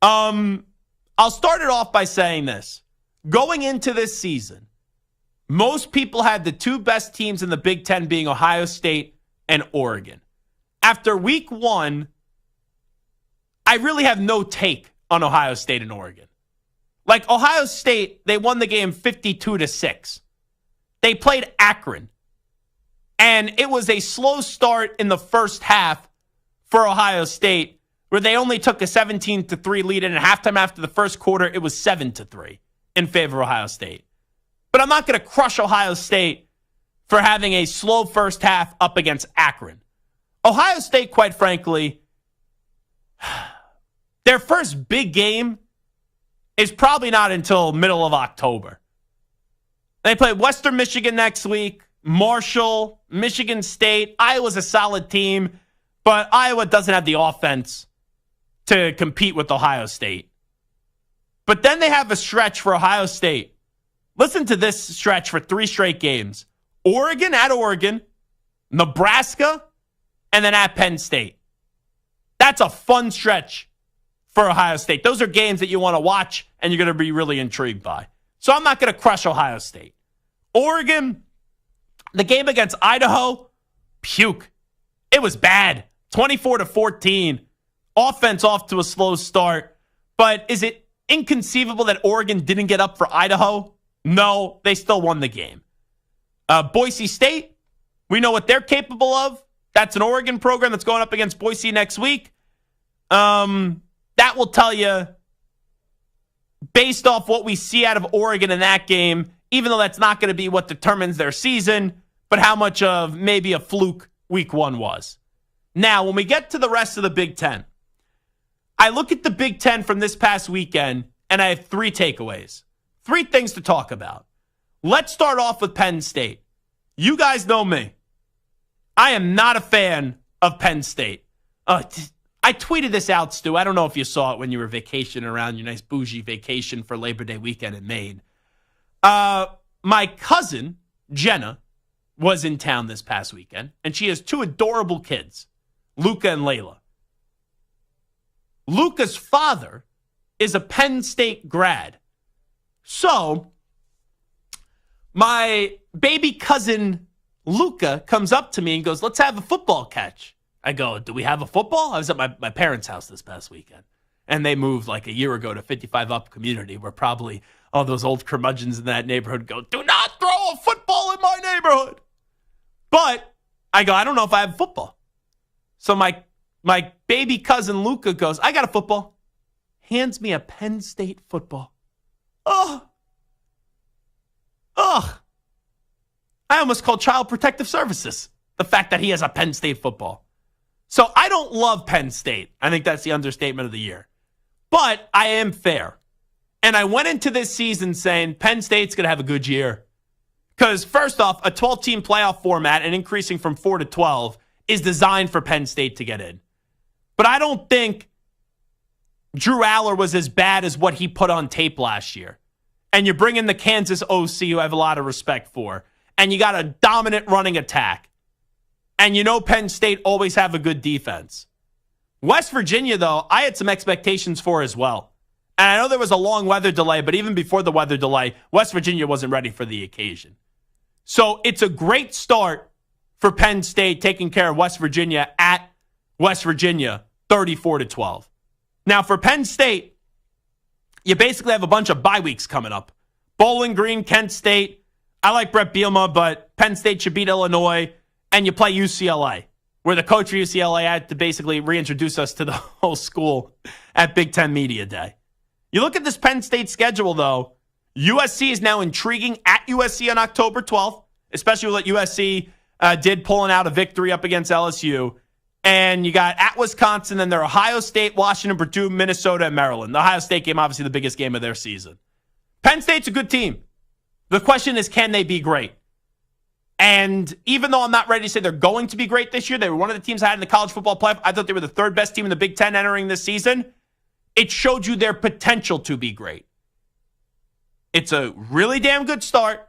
I'll start it off by saying this. Going into this season, most people had the 2 best teams in the Big Ten being Ohio State and Oregon. After week 1, I really have no take on Ohio State and Oregon. Like, Ohio State, they won the game 52-6. They played Akron. And it was a slow start in the first half for Ohio State, where they only took a 17-3 lead, and at halftime after the first quarter, it was 7-3 in favor of Ohio State. But I'm not going to crush Ohio State for having a slow first half up against Akron. Ohio State, quite frankly, their first big game is probably not until middle of October. They play Western Michigan next week, Marshall, Michigan State. Iowa's a solid team, but Iowa doesn't have the offense to compete with Ohio State. But then they have a stretch for Ohio State. Listen to this stretch for 3 straight games. Oregon at Oregon, Nebraska, and then at Penn State. That's a fun stretch for Ohio State. Those are games that you want to watch and you're going to be really intrigued by. So I'm not going to crush Ohio State. Oregon, the game against Idaho, puke. It was bad. 24-14. Offense off to a slow start. But is it inconceivable that Oregon didn't get up for Idaho? No, they still won the game. Boise State, we know what they're capable of. That's an Oregon program that's going up against Boise next week. That will tell you, based off what we see out of Oregon in that game, even though that's not going to be what determines their season, but how much of maybe a fluke week 1 was. Now, when we get to the rest of the Big Ten, I look at the Big Ten from this past weekend, and I have 3 takeaways. 3 things to talk about. Let's start off with Penn State. You guys know me. I am not a fan of Penn State. I tweeted this out, Stu. I don't know if you saw it when you were vacationing around your nice bougie vacation for Labor Day weekend in Maine. my cousin, Jenna, was in town this past weekend, and she has two adorable kids, Luca and Layla. Luca's father is a Penn State grad. So, my baby cousin, Luca, comes up to me and goes, let's have a football catch. I go, do we have a football? I was at my parents' house this past weekend. And they moved like a year ago to 55 Up community where probably all those old curmudgeons in that neighborhood go, do not throw a football in my neighborhood. But I go, I don't know if I have football. So my baby cousin Luca goes, I got a football. Hands me a Penn State football. Oh. I almost called Child Protective Services the fact that he has a Penn State football. So I don't love Penn State. I think that's the understatement of the year. But I am fair. And I went into this season saying Penn State's going to have a good year. Because first off, a 12-team playoff format and increasing from 4 to 12 is designed for Penn State to get in. But I don't think Drew Aller was as bad as what he put on tape last year. And you bring in the Kansas OC, who I have a lot of respect for. And you got a dominant running attack. And you know Penn State always have a good defense. West Virginia, though, I had some expectations for as well. And I know there was a long weather delay, but even before the weather delay, West Virginia wasn't ready for the occasion. So it's a great start for Penn State taking care of West Virginia at West Virginia, 34-12. Now, for Penn State, you basically have a bunch of bye weeks coming up. Bowling Green, Kent State. I like Brett Bielema, but Penn State should beat Illinois. And you play UCLA, where the coach for UCLA had to basically reintroduce us to the whole school at Big Ten Media Day. You look at this Penn State schedule, though. USC is now intriguing at USC on October 12th, especially with what USC did pulling out a victory up against LSU. And you got at Wisconsin, then they're Ohio State, Washington, Purdue, Minnesota, and Maryland. The Ohio State game, obviously the biggest game of their season. Penn State's a good team. The question is, can they be great? And even though I'm not ready to say they're going to be great this year, they were one of the teams I had in the college football playoff. I thought they were the third best team in the Big Ten entering this season. It showed you their potential to be great. It's a really damn good start.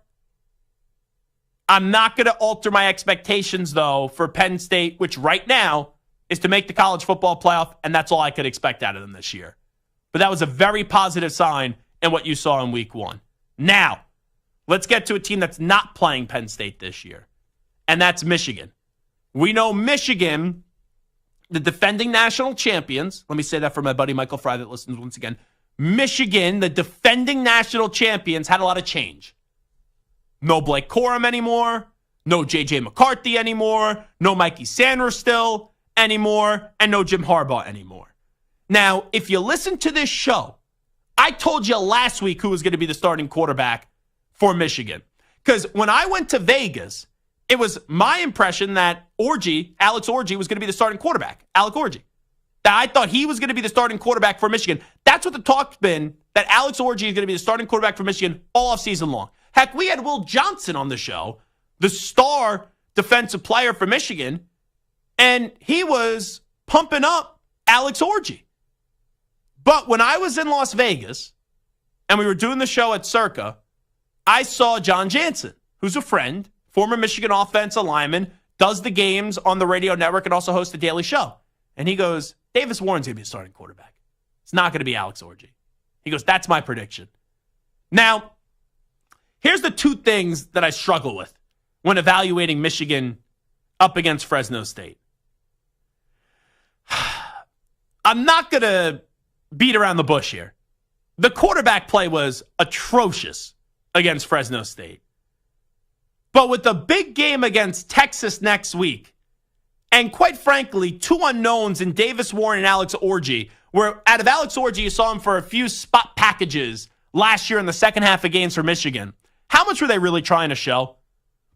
I'm not going to alter my expectations, though, for Penn State, which right now is to make the college football playoff, and that's all I could expect out of them this year. But that was a very positive sign in what you saw in week one. Now, let's get to a team that's not playing Penn State this year, and that's Michigan. We know Michigan, the defending national champions. Let me say that for my buddy Michael Fry that listens once again. Michigan, the defending national champions, had a lot of change. No Blake Corum anymore. No J.J. McCarthy anymore. No Mikey Sanders still anymore. And no Jim Harbaugh anymore. Now, if you listen to this show, I told you last week who was going to be the starting quarterback for Michigan. Because when I went to Vegas, it was my impression that Alex Orji, was going to be the starting quarterback. Alec Orji. That I thought he was going to be the starting quarterback for Michigan. That's what the talk's been, that Alex Orji is going to be the starting quarterback for Michigan all offseason long. Heck, we had Will Johnson on the show, the star defensive player for Michigan, and he was pumping up Alex Orji. But when I was in Las Vegas and we were doing the show at Circa, I saw John Jansen, who's a friend, former Michigan offensive lineman, does the games on the radio network and also hosts the Daily Show. And he goes, Davis Warren's going to be a starting quarterback. It's not going to be Alex Orji. He goes, that's my prediction. Now, here's the two things that I struggle with when evaluating Michigan up against Fresno State. I'm not going to beat around the bush here. The quarterback play was atrocious against Fresno State. But with the big game against Texas next week, and quite frankly, two unknowns in Davis Warren and Alex Orji, where out of Alex Orji, you saw him for a few spot packages last year in the second half of games for Michigan. How much were they really trying to show?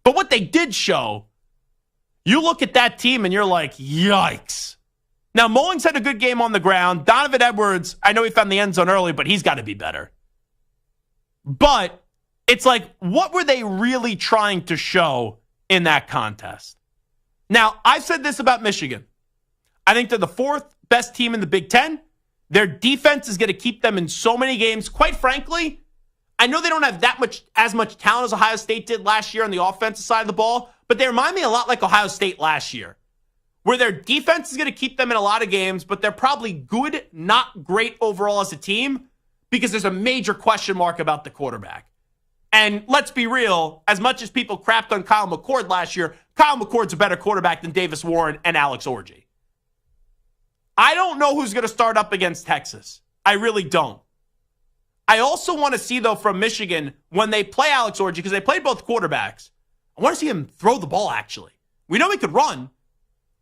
But what they did show, you look at that team and you're like, yikes. Now, Mullings had a good game on the ground. Donovan Edwards, I know he found the end zone early, but he's got to be better. But it's like, what were they really trying to show in that contest? Now, I've said this about Michigan. I think they're the fourth best team in the Big Ten. Their defense is going to keep them in so many games. Quite frankly, I know they don't have as much talent as Ohio State did last year on the offensive side of the ball, but they remind me a lot like Ohio State last year, where their defense is going to keep them in a lot of games, but they're probably good, not great overall as a team, because there's a major question mark about the quarterback. And let's be real, as much as people crapped on Kyle McCord last year, Kyle McCord's a better quarterback than Davis Warren and Alex Orji. I don't know who's going to start up against Texas. I really don't. I also want to see, though, from Michigan, when they play Alex Orji, because they played both quarterbacks, I want to see him throw the ball, actually. We know he could run,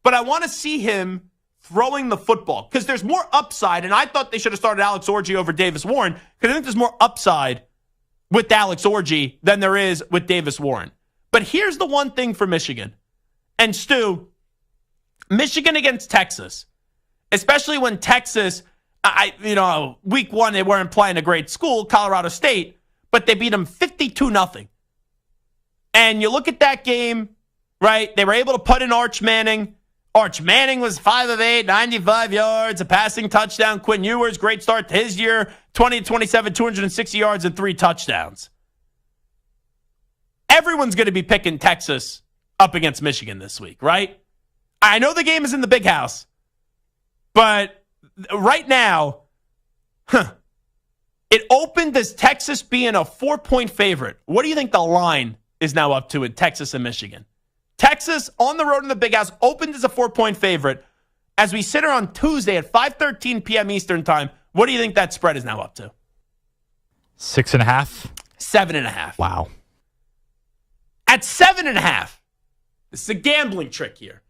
but I want to see him throwing the football, because there's more upside, and I thought they should have started Alex Orji over Davis Warren, because I think there's more upside with Alex Orji than there is with Davis Warren. But here's the one thing for Michigan. And Stu, Michigan against Texas, especially when Texas, week one, they weren't playing a great school, Colorado State, but they beat them 52-0. And you look at that game, right? They were able to put in Arch Manning. Arch Manning was 5 of 8, 95 yards, a passing touchdown. Quinn Ewers, great start to his year, 20-27, 260 yards and 3 touchdowns. Everyone's going to be picking Texas up against Michigan this week, right? I know the game is in the big house, but right now, it opened as Texas being a 4-point favorite. What do you think the line is now up to in Texas and Michigan? Texas on the road in the big house opened as a 4-point favorite. As we sit here on Tuesday at 5:13 p.m. Eastern time, what do you think that spread is now up to? 6.5? 7.5. Wow. At 7.5, this is a gambling trick here.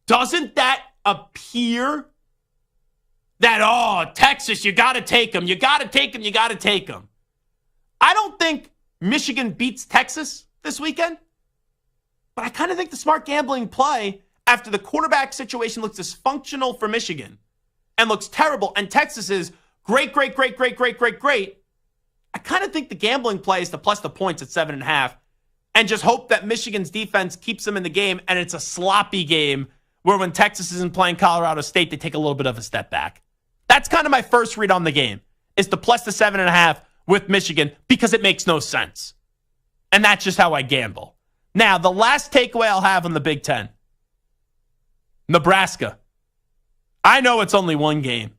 Doesn't that appear that, Texas, you got to take them. You got to take them. You got to take them. I don't think Michigan beats Texas this weekend, but I kind of think the smart gambling play after the quarterback situation looks dysfunctional for Michigan and looks terrible, and Texas is great. I kind of think the gambling play is to plus the points at 7.5 and just hope that Michigan's defense keeps them in the game, and it's a sloppy game where when Texas isn't playing Colorado State, they take a little bit of a step back. That's kind of my first read on the game, is to plus the 7.5 with Michigan, because it makes no sense. And that's just how I gamble. Now, the last takeaway I'll have on the Big Ten. Nebraska. I know it's only one game.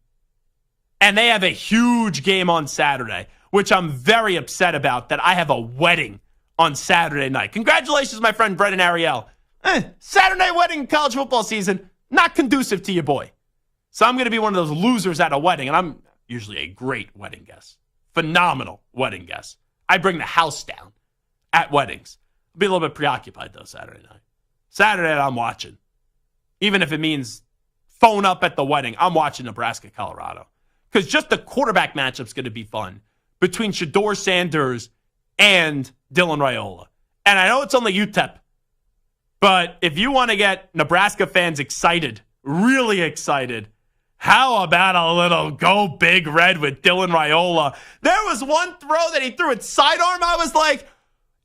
And they have a huge game on Saturday, which I'm very upset about, that I have a wedding on Saturday night. Congratulations, my friend Brendan Ariel. Saturday night wedding in college football season, not conducive to your boy. So I'm going to be one of those losers at a wedding, and I'm usually a great wedding guest. Phenomenal wedding guest. I bring the house down at weddings. I'll be a little bit preoccupied, though, Saturday night. Saturday night, I'm watching. Even if it means phone up at the wedding, I'm watching Nebraska, Colorado. Because just the quarterback matchup's going to be fun between Shedeur Sanders and Dylan Raiola. And I know it's only UTEP, but if you want to get Nebraska fans excited, really excited, how about a little go big red with Dylan Raiola? There was one throw that he threw at sidearm. I was like,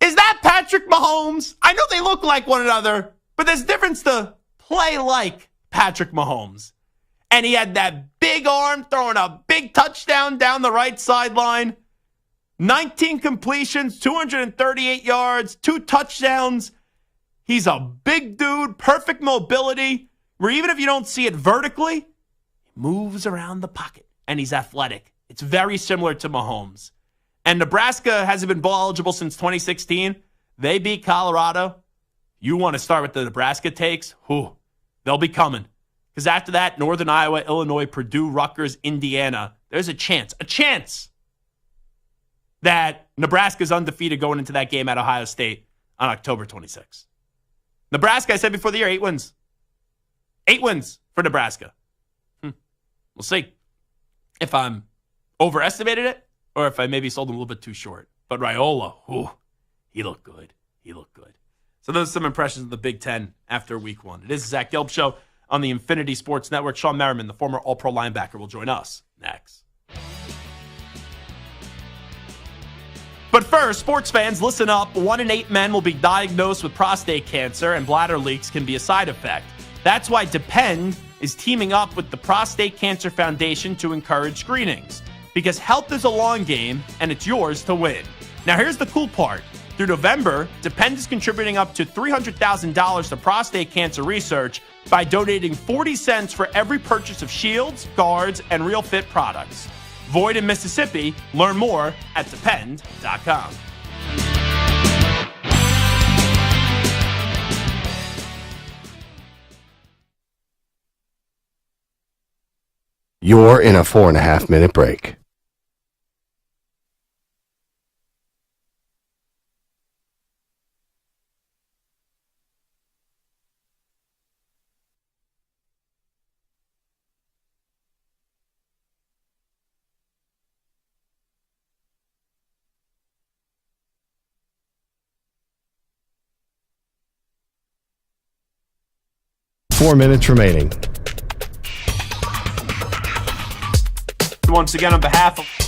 is that Patrick Mahomes? I know they look like one another, but there's a difference to play like Patrick Mahomes. And he had that big arm throwing a big touchdown down the right sideline. 19 completions, 238 yards, 2 touchdowns. He's a big dude, perfect mobility, where even if you don't see it vertically, he moves around the pocket, and he's athletic. It's very similar to Mahomes. And Nebraska hasn't been bowl eligible since 2016. They beat Colorado. You want to start with the Nebraska takes? They'll be coming. Because after that, Northern Iowa, Illinois, Purdue, Rutgers, Indiana, there's a chance that Nebraska's undefeated going into that game at Ohio State on October 26th. Nebraska, I said before the year, 8 wins. 8 wins for Nebraska. We'll see if I'm overestimated it or if I maybe sold them a little bit too short. But Raiola, he looked good. So those are some impressions of the Big Ten after week 1. It is the Zach Gelb Show on the Infinity Sports Network. Sean Merriman, the former All-Pro linebacker, will join us next. But first, sports fans, listen up. 1 in 8 men will be diagnosed with prostate cancer, and bladder leaks can be a side effect. That's why Depend is teaming up with the Prostate Cancer Foundation to encourage screenings. Because health is a long game, and it's yours to win. Now, here's the cool part. Through November, Depend is contributing up to $300,000 to prostate cancer research by donating 40 cents for every purchase of shields, guards, and Real Fit products. Void in Mississippi. Learn more at depend.com. You're in a 4.5-minute break. Four minutes remaining. Once again, on behalf of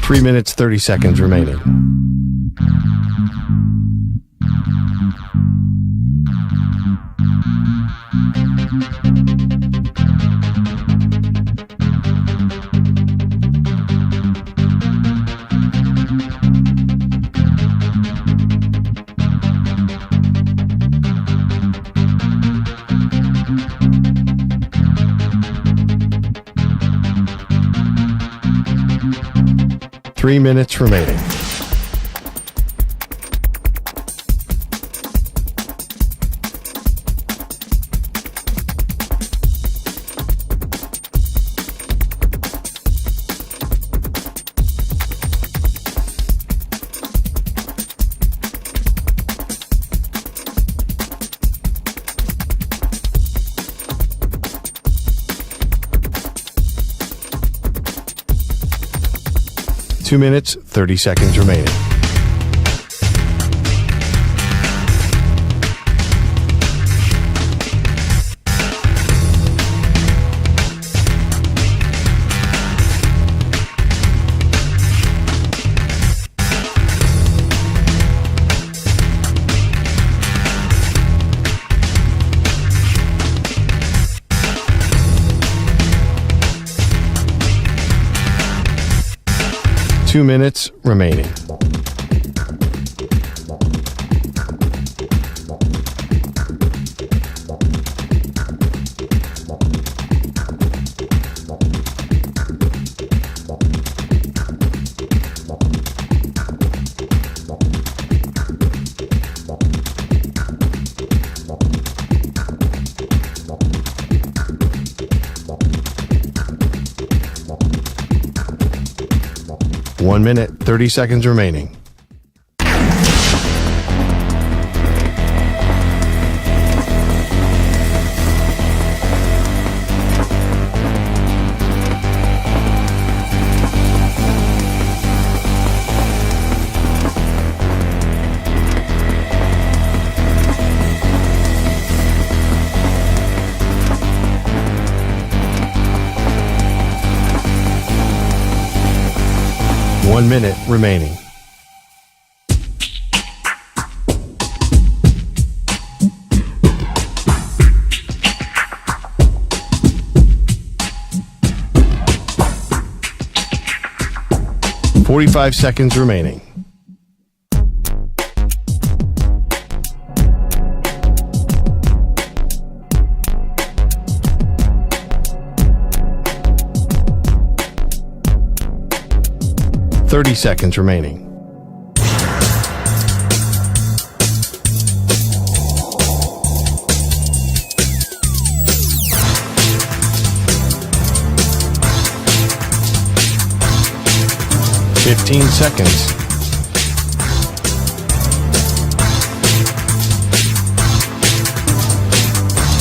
Three minutes, 30 seconds remaining. Three minutes remaining. Two minutes, 30 seconds remaining. Two minutes remaining. One minute, 30 seconds remaining. One minute remaining. .45 seconds remaining. .30 seconds remaining. .15 seconds.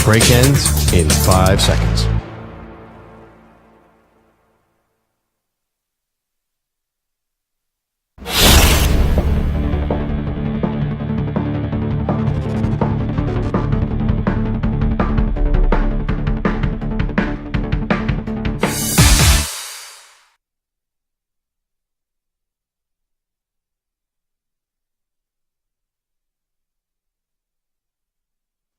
Break ends in 5 seconds.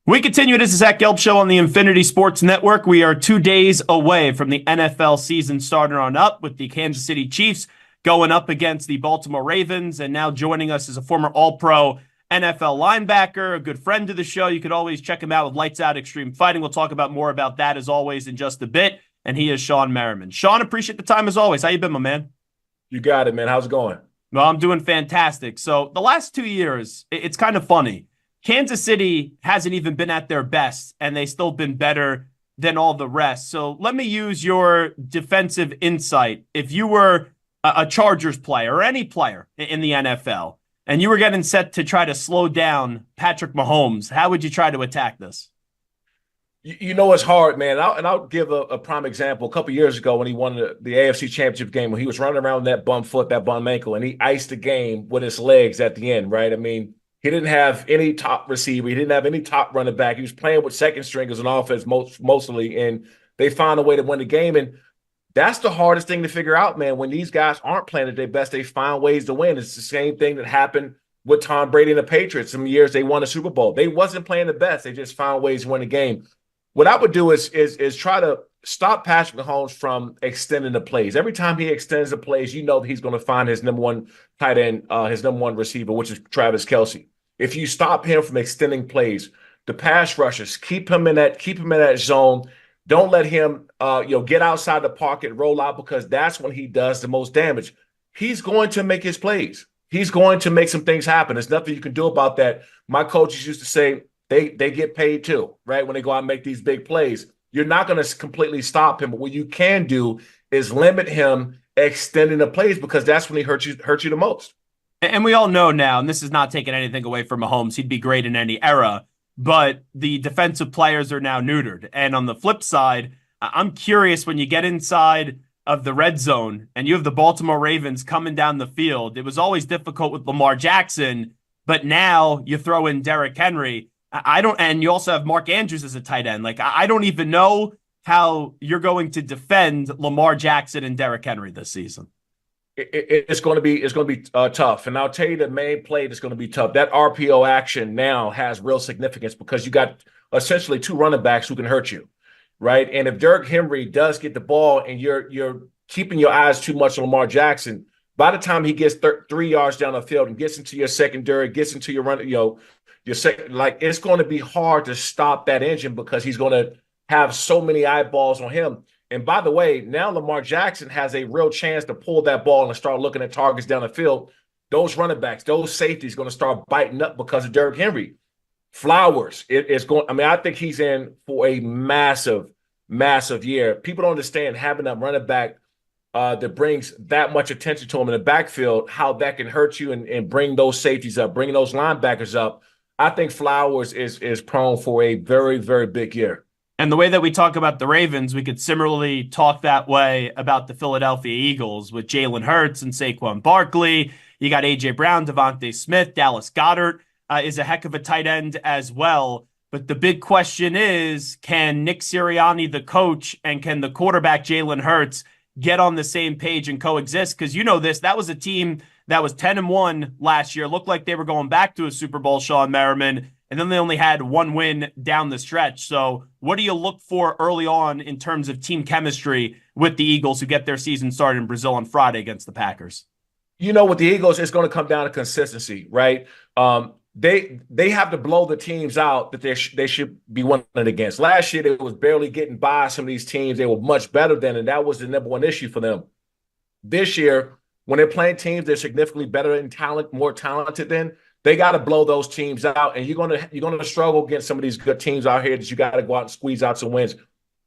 We continue. This is Zach Gelb Show on the Infinity Sports Network. We are 2 days away from the NFL season starting on up with the Kansas City Chiefs going up against the Baltimore Ravens. And now joining us is a former All-Pro NFL linebacker, a good friend of the show. You could always check him out with Lights Out Extreme Fighting. We'll talk about more about that as always in just a bit. And he is Sean Merriman. Sean, appreciate the time as always. How you been, my man? You got it, man. How's it going? Well, I'm doing fantastic. So the last 2 years, it's kind of funny. Kansas City hasn't even been at their best, and they've still been better than all the rest. So let me use your defensive insight. If you were a Chargers player or any player in the NFL, and you were getting set to try to slow down Patrick Mahomes, how would you try to attack this? You know it's hard, man. I'll give a prime example. A couple years ago when he won the AFC Championship game, when he was running around that bum foot, that bum ankle, and he iced the game with his legs at the end, right? I mean, he didn't have any top receiver. He didn't have any top running back. He was playing with second stringers on offense mostly, and they found a way to win the game. And that's the hardest thing to figure out, man. When these guys aren't playing at their best, they find ways to win. It's the same thing that happened with Tom Brady and the Patriots. Some years they won a Super Bowl. They wasn't playing the best. They just found ways to win the game. What I would do is try to stop Patrick Mahomes from extending the plays. Every time he extends the plays, you know that he's going to find his number one tight end, his number one receiver, which is Travis Kelce. If you stop him from extending plays, the pass rushers, keep him in that zone. Don't let him get outside the pocket, roll out, because that's when he does the most damage. He's going to make his plays. He's going to make some things happen. There's nothing you can do about that. My coaches used to say they get paid too, right? When they go out and make these big plays. You're not going to completely stop him, but what you can do is limit him extending the plays, because that's when he hurts you the most. And we all know now, and this is not taking anything away from Mahomes, he'd be great in any era, but the defensive players are now neutered. And on the flip side, I'm curious, when you get inside of the red zone and you have the Baltimore Ravens coming down the field, it was always difficult with Lamar Jackson, but now you throw in Derrick Henry. And you also have Mark Andrews as a tight end. Like, I don't even know how you're going to defend Lamar Jackson and Derrick Henry this season. It's going to be tough. And I'll tell you the main play that's going to be tough. That RPO action now has real significance, because you got essentially two running backs who can hurt you, right? And if Derrick Henry does get the ball and you're keeping your eyes too much on Lamar Jackson, by the time he gets 3 yards down the field and gets into your secondary, gets into your run, it's going to be hard to stop that engine, because he's going to have so many eyeballs on him. And by the way, now Lamar Jackson has a real chance to pull that ball and start looking at targets down the field. Those running backs, those safeties going to start biting up because of Derrick Henry. Flowers, I think he's in for a massive, massive year. People don't understand having that running back that brings that much attention to him in the backfield, how that can hurt you and bring those safeties up, bring those linebackers up. I think Flowers is prone for a very, very big year. And the way that we talk about the Ravens, we could similarly talk that way about the Philadelphia Eagles with Jalen Hurts and Saquon Barkley. You got A.J. Brown, Devontae Smith, Dallas Goedert is a heck of a tight end as well. But the big question is, can Nick Sirianni, the coach, and can the quarterback Jalen Hurts get on the same page and coexist? Because you know this, that was a team that was 10-1 last year. Looked like they were going back to a Super Bowl, Sean Merriman. And then they only had one win down the stretch. So what do you look for early on in terms of team chemistry with the Eagles, who get their season started in Brazil on Friday against the Packers? You know, with the Eagles, it's going to come down to consistency, right? They have to blow the teams out that they should be winning against. Last year, they was barely getting by some of these teams they were much better than, and that was the number one issue for them. This year, when they're playing teams they're significantly better in talent, more talented than, they got to blow those teams out, and you're gonna struggle against some of these good teams out here that you got to go out and squeeze out some wins.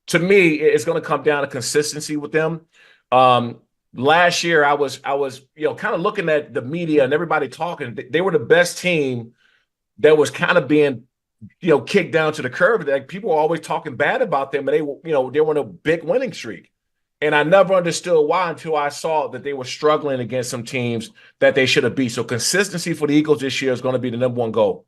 To me, it's going to come down to consistency with them. Last year, I was kind of looking at the media and everybody talking. They were the best team that was kind of being kicked down to the curb. Like, people were always talking bad about them, but they were in a big winning streak. And I never understood why until I saw that they were struggling against some teams that they should have beat. So consistency for the Eagles this year is going to be the number one goal.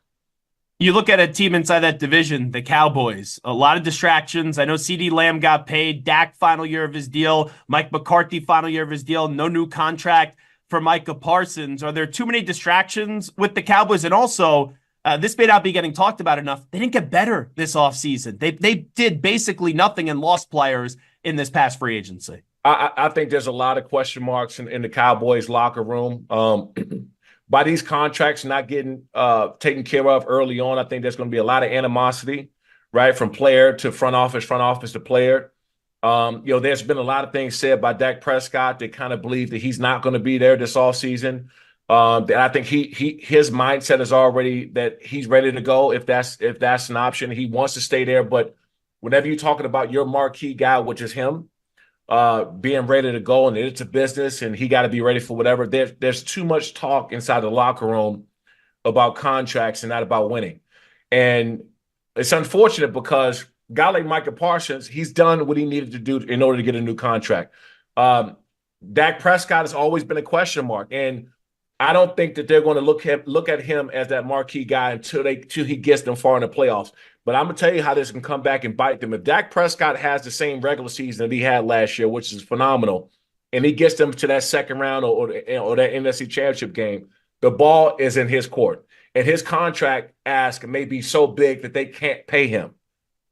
You look at a team inside that division, the Cowboys, a lot of distractions. I know CeeDee Lamb got paid. Dak, final year of his deal. Mike McCarthy, final year of his deal. No new contract for Micah Parsons. Are there too many distractions with the Cowboys? And also, this may not be getting talked about enough. They didn't get better this offseason. They did basically nothing and lost players in this past free agency. I think there's a lot of question marks in the Cowboys locker room. By these contracts not getting taken care of early on, I think there's going to be a lot of animosity, right, from player to front office to player. There's been a lot of things said by Dak Prescott that kind of believe that he's not going to be there this offseason. I think his mindset is already that he's ready to go if that's an option. He wants to stay there, but whenever you're talking about your marquee guy, which is him, being ready to go, and it's a business, and he got to be ready for whatever. There's too much talk inside the locker room about contracts and not about winning, and it's unfortunate because a guy like Micah Parsons, he's done what he needed to do in order to get a new contract. Dak Prescott has always been a question mark, and I don't think that they're going to look at him as that marquee guy until he gets them far in the playoffs. But I'm going to tell you how this can come back and bite them. If Dak Prescott has the same regular season that he had last year, which is phenomenal, and he gets them to that second round or that NFC Championship game, the ball is in his court. And his contract ask may be so big that they can't pay him.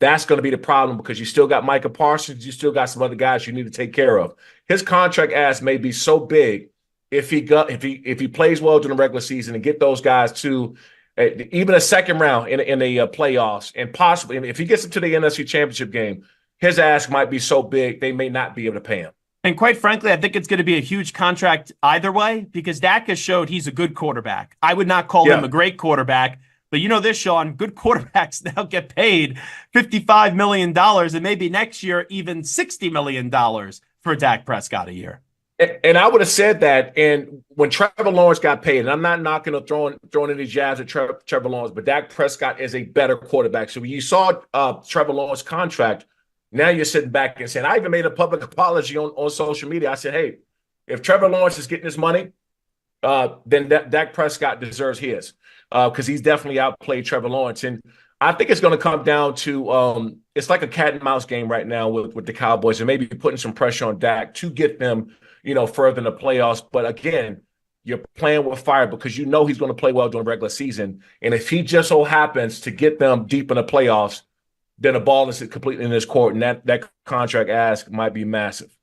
That's going to be the problem because you still got Micah Parsons. You still got some other guys you need to take care of. His contract ask may be so big if he plays well during the regular season and get those guys to even a second round in the playoffs, and possibly if he gets them to the NFC Championship game, his ask might be so big they may not be able to pay him. And quite frankly, I think it's going to be a huge contract either way because Dak has showed he's a good quarterback. I would not call him a great quarterback, but you know this, Sean, good quarterbacks now get paid $55 million and maybe next year even $60 million for Dak Prescott a year. And I would have said that. And when Trevor Lawrence got paid, and I'm not knocking or throwing any jabs at Trevor Lawrence, but Dak Prescott is a better quarterback. So when you saw Trevor Lawrence's contract, now you're sitting back and saying, I even made a public apology on social media. I said, hey, if Trevor Lawrence is getting his money, then Dak Prescott deserves his because he's definitely outplayed Trevor Lawrence. And I think it's going to come down to it's like a cat and mouse game right now with the Cowboys, and maybe putting some pressure on Dak to get them further in the playoffs. But again, you're playing with fire because you know he's going to play well during the regular season. And if he just so happens to get them deep in the playoffs, then the ball is completely in his court, and that contract ask might be massive.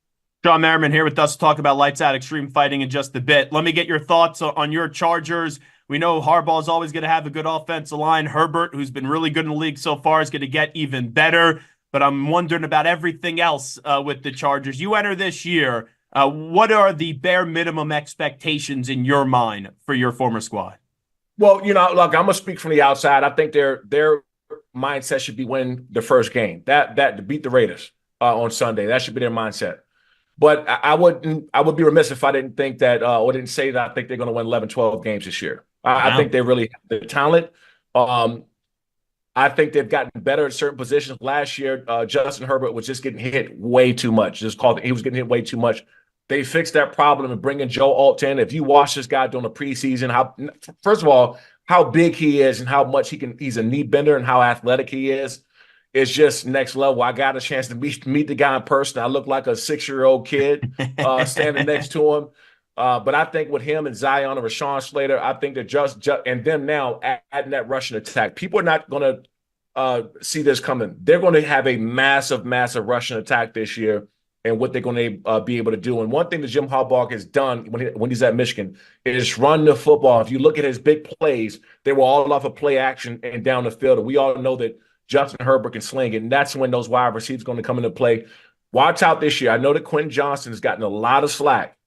Sean Merriman here with us to talk about Lights Out Extreme Fighting in just a bit. Let me get your thoughts on your Chargers. We know Harbaugh is always going to have a good offensive line. Herbert, who's been really good in the league so far, is going to get even better. But I'm wondering about everything else with the Chargers. You enter this year. What are the bare minimum expectations in your mind for your former squad? Well, look, I'm gonna speak from the outside. I think their mindset should be win the first game. That to beat the Raiders on Sunday. That should be their mindset. But I would be remiss if I didn't think that or didn't say that I think they're going to win 11, 12 games this year. I think they really have the talent. I think they've gotten better at certain positions. Last year, Justin Herbert was just getting hit way too much. He was getting hit way too much. They fixed that problem and bringing Joe Alt in. If you watch this guy during the preseason, first of all, how big he is and how much he's a knee bender and how athletic he is just next level. I got a chance to meet the guy in person. I look like a 6-year-old kid standing next to him. But I think with him and Zion and Rashawn Slater, I think that just and them now adding that rushing attack, people are not going to see this coming. They're going to have a massive, massive rushing attack this year. And what they're going to be able to do. And one thing that Jim Harbaugh has done when he's at Michigan is run the football. If you look at his big plays, they were all off of play action and down the field. And we all know that Justin Herbert can sling it. And that's when those wide receivers are going to come into play. Watch out this year. I know that Quentin Johnson has gotten a lot of slack.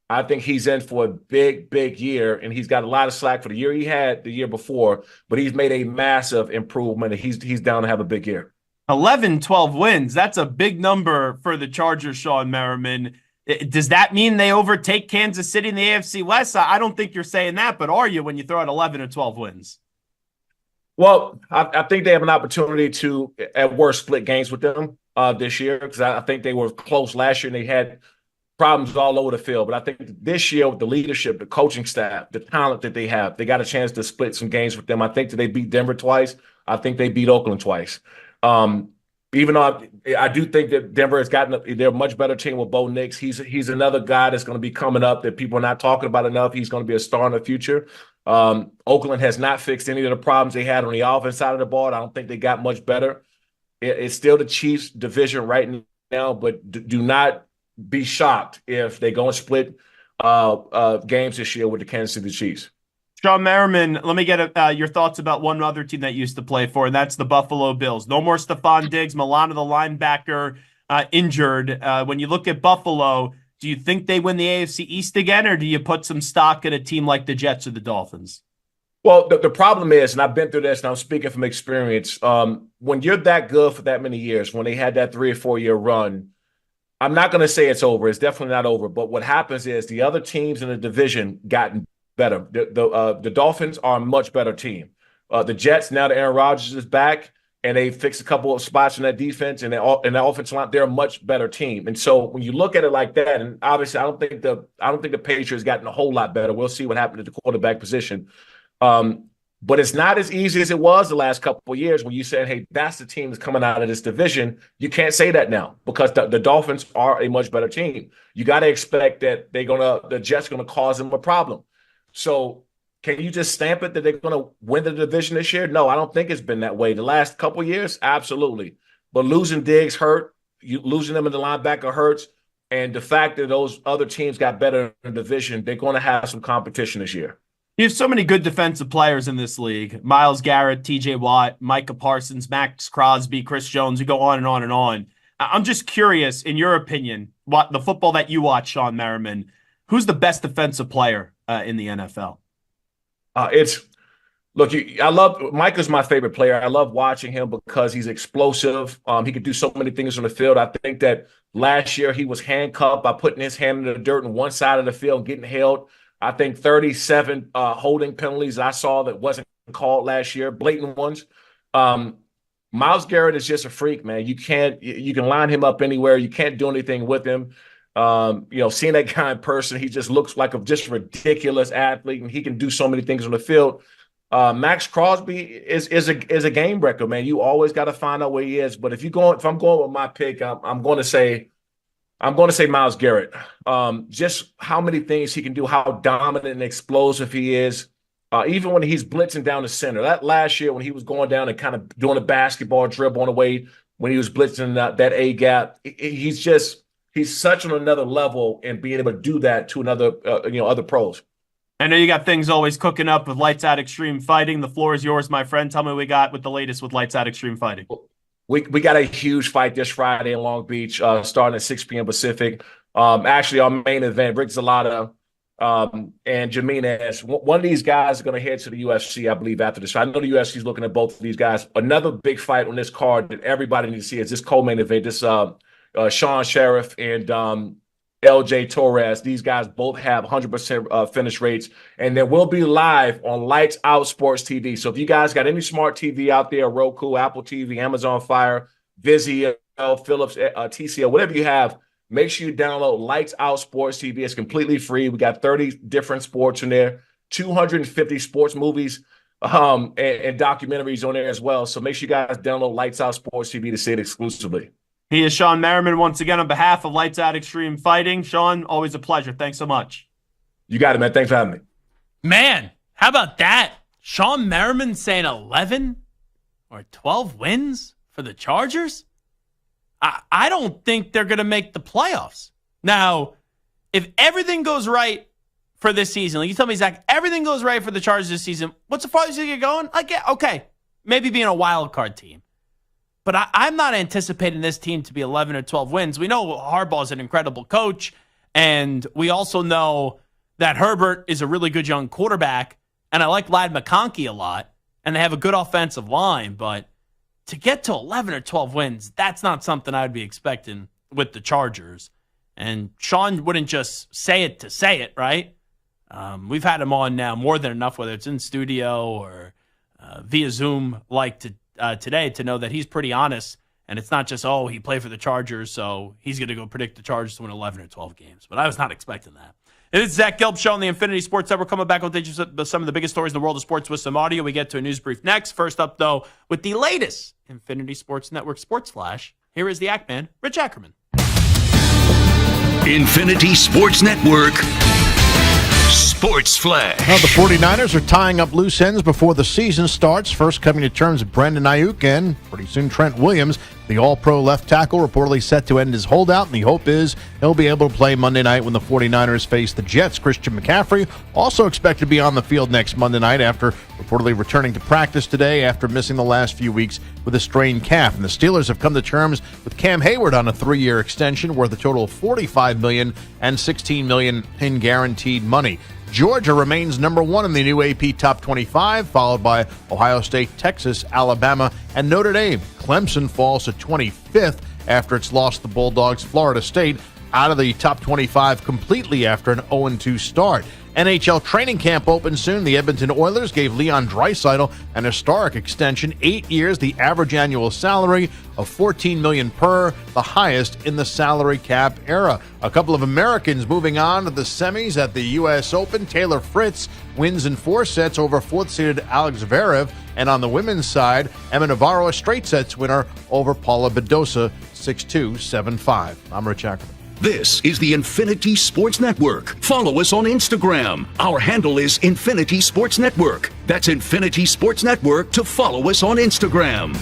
I think he's in for a big, big year. And he's got a lot of slack for the year he had the year before. But he's made a massive improvement. And he's down to have a big year. 11, 12 wins. That's a big number for the Chargers, Sean Merriman. Does that mean they overtake Kansas City in the AFC West? I don't think you're saying that, but are you when you throw out 11 or 12 wins? Well, I think they have an opportunity to, at worst, split games with them this year because I think they were close last year and they had problems all over the field. But I think this year with the leadership, the coaching staff, the talent that they have, they got a chance to split some games with them. I think that they beat Denver twice. I think they beat Oakland twice. Even though I do think that Denver has they're a much better team with Bo Nix. He's another guy that's going to be coming up that people are not talking about enough. He's going to be a star in the future. Oakland has not fixed any of the problems they had on the offense side of the ball. I don't think they got much better. It's still the Chiefs' division right now, but do not be shocked if they go and split games this year with the Kansas City Chiefs. Sean Merriman, let me get your thoughts about one other team that you used to play for, and that's the Buffalo Bills. No more Stephon Diggs, Milano, the linebacker, injured. When you look at Buffalo, do you think they win the AFC East again, or do you put some stock in a team like the Jets or the Dolphins? Well, the problem is, and I've been through this, and I'm speaking from experience, when you're that good for that many years, when they had that 3 or 4 year run, I'm not going to say it's over. It's definitely not over. But what happens is the other teams in the division gotten better. The Dolphins are a much better team. The Jets, now that Aaron Rodgers is back and they fixed a couple of spots in that defense and the offensive line, they're a much better team. And so when you look at it like that, and obviously I don't think the Patriots gotten a whole lot better. We'll see what happened at the quarterback position. But it's not as easy as it was the last couple of years when you said, hey, that's the team that's coming out of this division. You can't say that now because the Dolphins are a much better team. You got to expect that the Jets are going to cause them a problem. So can you just stamp it that they're going to win the division this year? No, I don't think it's been that way. The last couple of years, absolutely. But losing Diggs hurt. Losing them in the linebacker hurts. And the fact that those other teams got better in the division, they're going to have some competition this year. You have so many good defensive players in this league. Myles Garrett, T.J. Watt, Micah Parsons, Max Crosby, Chris Jones. You go on and on and on. I'm just curious, in your opinion, what the football that you watch, Sean Merriman, who's the best defensive player in the NFL? I love Micah's my favorite player. I love watching him because he's explosive. He can do so many things on the field. I think that last year he was handcuffed by putting his hand in the dirt on one side of the field and getting held. I think 37 holding penalties I saw that wasn't called last year, blatant ones. Myles Garrett is just a freak, man. You can line him up anywhere. You can't do anything with him. Seeing that guy in person, he just looks like a just ridiculous athlete, and he can do so many things on the field. Max Crosby is a game breaker, man. You always got to find out where he is. But if I'm going with my pick, I'm going to say Myles Garrett. Just how many things he can do, how dominant and explosive he is. Even when he's blitzing down the center. That last year when he was going down and kind of doing a basketball dribble on the way when he was blitzing that A gap, he's such on another level and being able to do that to other pros. I know you got things always cooking up with Lights Out Extreme Fighting. The floor is yours, my friend. Tell me what we got with the latest with Lights Out Extreme Fighting. We got a huge fight this Friday in Long Beach, starting at 6 p.m. Pacific. Actually, our main event, Rick Zalata and Jimenez. One of these guys is going to head to the UFC, I believe, after this. I know the UFC is looking at both of these guys. Another big fight on this card that everybody needs to see is this co-main event. This Sean Sheriff and LJ Torres. These guys both have 100% finish rates, and there will be live on Lights Out Sports TV. So if you guys got any smart TV out there, Roku, Apple TV, Amazon Fire, Vizio, Philips, TCL, whatever you have, make sure you download Lights Out Sports TV. It's completely free. We got 30 different sports in there, 250 sports movies and documentaries on there as well. So make sure you guys download Lights Out Sports TV to see it exclusively. He is Sean Merriman once again on behalf of Lights Out Extreme Fighting. Sean, always a pleasure. Thanks so much. You got it, man. Thanks for having me. Man, how about that? Sean Merriman saying 11 or 12 wins for the Chargers? I don't think they're going to make the playoffs. Now, if everything goes right for this season, like you tell me, Zach, everything goes right for the Chargers this season, what's the farthest you get going? Okay, maybe being a wild card team. But I'm not anticipating this team to be 11 or 12 wins. We know Harbaugh's an incredible coach, and we also know that Herbert is a really good young quarterback, and I like Ladd McConkey a lot, and they have a good offensive line. But to get to 11 or 12 wins, that's not something I'd be expecting with the Chargers. And Sean wouldn't just say it to say it, right? We've had him on now more than enough, whether it's in studio or via Zoom today, to know that he's pretty honest, and it's not just, he played for the Chargers, so he's going to go predict the Chargers to win 11 or 12 games. But I was not expecting that. It is Zach Gelb Show on the Infinity Sports Network. Coming back with some of the biggest stories in the world of sports with some audio. We get to a news brief next. First up, though, with the latest Infinity Sports Network Sports Flash, here is the Act Man, Rich Ackerman. Infinity Sports Network Sports Sports Flash. Well, the 49ers are tying up loose ends before the season starts. First coming to terms with Brandon Ayuk and pretty soon Trent Williams. The all-pro left tackle reportedly set to end his holdout, and the hope is he'll be able to play Monday night when the 49ers face the Jets. Christian McCaffrey also expected to be on the field next Monday night after reportedly returning to practice today after missing the last few weeks with a strained calf. And the Steelers have come to terms with Cam Hayward on a 3-year extension worth a total of $45 million and $16 million in guaranteed money. Georgia remains number 1 in the new AP Top 25, followed by Ohio State, Texas, Alabama, and Notre Dame. Clemson falls to 25th after it's lost the Bulldogs. Florida State out of the Top 25 completely after an 0-2 start. NHL training camp opens soon. The Edmonton Oilers gave Leon Draisaitl an historic extension, 8 years, the average annual salary of $14 million per, the highest in the salary cap era. A couple of Americans moving on to the semis at the U.S. Open. Taylor Fritz wins in 4 sets over 4th-seeded Alex Zverev. And on the women's side, Emma Navarro, a straight sets winner over Paula Badosa, 6-2, 7-5. I'm Rich Ackerman. This is the Infinity Sports Network. Follow us on Instagram. Our handle is Infinity Sports Network. That's Infinity Sports Network to follow us on Instagram.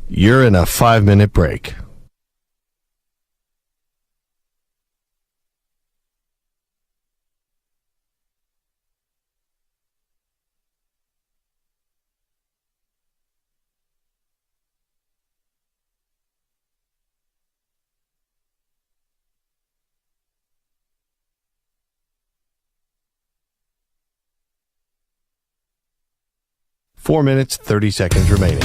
You're in a 5-minute break. Four minutes, 30 seconds remaining.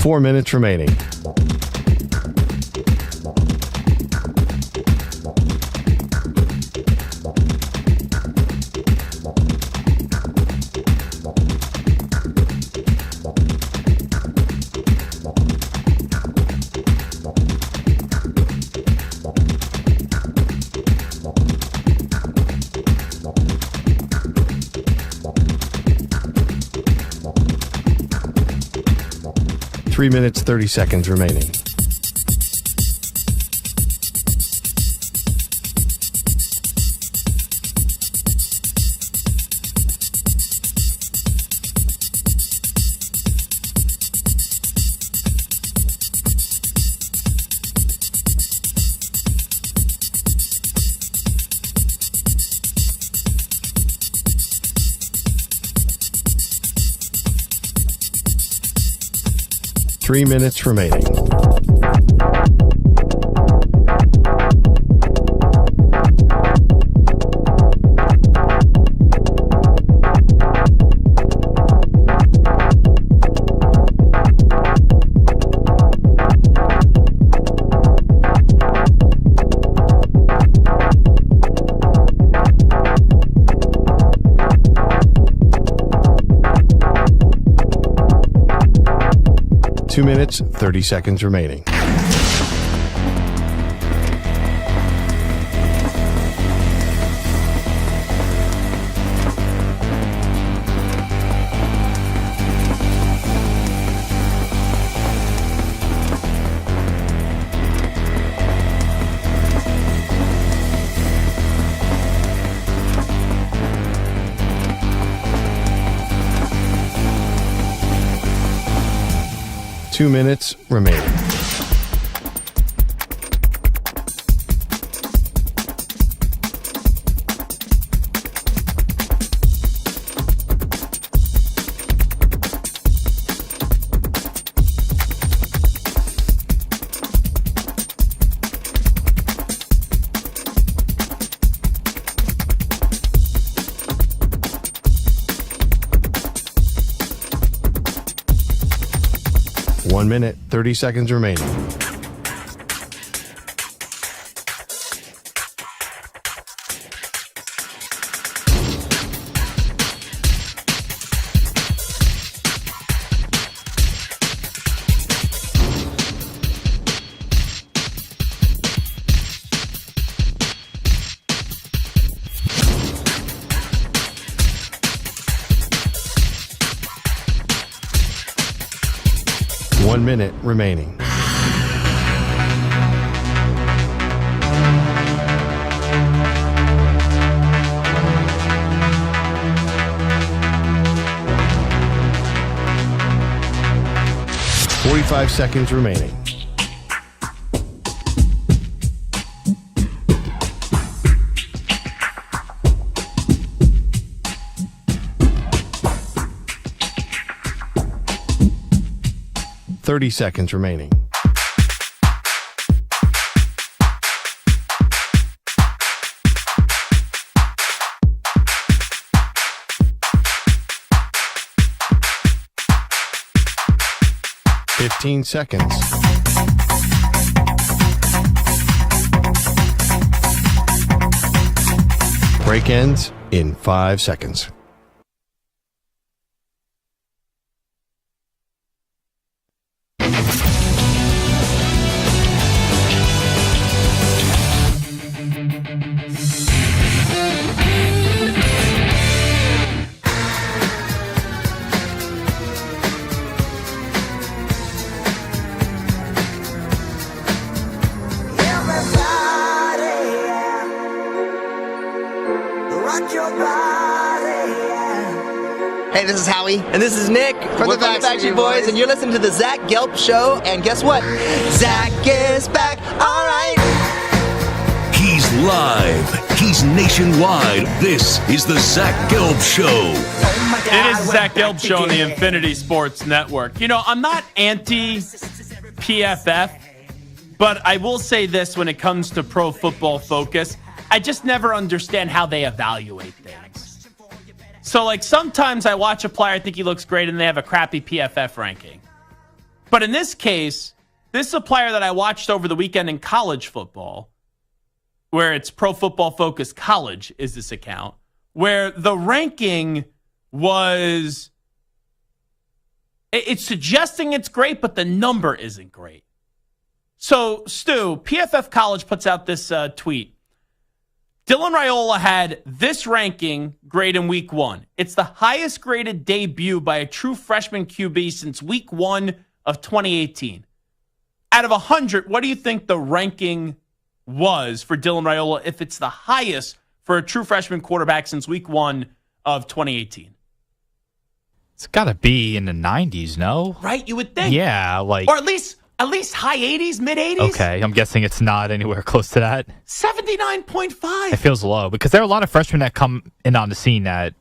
Four minutes remaining. Three minutes, 30 seconds remaining. Three minutes remaining. Two minutes, 30 seconds remaining. Two minutes remaining. 1 minute, 30 seconds remaining. One minute remaining. Forty-five seconds remaining. Thirty seconds remaining. Fifteen seconds. Break ends in 5 seconds. Hey, this is Howie. And this is Nick from the Backstreet Boys. And you're listening to the Zach Gelb Show. And guess what? Zach is back. All right. He's live. He's nationwide. This is the Zach Gelb Show. It is the Zach Gelb Show on the Infinity Sports Network. You know, I'm not anti-PFF, but I will say this when it comes to Pro Football Focus. I just never understand how they evaluate things. So, like, sometimes I watch a player, I think he looks great, and they have a crappy PFF ranking. But in this case, this is a player that I watched over the weekend in college football, where it's Pro Football Focus College is this account, where the ranking was, it's suggesting it's great, but the number isn't great. So, Stu, PFF College puts out this tweet. Dylan Raiola had this ranking grade in week 1. It's the highest graded debut by a true freshman QB since week 1 of 2018. Out of 100, what do you think the ranking was for Dylan Raiola if it's the highest for a true freshman quarterback since week 1 of 2018? It's got to be in the 90s, no? Right? You would think. Yeah, like... Or at least high 80s, mid 80s. Okay, I'm guessing it's not anywhere close to that. 79.5. It feels low because there are a lot of freshmen that come in on the scene that,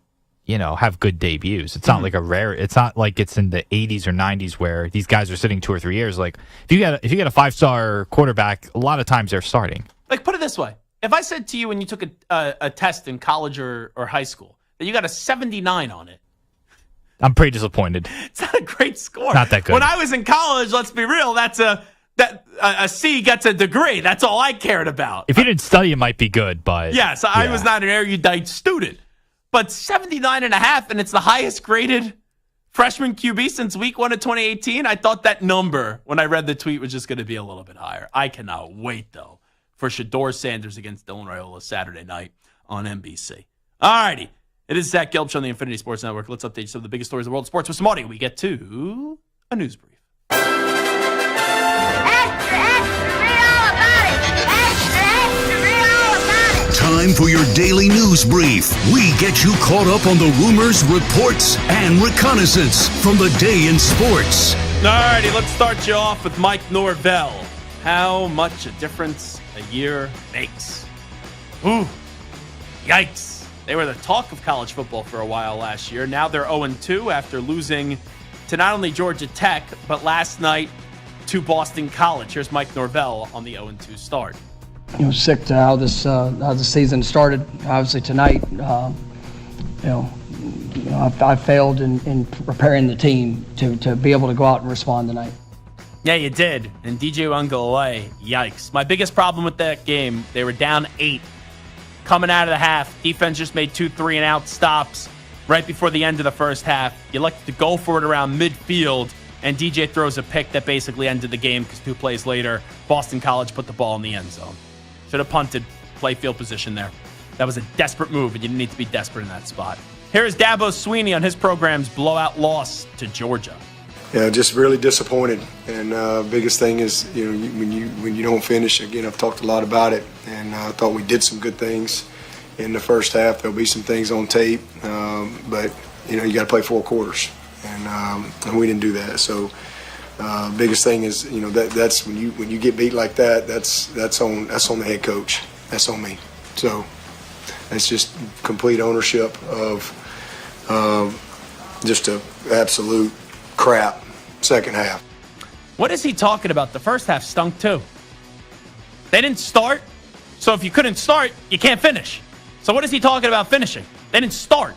you know, have good debuts. It's not like it's not like it's in the 80s or 90s where these guys are sitting 2 or 3 years. Like if you get a 5-star quarterback, a lot of times they're starting. Like put it this way. If I said to you when you took a test in college or high school that you got a 79 on it, I'm pretty disappointed. It's not a great score. Not that good. When I was in college, let's be real, that's a C gets a degree. That's all I cared about. If you didn't study, it might be good, but... Yes, I was not an erudite student. But 79.5, and it's the highest graded freshman QB since week 1 of 2018. I thought that number, when I read the tweet, was just going to be a little bit higher. I cannot wait, though, for Shedeur Sanders against Dylan Raiola Saturday night on NBC. All righty. It is Zach Gelb on the Infinity Sports Network. Let's update some of the biggest stories of the world of sports with some audio. We get to a news brief. Extra, read all about it. Extra, read all about it. Time for your daily news brief. We get you caught up on the rumors, reports, and reconnaissance from the day in sports. All righty, let's start you off with Mike Norvell. How much a difference a year makes. Ooh, yikes. They were the talk of college football for a while last year. Now they're 0-2 after losing to not only Georgia Tech, but last night to Boston College. Here's Mike Norvell on the 0-2 start. You know, sick to how the season started. Obviously tonight, I failed in preparing the team to be able to go out and respond tonight. Yeah, you did. And DJ Uiagalelei, yikes. My biggest problem with that game, they were down 8 coming out of the half. Defense just made 2 3-and-out stops right before the end of the first half. You elected to go for it around midfield, and DJ throws a pick that basically ended the game because 2 plays later, Boston College put the ball in the end zone. Should have punted, play field position there. That was a desperate move, and you didn't need to be desperate in that spot. Here is Dabo Swinney on his program's blowout loss to Georgia. Yeah, just really disappointed. And biggest thing is, when you don't finish. Again, I've talked a lot about it, and I thought we did some good things in the first half. There'll be some things on tape, but you got to play 4 quarters, and we didn't do that. So biggest thing is, that's when you get beat like that. That's on the head coach. That's on me. So it's just complete ownership of just a absolute crap second half. What is he talking about? The first half stunk too. They didn't start, so if you couldn't start, you can't finish. So what is he talking about finishing? They didn't start.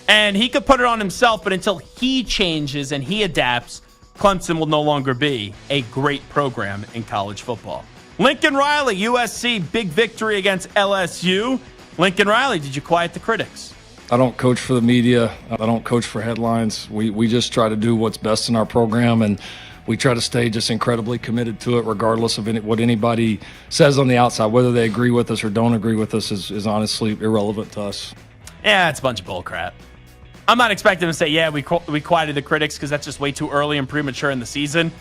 And he could put it on himself, but until he changes and he adapts, Clemson will no longer be a great program in college football. Lincoln Riley, USC, big victory against LSU. Lincoln Riley, did you quiet the critics? I don't coach for the media. I don't coach for headlines. We just try to do what's best in our program, and we try to stay just incredibly committed to it regardless of what anybody says on the outside. Whether they agree with us or don't agree with us is honestly irrelevant to us. Yeah, it's a bunch of bull crap. I'm not expecting them to say, yeah, we quieted the critics because that's just way too early and premature in the season.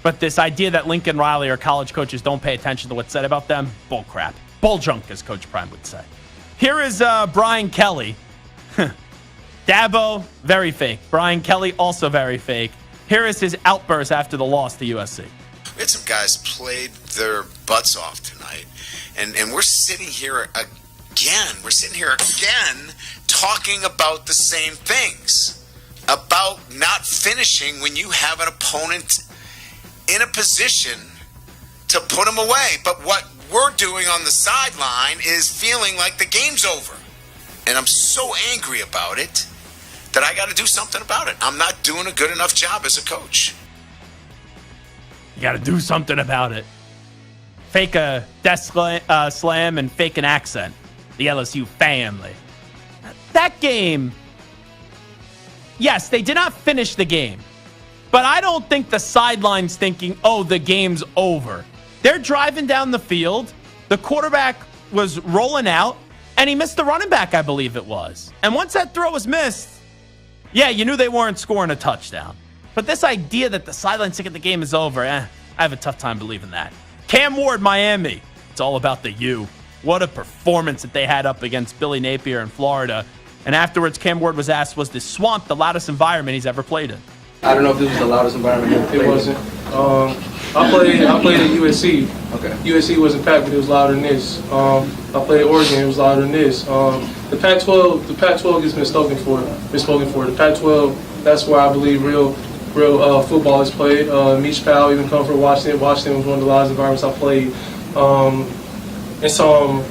But this idea that Lincoln Riley or college coaches don't pay attention to what's said about them, bull crap. Bull junk, as Coach Prime would say. Here is Brian Kelly. Dabo, very fake. Brian Kelly, also very fake. Here is his outburst after the loss to USC. We had some guys played their butts off tonight, and we're sitting here again. We're sitting here again talking about the same things, about not finishing when you have an opponent in a position to put them away. But what we're doing on the sideline is feeling like the game's over. And I'm so angry about it that I got to do something about it. I'm not doing a good enough job as a coach. You got to do something about it. Fake a desk slam and fake an accent. The LSU family. That game, yes, they did not finish the game. But I don't think the sideline's thinking, oh, the game's over. They're driving down the field. The quarterback was rolling out. And he missed the running back, I believe it was. And once that throw was missed, yeah, you knew they weren't scoring a touchdown. But this idea that the sideline's thinking the game is over, I have a tough time believing that. Cam Ward, Miami. It's all about the U. What a performance that they had up against Billy Napier in Florida. And afterwards, Cam Ward was asked, was the Swamp the loudest environment he's ever played in? I don't know if this was the loudest environment you've ever played in. It wasn't. I played at USC. Okay. USC wasn't packed, but it was louder than this. I played at Oregon, it was louder than this. The Pac-12 gets misspoken for. The Pac-12, that's where I believe real football is played. Meach Powell even come from Washington. Washington was one of the loudest environments I played. And so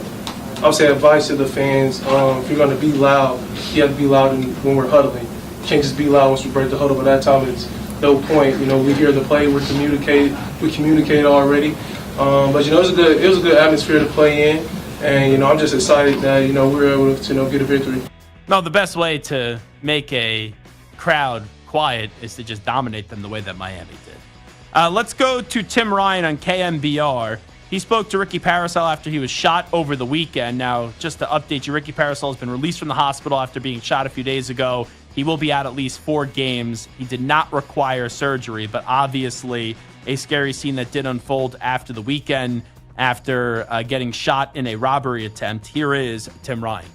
I would say advice to the fans: if you're going to be loud, you have to be loud when we're huddling. You can't just be loud once we break the huddle. But that time it's no point. We hear the play, we communicate already. But it was a good atmosphere to play in, and I'm just excited that we were able to get a victory. No, the best way to make a crowd quiet is to just dominate them the way that Miami did. Let's go to Tim Ryan on KMBR. He spoke to Ricky Parasol after he was shot over the weekend. Now, just to update you, Ricky Parasol has been released from the hospital after being shot a few days ago. He will be out at least 4 games. He did not require surgery, but obviously a scary scene that did unfold after the weekend after getting shot in a robbery attempt. Here is Tim Ryan.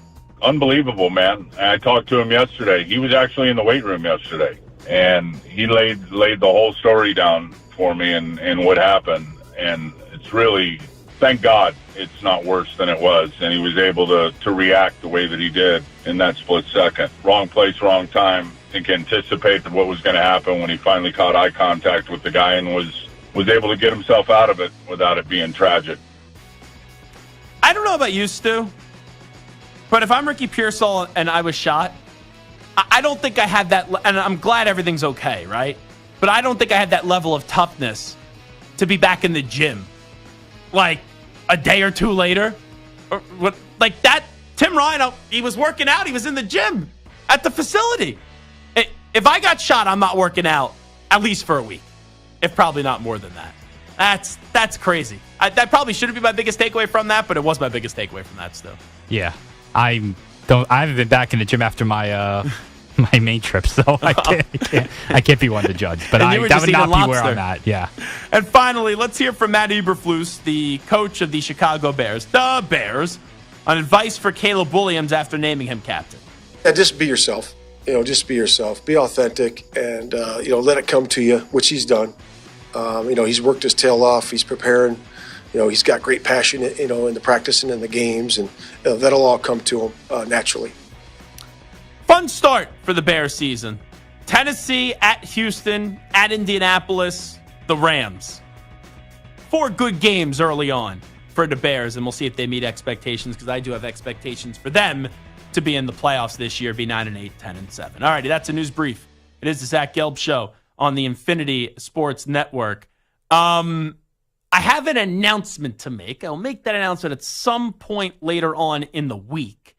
Unbelievable, man. I talked to him yesterday. He was actually in the weight room yesterday, and he laid the whole story down for me and what happened. And it's really, thank God, it's not worse than it was, and he was able to react the way that he did in that split second. Wrong place, wrong time. I think anticipated what was going to happen when he finally caught eye contact with the guy and was able to get himself out of it without it being tragic. I don't know about you, Stu, but if I'm Ricky Pearsall and I was shot, I don't think I had that, and I'm glad everything's okay, right? but I don't think I had that level of toughness to be back in the gym. Like a day or two later. Or what, like that, Tim Ryan, he was working out. He was in the gym at the facility. If I got shot, I'm not working out at least for a week, if probably not more than that. That's crazy. That probably shouldn't be my biggest takeaway from that, but it was my biggest takeaway from that still. Yeah, I haven't been back in the gym after my my main trip, so I can't be one to judge. But that would not be where I'm at. Yeah. And finally, let's hear from Matt Eberflus, the coach of the Chicago Bears, on advice for Caleb Williams after naming him captain. Yeah, just be yourself. Just be yourself. Be authentic, and let it come to you, which he's done. He's worked his tail off. He's preparing. He's got great passion, in the practice and in the games, and that'll all come to him naturally. Fun start for the Bears season. Tennessee, at Houston, at Indianapolis, the Rams. 4 good games early on for the Bears, and we'll see if they meet expectations, because I do have expectations for them to be in the playoffs this year, be 9-8, 10-7. All righty, that's a news brief. It is the Zach Gelb Show on the Infinity Sports Network. I have an announcement to make. I'll make that announcement at some point later on in the week.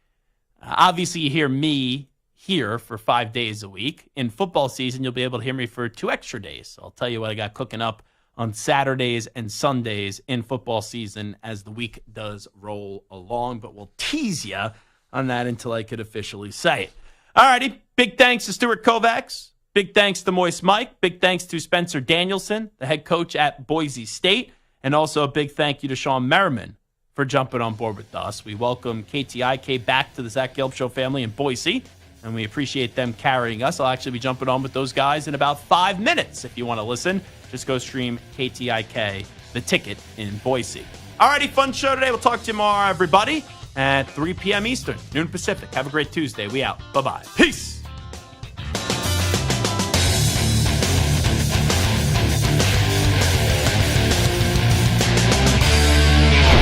Obviously, you hear me here for 5 days a week. In football season, you'll be able to hear me for 2 extra days. So I'll tell you what I got cooking up on Saturdays and Sundays in football season as the week does roll along. But we'll tease you on that until I could officially say it. All righty. Big thanks to Stuart Kovacs. Big thanks to Moist Mike. Big thanks to Spencer Danielson, the head coach at Boise State. And also a big thank you to Sean Merriman for jumping on board with us. We welcome KTIK back to the Zach Gelb Show family in Boise, and we appreciate them carrying us. I'll actually be jumping on with those guys in about 5 minutes. If you want to listen, just go stream KTIK, The Ticket in Boise. All righty, fun show today. We'll talk to you tomorrow, everybody, at 3 p.m. Eastern, noon Pacific. Have a great Tuesday. We out. Bye-bye. Peace.